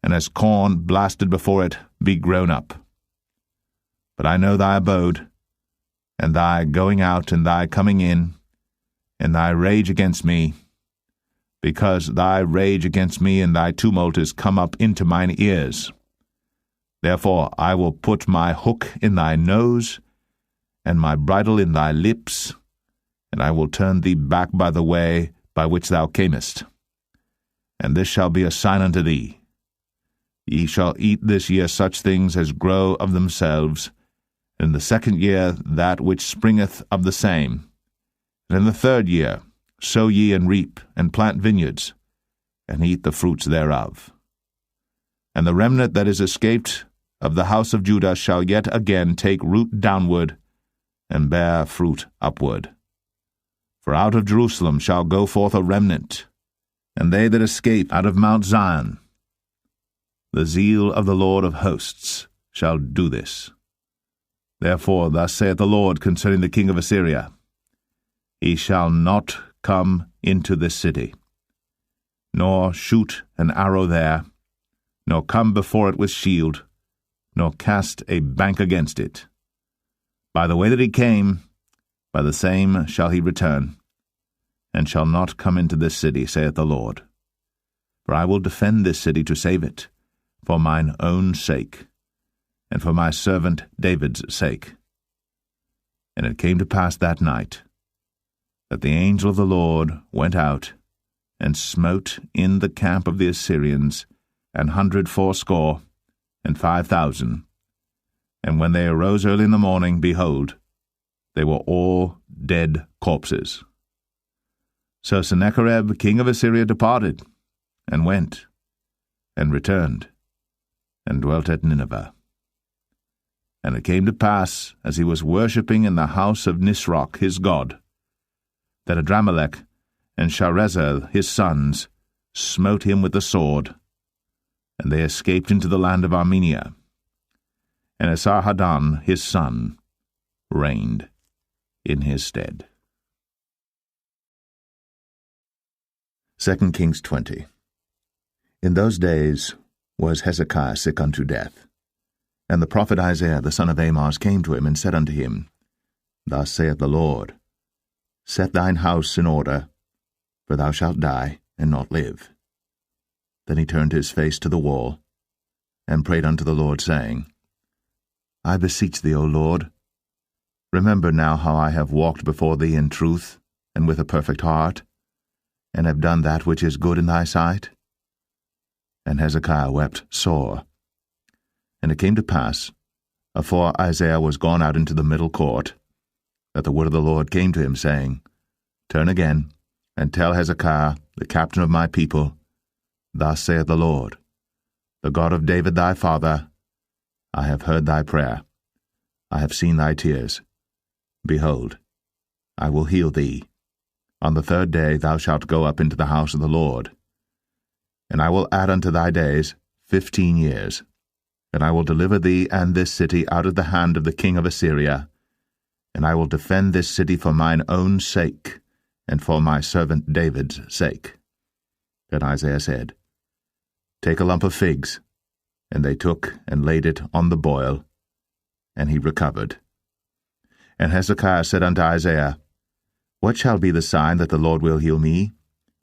and as corn blasted before it be grown up. But I know thy abode, and thy going out and thy coming in, and thy rage against me, because thy rage against me and thy tumult is come up into mine ears. Therefore I will put my hook in thy nose, and my bridle in thy lips, and I will turn thee back by the way by which thou camest. And this shall be a sign unto thee. Ye shall eat this year such things as grow of themselves, and in the second year that which springeth of the same. And in the third year sow ye and reap, and plant vineyards, and eat the fruits thereof. And the remnant that is escaped of the house of Judah shall yet again take root downward, and bear fruit upward. For out of Jerusalem shall go forth a remnant, and they that escape out of Mount Zion. The zeal of the Lord of hosts shall do this. Therefore thus saith the Lord concerning the king of Assyria, He shall not come into this city, nor shoot an arrow there, nor come before it with shield, nor cast a bank against it. By the way that he came, by the same shall he return, and shall not come into this city, saith the Lord. For I will defend this city to save it, for mine own sake, and for my servant David's sake. And it came to pass that night, that the angel of the Lord went out, and smote in the camp of the Assyrians 180,500. And when they arose early in the morning, behold, they were all dead corpses. So Sennacherib king of Assyria departed, and went, and returned, and dwelt at Nineveh. And it came to pass, as he was worshipping in the house of Nisroch his god, that Adramelech and Sharezer his sons smote him with the sword, and they escaped into the land of Armenia. And Esarhaddon his son reigned in his stead. 2 Kings 20. In those days was Hezekiah sick unto death. And the prophet Isaiah the son of Amoz came to him, and said unto him, Thus saith the Lord, Set thine house in order, for thou shalt die, and not live. Then he turned his face to the wall, and prayed unto the Lord, saying, I beseech thee, O Lord, remember now how I have walked before thee in truth, and with a perfect heart, and have done that which is good in thy sight. And Hezekiah wept sore. And it came to pass, afore Isaiah was gone out into the middle court, that the word of the Lord came to him, saying, Turn again, and tell Hezekiah, the captain of my people, Thus saith the Lord, the God of David thy father, I have heard thy prayer, I have seen thy tears. Behold, I will heal thee. On the 3rd day thou shalt go up into the house of the Lord. And I will add unto thy days 15 years. And I will deliver thee and this city out of the hand of the king of Assyria. And I will defend this city for mine own sake, and for my servant David's sake. Then Isaiah said, Take a lump of figs. And they took and laid it on the boil, and he recovered. And Hezekiah said unto Isaiah, What shall be the sign that the Lord will heal me,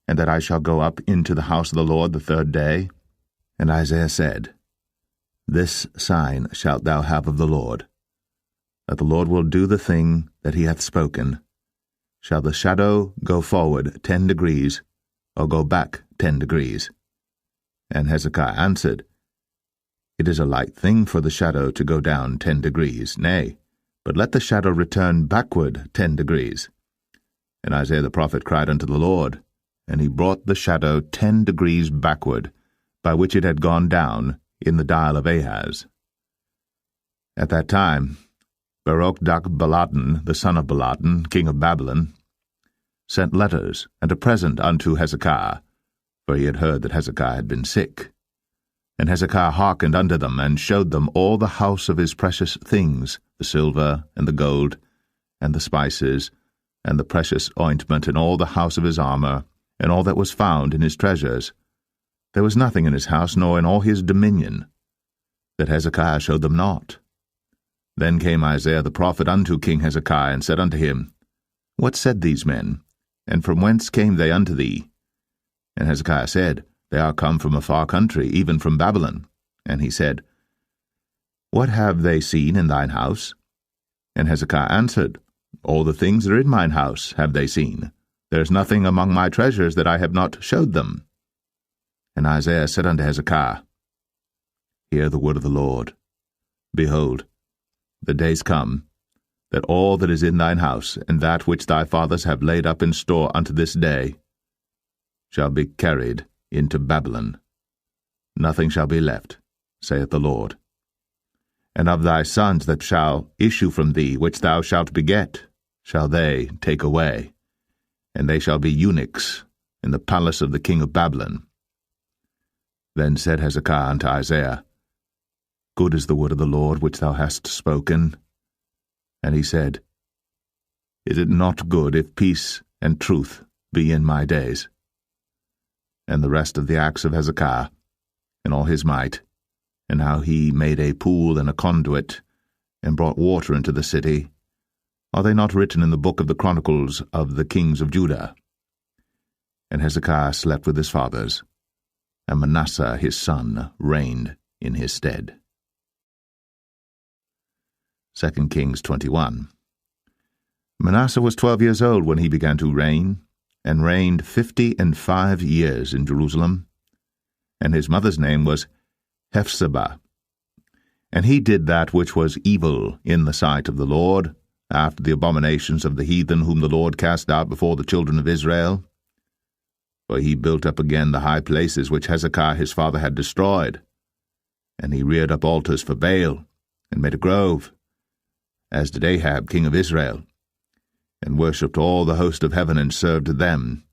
and that I shall go up into the house of the Lord the 3rd day? And Isaiah said, This sign shalt thou have of the Lord, that the Lord will do the thing that he hath spoken. Shall the shadow go forward 10 degrees, or go back 10 degrees? And Hezekiah answered, It is a light thing for the shadow to go down 10 degrees, nay, but let the shadow return backward 10 degrees. And Isaiah the prophet cried unto the Lord, and he brought the shadow 10 degrees backward, by which it had gone down in the dial of Ahaz. At that time Berodach-Baladan, the son of Baladan, king of Babylon, sent letters and a present unto Hezekiah, for he had heard that Hezekiah had been sick. And Hezekiah hearkened unto them, and showed them all the house of his precious things, the silver, and the gold, and the spices, and the precious ointment, and all the house of his armor, and all that was found in his treasures. There was nothing in his house, nor in all his dominion, that Hezekiah showed them not. Then came Isaiah the prophet unto King Hezekiah, and said unto him, What said these men, and from whence came they unto thee? And Hezekiah said, They are come from a far country, even from Babylon. And he said, What have they seen in thine house? And Hezekiah answered, All the things that are in mine house have they seen. There is nothing among my treasures that I have not showed them. And Isaiah said unto Hezekiah, Hear the word of the Lord. Behold, the days come, that all that is in thine house, and that which thy fathers have laid up in store unto this day, shall be carried into Babylon. Nothing shall be left, saith the Lord. And of thy sons that shall issue from thee, which thou shalt beget, shall they take away, and they shall be eunuchs in the palace of the king of Babylon. Then said Hezekiah unto Isaiah, Good is the word of the Lord which thou hast spoken. And he said, Is it not good if peace and truth be in my days? And the rest of the acts of Hezekiah, and all his might, and how he made a pool and a conduit, and brought water into the city, are they not written in the book of the Chronicles of the kings of Judah? And Hezekiah slept with his fathers, and Manasseh his son reigned in his stead. 2 Kings 21. Manasseh was 12 years old when he began to reign, and reigned 55 years in Jerusalem. And his mother's name was Hephzibah. And he did that which was evil in the sight of the Lord, after the abominations of the heathen whom the Lord cast out before the children of Israel. For he built up again the high places which Hezekiah his father had destroyed. And he reared up altars for Baal, and made a grove, as did Ahab king of Israel, and worshipped all the host of heaven, and served them.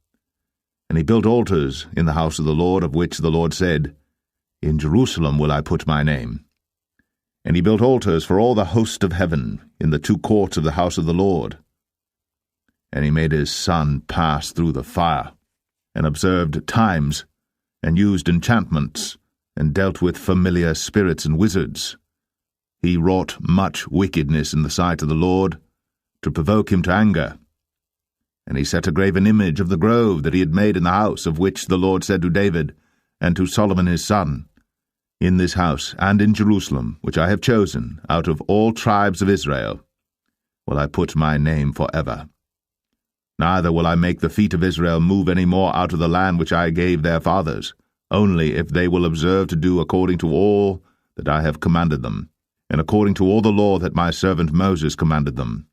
And he built altars in the house of the Lord, of which the Lord said, In Jerusalem will I put my name. And he built altars for all the host of heaven in the 2 courts of the house of the Lord. And he made his son pass through the fire, and observed times, and used enchantments, and dealt with familiar spirits and wizards. He wrought much wickedness in the sight of the Lord, to provoke him to anger. And he set a graven image of the grove that he had made in the house, of which the Lord said to David, and to Solomon his son, In this house and in Jerusalem, which I have chosen, out of all tribes of Israel, will I put my name forever. Neither will I make the feet of Israel move any more out of the land which I gave their fathers, only if they will observe to do according to all that I have commanded them, and according to all the law that my servant Moses commanded them.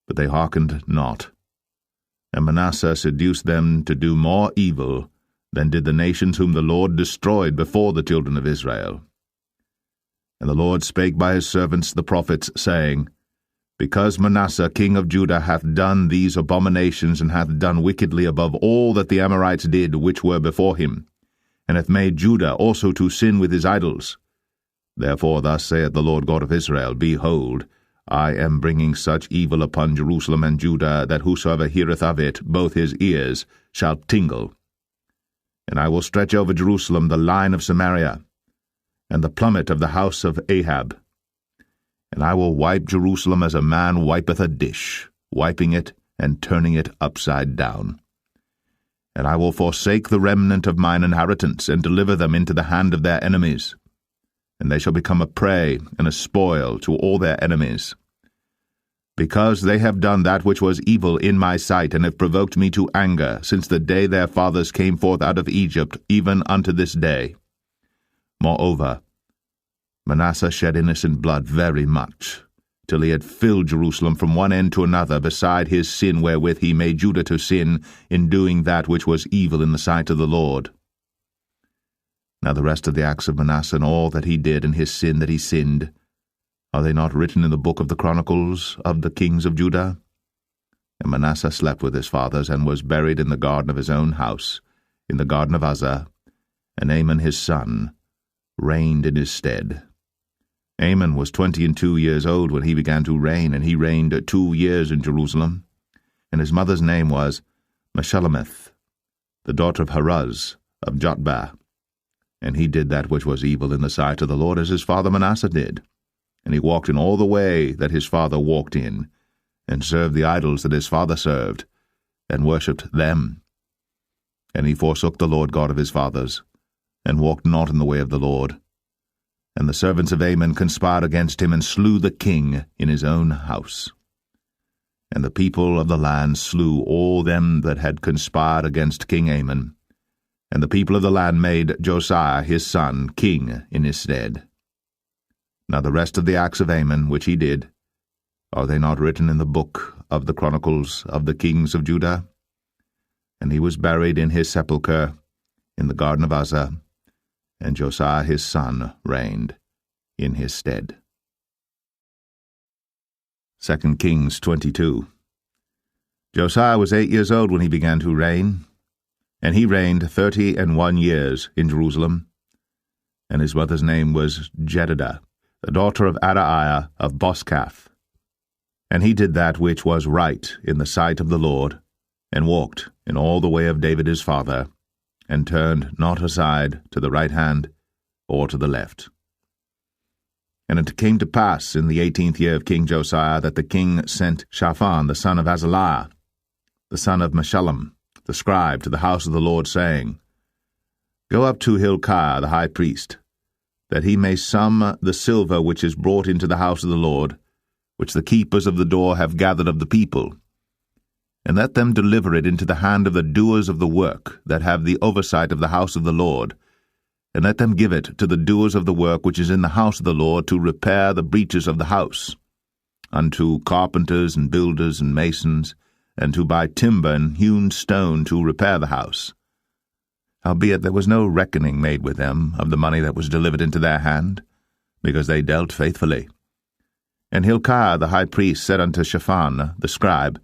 But they hearkened not. And Manasseh seduced them to do more evil than did the nations whom the Lord destroyed before the children of Israel. And the Lord spake by his servants the prophets, saying, Because Manasseh king of Judah hath done these abominations, and hath done wickedly above all that the Amorites did which were before him, and hath made Judah also to sin with his idols. Therefore thus saith the Lord God of Israel, Behold, I am bringing such evil upon Jerusalem and Judah, that whosoever heareth of it, both his ears shall tingle. And I will stretch over Jerusalem the line of Samaria, and the plummet of the house of Ahab. And I will wipe Jerusalem as a man wipeth a dish, wiping it and turning it upside down. And I will forsake the remnant of mine inheritance, and deliver them into the hand of their enemies. And they shall become a prey and a spoil to all their enemies. Because they have done that which was evil in my sight, and have provoked me to anger, since the day their fathers came forth out of Egypt, even unto this day. Moreover, Manasseh shed innocent blood very much, till he had filled Jerusalem from one end to another, beside his sin wherewith he made Judah to sin, in doing that which was evil in the sight of the Lord. Now the rest of the acts of Manasseh, and all that he did, and his sin that he sinned, are they not written in the book of the Chronicles of the kings of Judah? And Manasseh slept with his fathers, and was buried in the garden of his own house, in the garden of Uzzah, and Amon his son reigned in his stead. Amon was 22 years old when he began to reign, and he reigned 2 years in Jerusalem. And his mother's name was Meshullemeth, the daughter of Haruz of Jotbah. And he did that which was evil in the sight of the Lord, as his father Manasseh did. And he walked in all the way that his father walked in, and served the idols that his father served, and worshipped them. And he forsook the Lord God of his fathers, and walked not in the way of the Lord. And the servants of Amon conspired against him, and slew the king in his own house. And the people of the land slew all them that had conspired against King Amon. And the people of the land made Josiah his son king in his stead. Now the rest of the acts of Amon which he did, are they not written in the book of the Chronicles of the kings of Judah? And he was buried in his sepulchre in the garden of Uzzah, and Josiah his son reigned in his stead. 2 Kings 22. Josiah was 8 years old when he began to reign, and he reigned 31 years in Jerusalem. And his mother's name was Jedidah, the daughter of Adaiah of Boscath. And he did that which was right in the sight of the Lord, and walked in all the way of David his father, and turned not aside to the right hand or to the left. And it came to pass in the 18th year of King Josiah that the king sent Shaphan the son of Azaliah, the son of Meshullam, the scribe, to the house of the Lord, saying, Go up to Hilkiah the high priest, that he may sum the silver which is brought into the house of the Lord, which the keepers of the door have gathered of the people, and let them deliver it into the hand of the doers of the work that have the oversight of the house of the Lord, and let them give it to the doers of the work which is in the house of the Lord, to repair the breaches of the house, unto carpenters and builders and masons, and to buy timber and hewn stone to repair the house. Howbeit there was no reckoning made with them of the money that was delivered into their hand, because they dealt faithfully. And Hilkiah the high priest said unto Shaphan the scribe,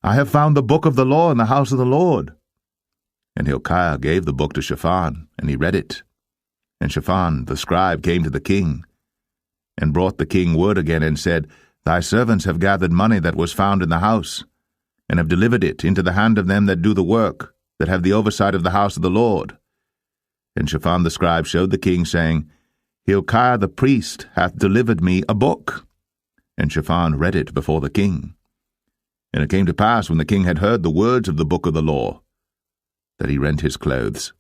I have found the book of the law in the house of the Lord. And Hilkiah gave the book to Shaphan, and he read it. And Shaphan the scribe came to the king, and brought the king word again, and said, Thy servants have gathered money that was found in the house, and have delivered it into the hand of them that do the work, that have the oversight of the house of the Lord, And Shaphan the scribe showed the king, saying, Hilkiah the priest hath delivered me a book. And Shaphan read it before the king. And it came to pass, when the king had heard the words of the book of the law, that he rent his clothes.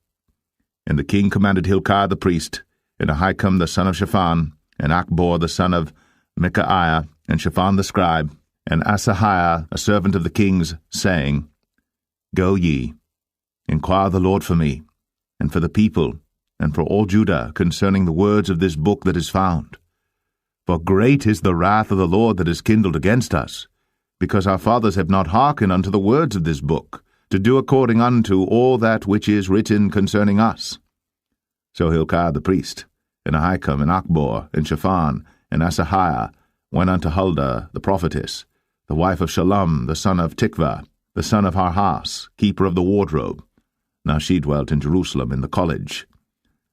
And the king commanded Hilkiah the priest, and Ahikam the son of Shaphan, and Achbor the son of Micaiah, and Shaphan the scribe, and Asahiah a servant of the king's, saying, Go ye, inquire the Lord for me, and for the people, and for all Judah, concerning the words of this book that is found. For great is the wrath of the Lord that is kindled against us, because our fathers have not hearkened unto the words of this book, to do according unto all that which is written concerning us. So Hilkiah the priest, and Ahikam, and Achbor, and Shaphan, and Asahiah went unto Huldah the prophetess, the wife of Shallum the son of Tikvah, the son of Harhas, keeper of the wardrobe. Now she dwelt in Jerusalem in the college,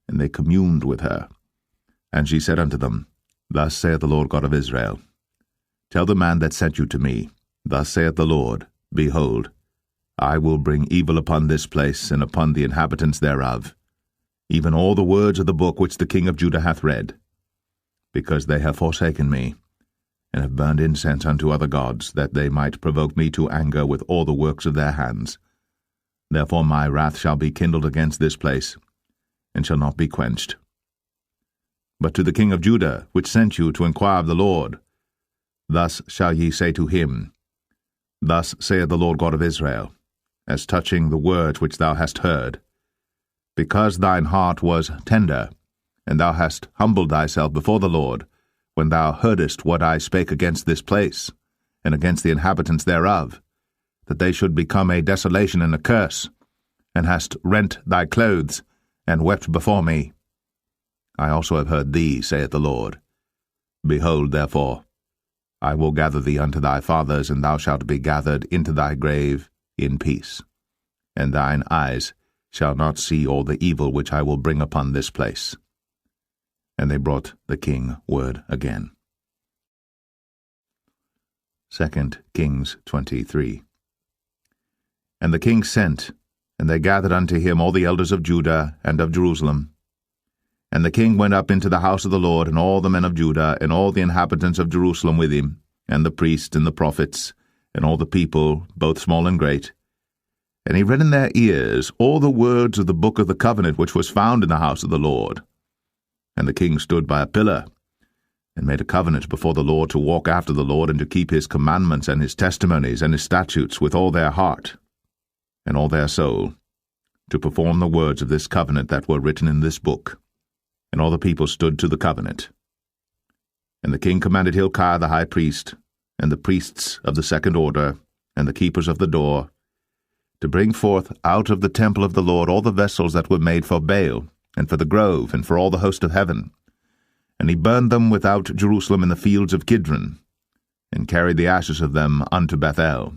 and they communed with her. And she said unto them, Thus saith the Lord God of Israel, Tell the man that sent you to me, Thus saith the Lord, Behold, I will bring evil upon this place, and upon the inhabitants thereof, even all the words of the book which the king of Judah hath read, because they have forsaken me, and have burned incense unto other gods, that they might provoke me to anger with all the works of their hands. Therefore my wrath shall be kindled against this place, and shall not be quenched. But to the king of Judah, which sent you to inquire of the Lord, thus shall ye say to him, Thus saith the Lord God of Israel, as touching the words which thou hast heard, because thine heart was tender, and thou hast humbled thyself before the Lord, when thou heardest what I spake against this place, and against the inhabitants thereof, that they should become a desolation and a curse, and hast rent thy clothes, and wept before me. I also have heard thee, saith the Lord. Behold, therefore, I will gather thee unto thy fathers, and thou shalt be gathered into thy grave in peace. And thine eyes shall not see all the evil which I will bring upon this place. And they brought the king word again. 2 Kings 23. And the king sent, and they gathered unto him all the elders of Judah and of Jerusalem. And the king went up into the house of the Lord, and all the men of Judah, and all the inhabitants of Jerusalem with him, and the priests and the prophets, and all the people, both small and great. And he read in their ears all the words of the book of the covenant which was found in the house of the Lord. And the king stood by a pillar, and made a covenant before the Lord to walk after the Lord, and to keep his commandments and his testimonies and his statutes with all their heart and all their soul, to perform the words of this covenant that were written in this book. And all the people stood to the covenant. And the king commanded Hilkiah the high priest, and the priests of the second order, and the keepers of the door, to bring forth out of the temple of the Lord all the vessels that were made for Baal, and for the grove, and for all the host of heaven. And he burned them without Jerusalem in the fields of Kidron, and carried the ashes of them unto Bethel.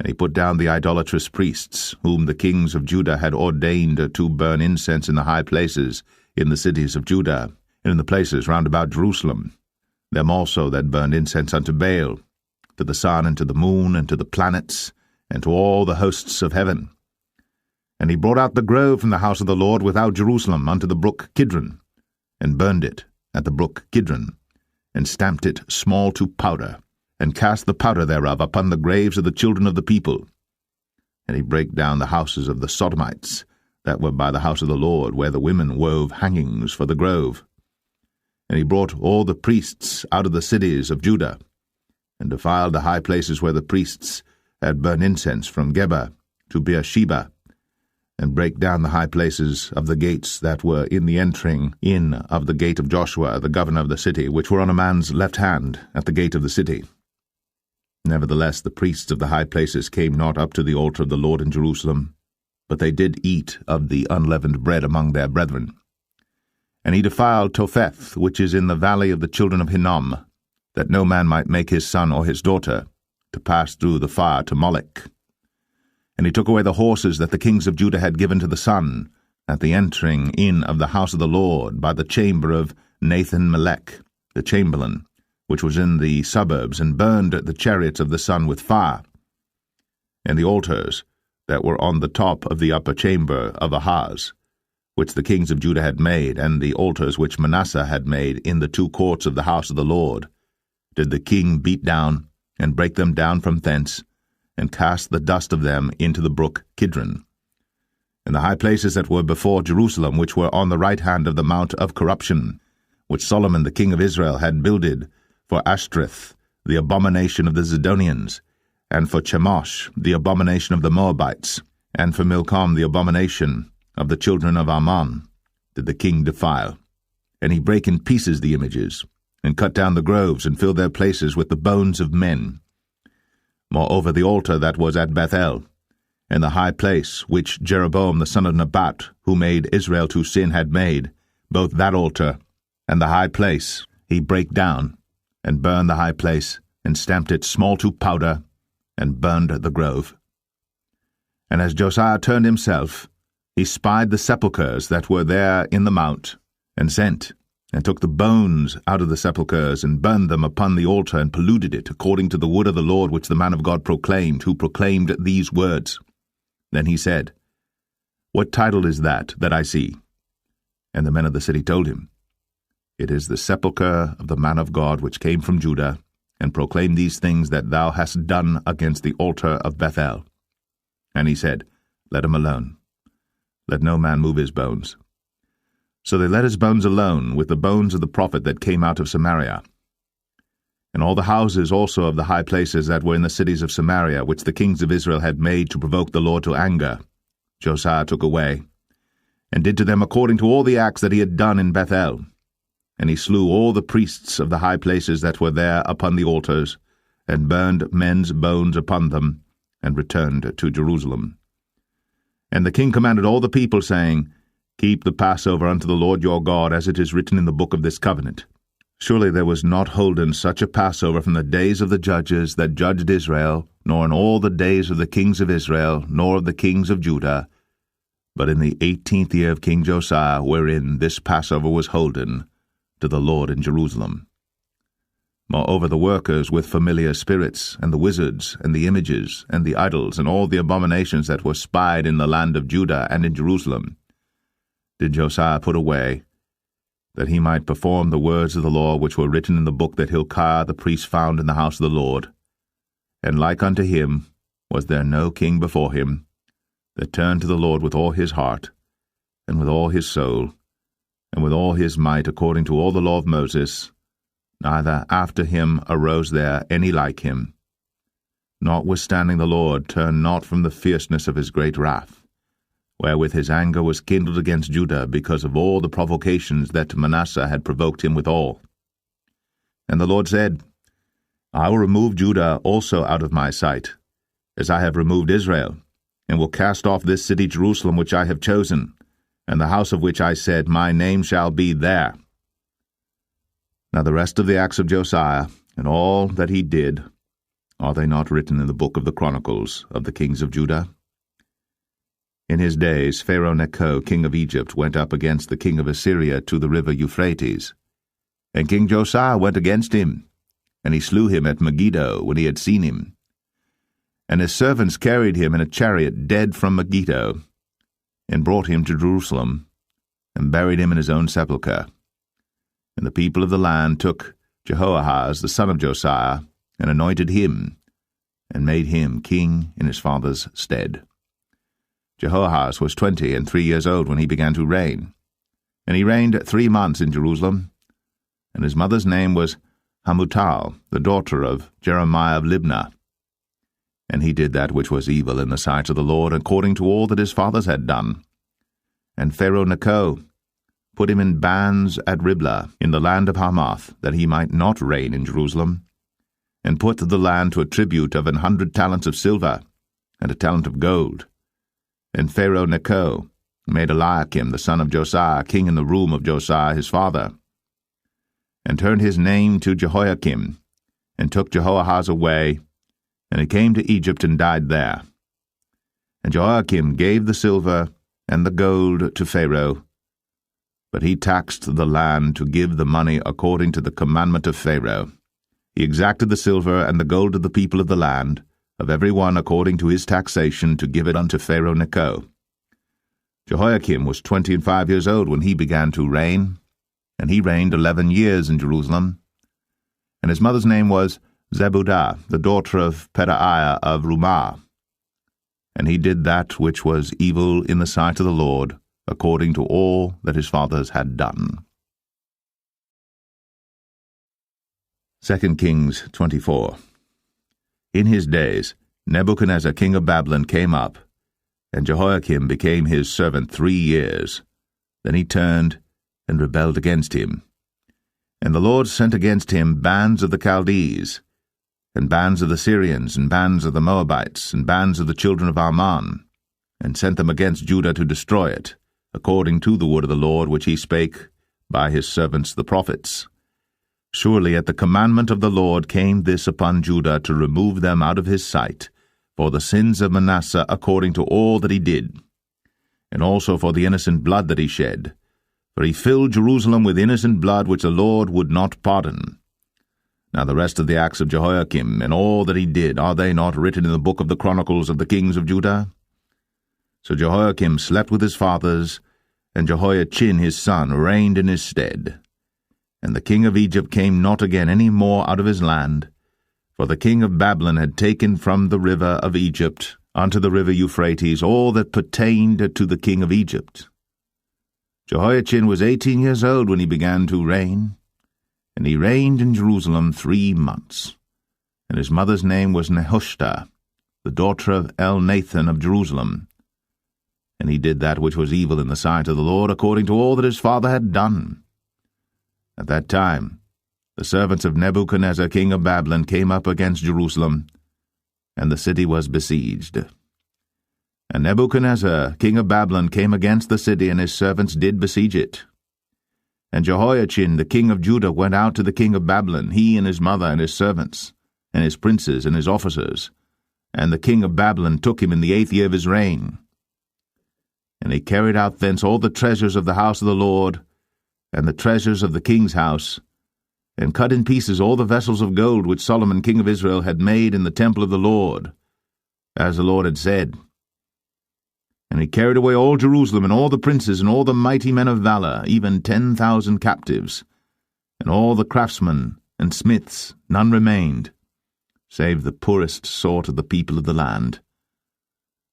And he put down the idolatrous priests, whom the kings of Judah had ordained to burn incense in the high places, in the cities of Judah, and in the places round about Jerusalem, them also that burned incense unto Baal, to the sun, and to the moon, and to the planets, and to all the hosts of heaven. And he brought out the grove from the house of the Lord without Jerusalem unto the brook Kidron, and burned it at the brook Kidron, and stamped it small to powder, and cast the powder thereof upon the graves of the children of the people. And he brake down the houses of the Sodomites, that were by the house of the Lord, where the women wove hangings for the grove. And he brought all the priests out of the cities of Judah, and defiled the high places where the priests had burned incense, from Geba to Beersheba, and brake down the high places of the gates that were in the entering in of the gate of Joshua, the governor of the city, which were on a man's left hand at the gate of the city. Nevertheless the priests of the high places came not up to the altar of the Lord in Jerusalem, but they did eat of the unleavened bread among their brethren. And he defiled Topheth, which is in the valley of the children of Hinnom, that no man might make his son or his daughter to pass through the fire to Molech. And he took away the horses that the kings of Judah had given to the sun, at the entering in of the house of the Lord, by the chamber of Nathan-Melech, the chamberlain, which was in the suburbs, and burned the chariots of the sun with fire. And the altars that were on the top of the upper chamber of Ahaz which the kings of Judah had made, and the altars which Manasseh had made in the 2 courts of the house of the Lord, did the king beat down, and break them down from thence, and cast the dust of them into the brook Kidron. And the high places that were before Jerusalem, which were on the right hand of the mount of corruption, which Solomon the king of Israel had builded for Ashtoreth, the abomination of the Zidonians, and for Chemosh, the abomination of the Moabites, and for Milcom, the abomination of the children of Ammon, did the king defile. And he brake in pieces the images, and cut down the groves, and filled their places with the bones of men. Moreover, the altar that was at Bethel, and the high place which Jeroboam the son of Nebat, who made Israel to sin, had made, both that altar and the high place he brake down, and burned the high place, and stamped it small to powder, and burned the grove. And as Josiah turned himself, he spied the sepulchres that were there in the mount, and sent, and took the bones out of the sepulchres, and burned them upon the altar, and polluted it, according to the word of the Lord which the man of God proclaimed, who proclaimed these words. Then he said, What title is that I see? And the men of the city told him, It is the sepulchre of the man of God which came from Judah, and proclaimed these things that thou hast done against the altar of Bethel. And he said, Let him alone. Let no man move his bones. So they let his bones alone, with the bones of the prophet that came out of Samaria. And all the houses also of the high places that were in the cities of Samaria, which the kings of Israel had made to provoke the Lord to anger, Josiah took away, and did to them according to all the acts that he had done in Bethel. And he slew all the priests of the high places that were there upon the altars, and burned men's bones upon them, and returned to Jerusalem. And the king commanded all the people, saying, Keep the Passover unto the Lord your God, as it is written in the book of this covenant. Surely there was not holden such a Passover from the days of the judges that judged Israel, nor in all the days of the kings of Israel, nor of the kings of Judah, but in the 18th year of King Josiah, wherein this Passover was holden to the Lord in Jerusalem. Moreover, the workers with familiar spirits, and the wizards, and the images, and the idols, and all the abominations that were spied in the land of Judah and in Jerusalem, did Josiah put away, that he might perform the words of the law which were written in the book that Hilkiah the priest found in the house of the Lord. And like unto him was there no king before him, that turned to the Lord with all his heart, and with all his soul, and with all his might, according to all the law of Moses, neither after him arose there any like him. Notwithstanding the Lord turned not from the fierceness of his great wrath, wherewith his anger was kindled against Judah, because of all the provocations that Manasseh had provoked him withal. And the Lord said, I will remove Judah also out of my sight, as I have removed Israel, and will cast off this city Jerusalem which I have chosen, and the house of which I said, My name shall be there. Now the rest of the acts of Josiah, and all that he did, are they not written in the book of the Chronicles of the kings of Judah? In his days Pharaoh Necho, king of Egypt, went up against the king of Assyria to the river Euphrates. And King Josiah went against him, and he slew him at Megiddo when he had seen him. And his servants carried him in a chariot dead from Megiddo, and brought him to Jerusalem, and buried him in his own sepulchre. And the people of the land took Jehoahaz the son of Josiah, and anointed him, and made him king in his father's stead. Jehoahaz was 23 years old when he began to reign, and he reigned 3 months in Jerusalem. And his mother's name was Hamutal, the daughter of Jeremiah of Libnah. And he did that which was evil in the sight of the Lord, according to all that his fathers had done. And Pharaoh Necho put him in bands at Riblah, in the land of Hamath, that he might not reign in Jerusalem, and put the land to a tribute of 100 talents of silver, and a talent of gold. And Pharaoh Necho made Eliakim the son of Josiah king in the room of Josiah his father, and turned his name to Jehoiakim, and took Jehoahaz away, and he came to Egypt and died there. And Jehoiakim gave the silver and the gold to Pharaoh, but he taxed the land to give the money according to the commandment of Pharaoh. He exacted the silver and the gold of the people of the land, of every one according to his taxation, to give it unto Pharaoh Necho. Jehoiakim was 25 years old when he began to reign, and he reigned 11 years in Jerusalem. And his mother's name was Zebudah, the daughter of Pedaiah of Rumah. And he did that which was evil in the sight of the Lord, according to all that his fathers had done. 2 Kings 24. In his days Nebuchadnezzar king of Babylon came up, and Jehoiakim became his servant 3 years. Then he turned and rebelled against him. And the Lord sent against him bands of the Chaldees, and bands of the Syrians, and bands of the Moabites, and bands of the children of Ammon, and sent them against Judah to destroy it, according to the word of the Lord which he spake by his servants the prophets. Surely at the commandment of the Lord came this upon Judah to remove them out of his sight, for the sins of Manasseh according to all that he did, and also for the innocent blood that he shed. For he filled Jerusalem with innocent blood which the Lord would not pardon. Now the rest of the acts of Jehoiakim, and all that he did, are they not written in the book of the Chronicles of the kings of Judah? So Jehoiakim slept with his fathers, and Jehoiachin his son reigned in his stead. And the king of Egypt came not again any more out of his land, for the king of Babylon had taken from the river of Egypt unto the river Euphrates all that pertained to the king of Egypt. Jehoiachin was 18 years old when he began to reign, and he reigned in Jerusalem 3 months. And his mother's name was Nehushta, the daughter of Elnathan of Jerusalem. And he did that which was evil in the sight of the Lord, according to all that his father had done. At that time the servants of Nebuchadnezzar king of Babylon came up against Jerusalem, and the city was besieged. And Nebuchadnezzar king of Babylon came against the city, and his servants did besiege it. And Jehoiachin the king of Judah went out to the king of Babylon, he and his mother and his servants, and his princes and his officers. And the king of Babylon took him in the 8th year of his reign. And he carried out thence all the treasures of the house of the Lord, and the treasures of the king's house, and cut in pieces all the vessels of gold which Solomon king of Israel had made in the temple of the Lord, as the Lord had said. And he carried away all Jerusalem, and all the princes, and all the mighty men of valor, even 10,000 captives, and all the craftsmen and smiths, none remained, save the poorest sort of the people of the land.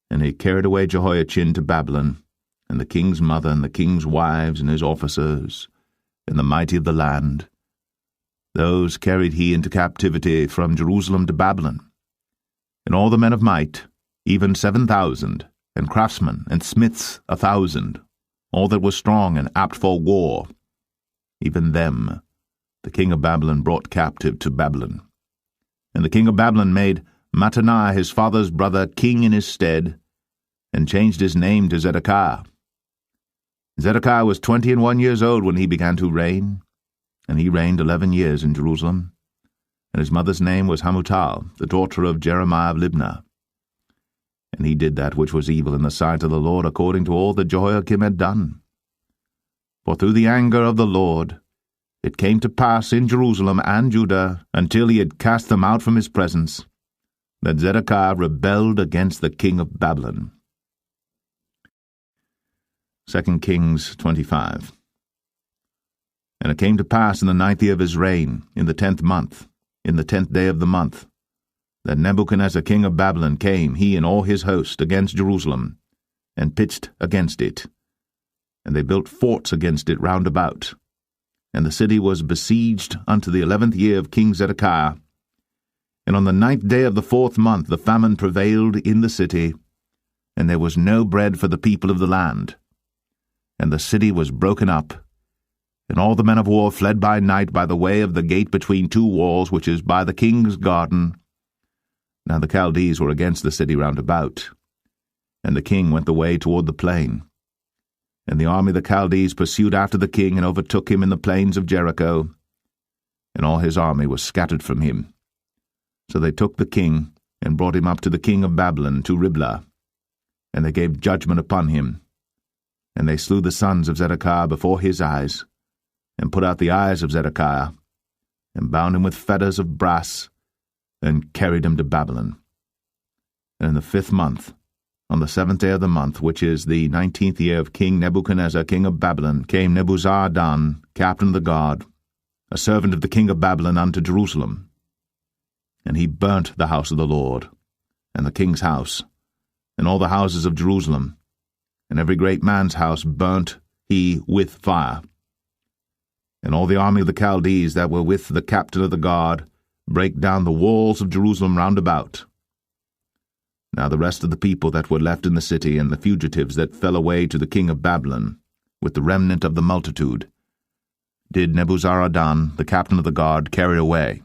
And he carried away Jehoiachin to Babylon, and the king's mother, and the king's wives, and his officers, and the mighty of the land. Those carried he into captivity from Jerusalem to Babylon. And all the men of might, even 7,000, and craftsmen and smiths 1,000, all that was strong and apt for war, even them the king of Babylon brought captive to Babylon. And the king of Babylon made Mattaniah his father's brother king in his stead, and changed his name to Zedekiah. Zedekiah was 21 years old when he began to reign, and he reigned 11 years in Jerusalem. And his mother's name was Hamutal, the daughter of Jeremiah of Libnah. And he did that which was evil in the sight of the Lord, according to all that Jehoiakim had done. For through the anger of the Lord it came to pass in Jerusalem and Judah, until he had cast them out from his presence, that Zedekiah rebelled against the king of Babylon. 2 Kings 25. And it came to pass in the 9th year of his reign, in the 10th month, in the 10th day of the month, that Nebuchadnezzar king of Babylon came, he and all his host, against Jerusalem, and pitched against it. And they built forts against it round about. And the city was besieged unto the 11th year of King Zedekiah. And on the 9th day of the 4th month the famine prevailed in the city, and there was no bread for the people of the land. And the city was broken up, and all the men of war fled by night by the way of the gate between 2 walls, which is by the king's garden. Now the Chaldees were against the city round about, and the king went the way toward the plain. And the army of the Chaldees pursued after the king, and overtook him in the plains of Jericho, and all his army was scattered from him. So they took the king, and brought him up to the king of Babylon, to Riblah, and they gave judgment upon him. And they slew the sons of Zedekiah before his eyes, and put out the eyes of Zedekiah, and bound him with fetters of brass, and carried him to Babylon. And in the 5th month On the 7th day of the month, which is the 19th year of King Nebuchadnezzar, king of Babylon, came Nebuzaradan, captain of the guard, a servant of the king of Babylon, unto Jerusalem. And he burnt the house of the Lord, and the king's house, and all the houses of Jerusalem, and every great man's house burnt he with fire. And all the army of the Chaldees that were with the captain of the guard brake down the walls of Jerusalem round about. Now the rest of the people that were left in the city, and the fugitives that fell away to the king of Babylon, with the remnant of the multitude, did Nebuzaradan, the captain of the guard, carry away.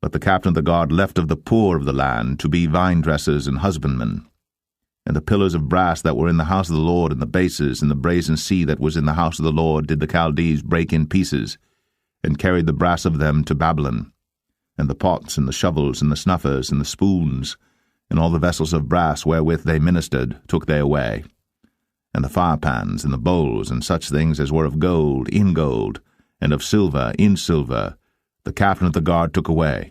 But the captain of the guard left of the poor of the land to be vine-dressers and husbandmen. And the pillars of brass that were in the house of the Lord, and the bases, and the brazen sea that was in the house of the Lord, did the Chaldees break in pieces, and carried the brass of them to Babylon. And the pots, and the shovels, and the snuffers, and the spoons, and all the vessels of brass wherewith they ministered, took they away. And the firepans, and the bowls, and such things as were of gold, in gold, and of silver, in silver, the captain of the guard took away.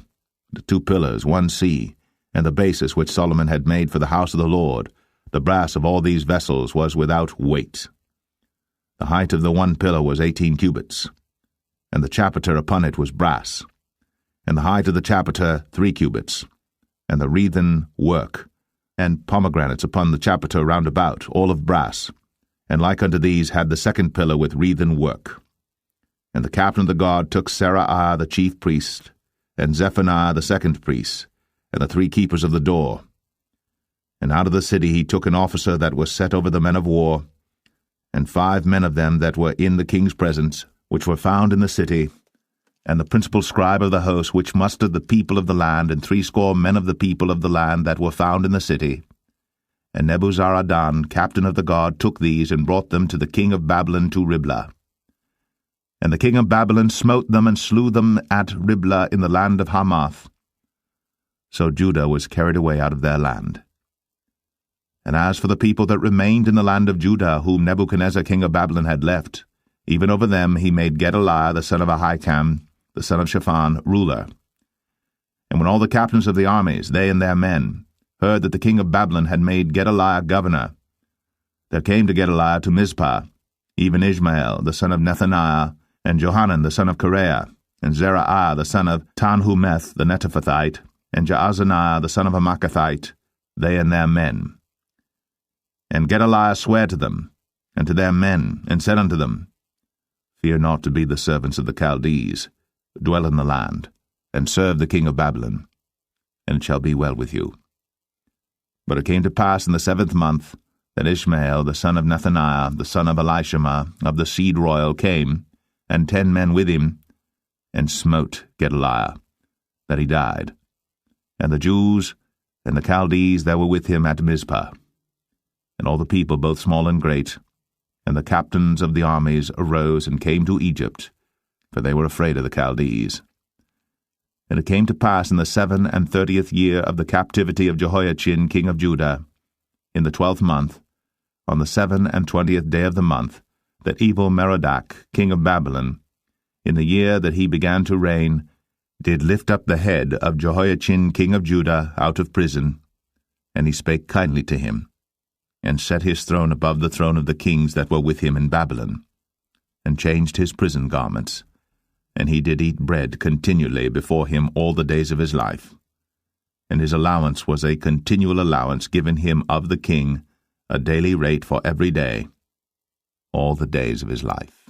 The 2 pillars, 1 sea, and the basis which Solomon had made for the house of the Lord, the brass of all these vessels was without weight. The height of the 1 pillar was 18 cubits, and the chapiter upon it was brass, and the height of the chapiter 3 cubits, and the wreathen work, and pomegranates upon the chapiter round about, all of brass, and like unto these had the 2nd pillar with wreathen work. And the captain of the guard took Seraiah the chief priest, and Zephaniah the 2nd priest, and the 3 keepers of the door. And out of the city he took an officer that was set over the men of war, and 5 men of them that were in the king's presence, which were found in the city, and the principal scribe of the host, which mustered the people of the land, and 60 men of the people of the land that were found in the city. And Nebuzaradan, captain of the guard, took these, and brought them to the king of Babylon to Riblah. And the king of Babylon smote them, and slew them at Riblah in the land of Hamath. So Judah was carried away out of their land. And as for the people that remained in the land of Judah, whom Nebuchadnezzar king of Babylon had left, even over them he made Gedaliah the son of Ahikam, the son of Shaphan, ruler. And when all the captains of the armies, they and their men, heard that the king of Babylon had made Gedaliah governor, there came to Gedaliah to Mizpah, even Ishmael the son of Nethaniah, and Johanan the son of Kareah, and Zeraiah the son of Tanhumeth the Netophathite, and Jaazaniah the son of a Maacathite, they and their men. And Gedaliah sware to them, and to their men, and said unto them, Fear not to be the servants of the Chaldees, dwell in the land, and serve the king of Babylon, and it shall be well with you. But it came to pass in the 7th month, that Ishmael the son of Nethaniah, the son of Elishama, of the seed royal, came, and 10 men with him, and smote Gedaliah, that he died, and the Jews and the Chaldees that were with him at Mizpah. And all the people, both small and great, and the captains of the armies arose and came to Egypt, for they were afraid of the Chaldees. And it came to pass in the 37th year of the captivity of Jehoiachin king of Judah, in the 12th month, on the 27th day of the month, that Evil-Merodach king of Babylon, in the year that he began to reign, did lift up the head of Jehoiachin king of Judah out of prison, and he spake kindly to him, and set his throne above the throne of the kings that were with him in Babylon, and changed his prison garments, and he did eat bread continually before him all the days of his life. And his allowance was a continual allowance given him of the king, a daily rate for every day, all the days of his life.